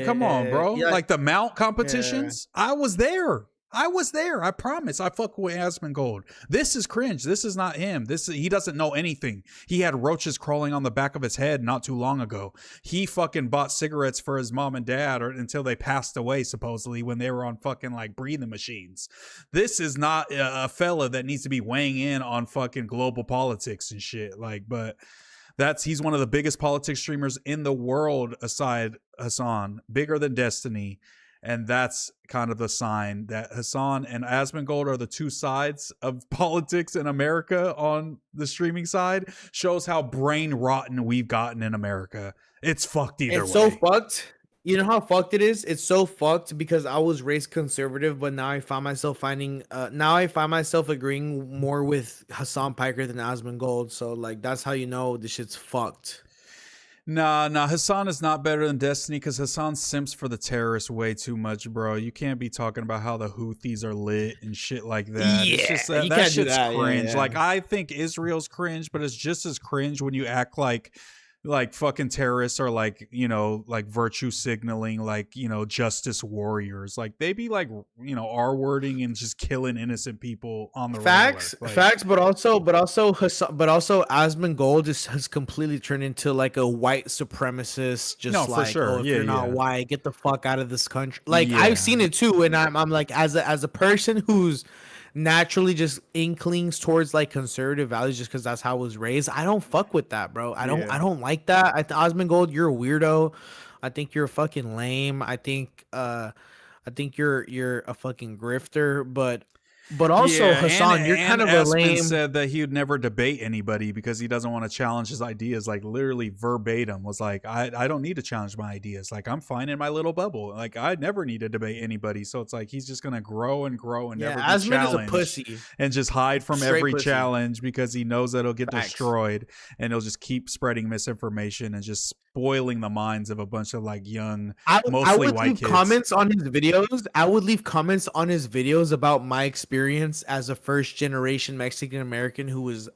Come on, bro. Yeah. Like the mount competitions. Yeah. I was there. I promise. I fuck with Asmongold. This is cringe. This is not him. He doesn't know anything. He had roaches crawling on the back of his head not too long ago. He fucking bought cigarettes for his mom and dad until they passed away, supposedly, when they were on fucking like breathing machines. This is not a fella that needs to be weighing in on fucking global politics and shit. Like, but he's one of the biggest politics streamers in the world aside Hassan, bigger than Destiny. And that's kind of the sign that Hassan and Asmongold are the two sides of politics in America on the streaming side. Shows how brain rotten we've gotten in America. It's fucked either way. It's so fucked. You know how fucked it is? It's so fucked because I was raised conservative, but now I find myself agreeing more with Hassan Piker than Asmongold. So like, that's how you know this shit's fucked. Nah, Hassan is not better than Destiny because Hassan simps for the terrorists way too much, bro. You can't be talking about how the Houthis are lit and shit like that. Yeah, it's just that shit's cringe. Yeah. Like, I think Israel's cringe, but it's just as cringe when you act like like fucking terrorists are like, you know, like virtue signaling, like, you know, justice warriors. Like they be like, you know, R-wording and just killing innocent people on the Facts, regular. Like, facts, but also Asmongold has completely turned into like a white supremacist, no, just for like, sure. oh, if Yeah, you're not yeah. white, get the fuck out of this country. Like I've Yeah. seen it too, and I'm like, as a person who's naturally just inklings towards like conservative values, just because that's how I was raised. I don't fuck with that, bro. I Yeah. don't like that. Osmongold, you're a weirdo. I think you're fucking lame. I think you're a fucking grifter, but also Yeah, Hassan, you're and kind of a Aspen lame. said that he would never debate anybody because he doesn't want to challenge his ideas. Like literally verbatim was like, I don't need to challenge my ideas. Like I'm fine in my little bubble. Like I never need to debate anybody. So it's like he's just gonna grow and grow and Yeah, never be Asmin is a challenged pussy. and just hide from Straight every pussy. challenge because he knows that he'll get Facts. destroyed and he'll just keep spreading misinformation and just spoiling the minds of a bunch of like young, I mostly would white leave kids. comments on his videos. I would leave comments on his videos about my experience as a first generation Mexican American who is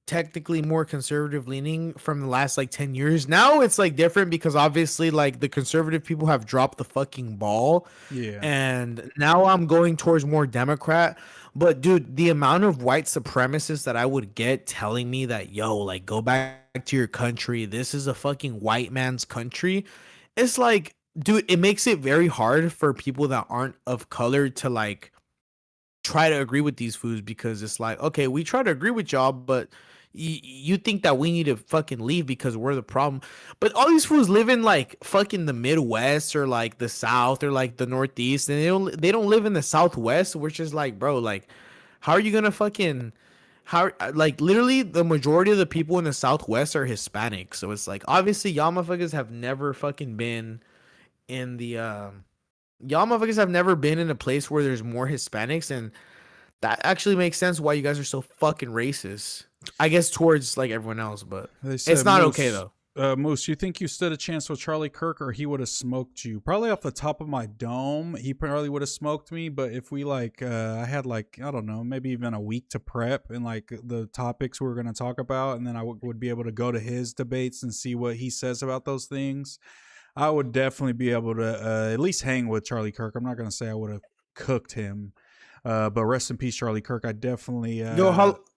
technically more conservative leaning from the last like 10 years. Now it's like different because obviously like the conservative people have dropped the fucking ball. Yeah. And now I'm going towards more Democrat. But dude, the amount of white supremacists that I would get telling me that, yo, like go back to your country. This is a fucking white man's country. It's like, dude, it makes it very hard for people that aren't of color to like try to agree with these foods because it's like, okay, we try to agree with y'all, but you think that we need to fucking leave because we're the problem. But all these fools live in like fucking the Midwest or like the South or like the Northeast, and they don't live in the Southwest, which is like, bro, like, how are you gonna fucking like literally the majority of the people in the Southwest are Hispanic, so it's like obviously y'all motherfuckers have never fucking been in the y'all motherfuckers have never been in a place where there's more Hispanics, and that actually makes sense why you guys are so fucking racist. I guess towards like everyone else, but They said, it's not Moose, okay though. Moose, you think you stood a chance with Charlie Kirk, or he would have smoked you? Probably off the top of my dome, he probably would have smoked me. But if we like, I had like, I don't know, maybe even a week to prep and like the topics we were going to talk about, and then I would be able to go to his debates and see what he says about those things. I would definitely be able to at least hang with Charlie Kirk. I'm not going to say I would have cooked him, but rest in peace, Charlie Kirk. I definitely. Yo,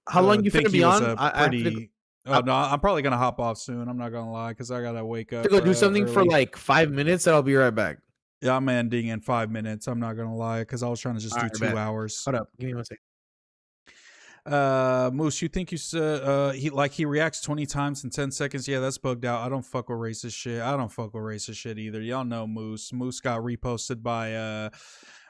how long you think finna be he was on? a pretty. Oh no, I'm probably gonna hop off soon. I'm not gonna lie because I gotta wake up To go do something for early. like 5 minutes, and I'll be right back. Yeah, I'm ending in 5 minutes. I'm not gonna lie because I was trying to just do Alright, 2 bet. hours. Hold up, give me 1 second. Moose, you think you said he reacts 20 times in 10 seconds? Yeah, that's bugged out. I don't fuck with racist shit. I don't fuck with racist shit either. Y'all know Moose. Moose got reposted by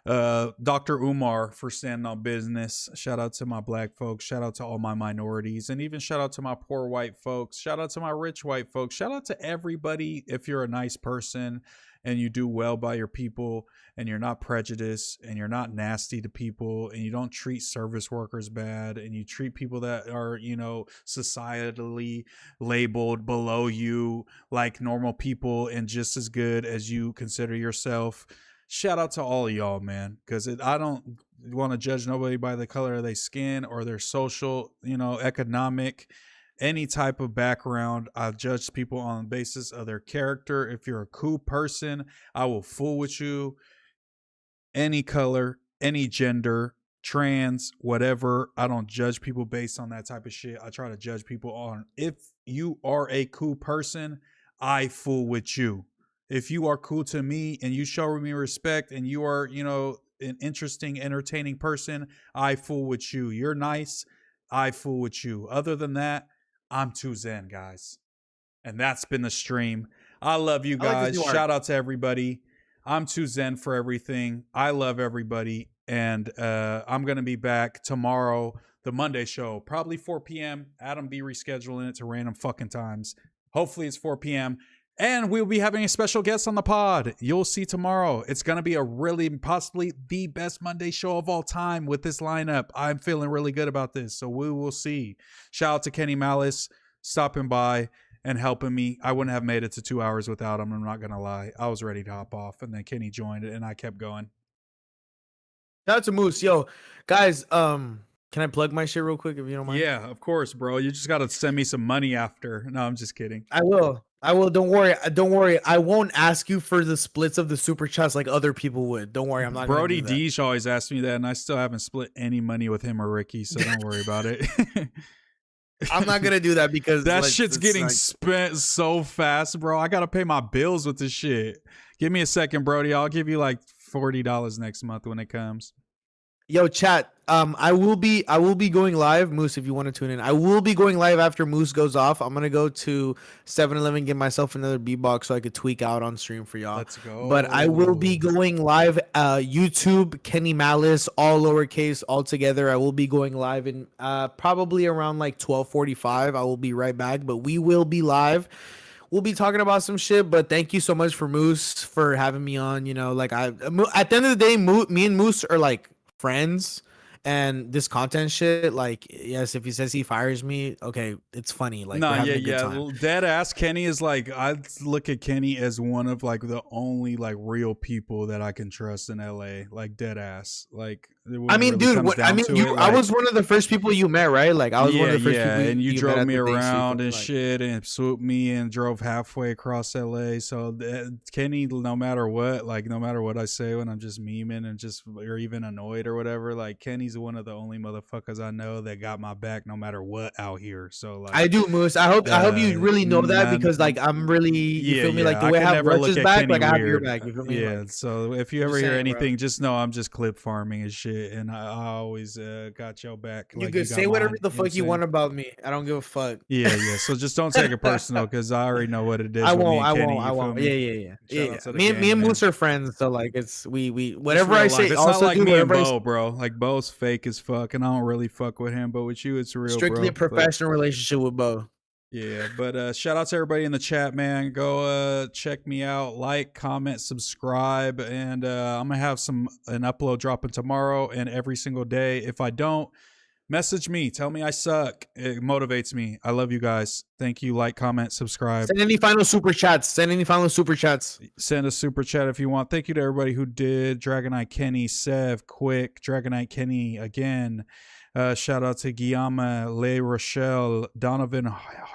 Dr. Umar for standing on business. Shout out to my black folks. Shout out to all my minorities. And even shout out to my poor white folks. Shout out to my rich white folks. Shout out to everybody if you're a nice person and you do well by your people and you're not prejudiced and you're not nasty to people and you don't treat service workers bad and you treat people that are, you know, societally labeled below you like normal people and just as good as you consider yourself. Shout out to all of y'all, man, because I don't want to judge nobody by the color of their skin or their social, you know, economic, any type of background. I judge people on the basis of their character. If you're a cool person, I will fool with you. Any color, any gender, trans, whatever. I don't judge people based on that type of shit. I try to judge people on if you are a cool person, I fool with you. If you are cool to me and you show me respect and you are, you know, an interesting, entertaining person, I fool with you. You're nice, I fool with you. Other than that, I'm too zen, guys. And that's been the stream. I love you guys. Shout out to everybody. I'm too zen for everything. I love everybody. And I'm going to be back tomorrow, the Monday show, probably 4 p.m. Adam be rescheduling it to random fucking times. Hopefully it's 4 p.m. And we'll be having a special guest on the pod. You'll see tomorrow. It's going to be a really, possibly the best Monday show of all time with this lineup. I'm feeling really good about this. So we will see. Shout out to Kenny Malice stopping by and helping me. I wouldn't have made it to 2 hours without him. I'm not going to lie. I was ready to hop off. And then Kenny joined it and I kept going. Shout out to Moose. Yo, guys, Can I plug my shit real quick if you don't mind? Yeah, of course, bro. You just gotta send me some money after. No, I'm just kidding. I will. Don't worry. Don't worry. I won't ask you for the splits of the super chats like other people would. Don't worry. I'm not. Brody gonna do that. Deesh always asks me that, and I still haven't split any money with him or Ricky, so don't worry about it. I'm not gonna do that because that like, shit's it's getting like, spent so fast, bro. I gotta pay my bills with this shit. Give me a second, Brody. I'll give you like $40 next month when it comes. Yo, chat. I will be going live, Moose. If you want to tune in, I will be going live after Moose goes off. I'm gonna go to 7-Eleven, get myself another B-box so I could tweak out on stream for y'all. Let's go. But I will be going live. YouTube, Kenny Malice, all lowercase, all together. I will be going live in probably around like 12:45. I will be right back. But we will be live. We'll be talking about some shit, but thank you so much for Moose for having me on. You know, like at the end of the day, me and Moose are like friends, and this content shit, like, yes, if he says he fires me, okay, it's funny. Like, no, yeah. Dead ass Kenny is like, I look at Kenny as one of like the only like real people that I can trust in LA. Like dead ass. Like, I mean, dude, I was one of the first people you met, right? Like, I was one of the first people. And you drove me around and like, shit, and swooped me and drove halfway across LA. So Kenny, no matter what I say when I'm just memeing and just or even annoyed or whatever, like Kenny's one of the only motherfuckers I know that got my back no matter what out here. So like, I do, Moose. I hope you really know that, because like I'm really, you feel me, like the way I have Rutch's back, Kenny like I have your back. You feel me? Yeah. Like, so if you ever hear anything, just know I'm just clip farming and shit. And I always got your back. You could say whatever the fuck you want about me. I don't give a fuck. Yeah. So just don't take it personal, because I already know what it is. I won't. Yeah. Me and Moose are friends, so like it's we whatever I say. It's also not like me and Bo, bro. Like Bo's fake as fuck, and I don't really fuck with him. But with you, it's real. Strictly a professional relationship with Bo. Yeah, but shout out to everybody in the chat, man. Go check me out, like, comment, subscribe, and I'm gonna have an upload dropping tomorrow and every single day. If I don't, message me, tell me I suck. It motivates me. I love you guys. Thank you. Like, comment, subscribe. Send any final super chats. Send a super chat if you want. Thank you to everybody who did. Dragonite Kenny, Sev, Quick, Dragonite Kenny again. Shout out to Guillaume Le Rochelle, Donovan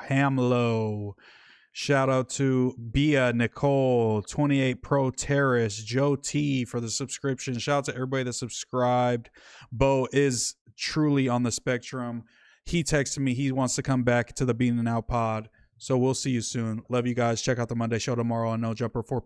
Hamlow. Shout out to Bia Nicole, 28 Pro Terrace, Joe T for the subscription. Shout out to everybody that subscribed. Bo is truly on the spectrum. He texted me. He wants to come back to the Bean and Out pod. So we'll see you soon. Love you guys. Check out the Monday show tomorrow on No Jumper 4 p.m.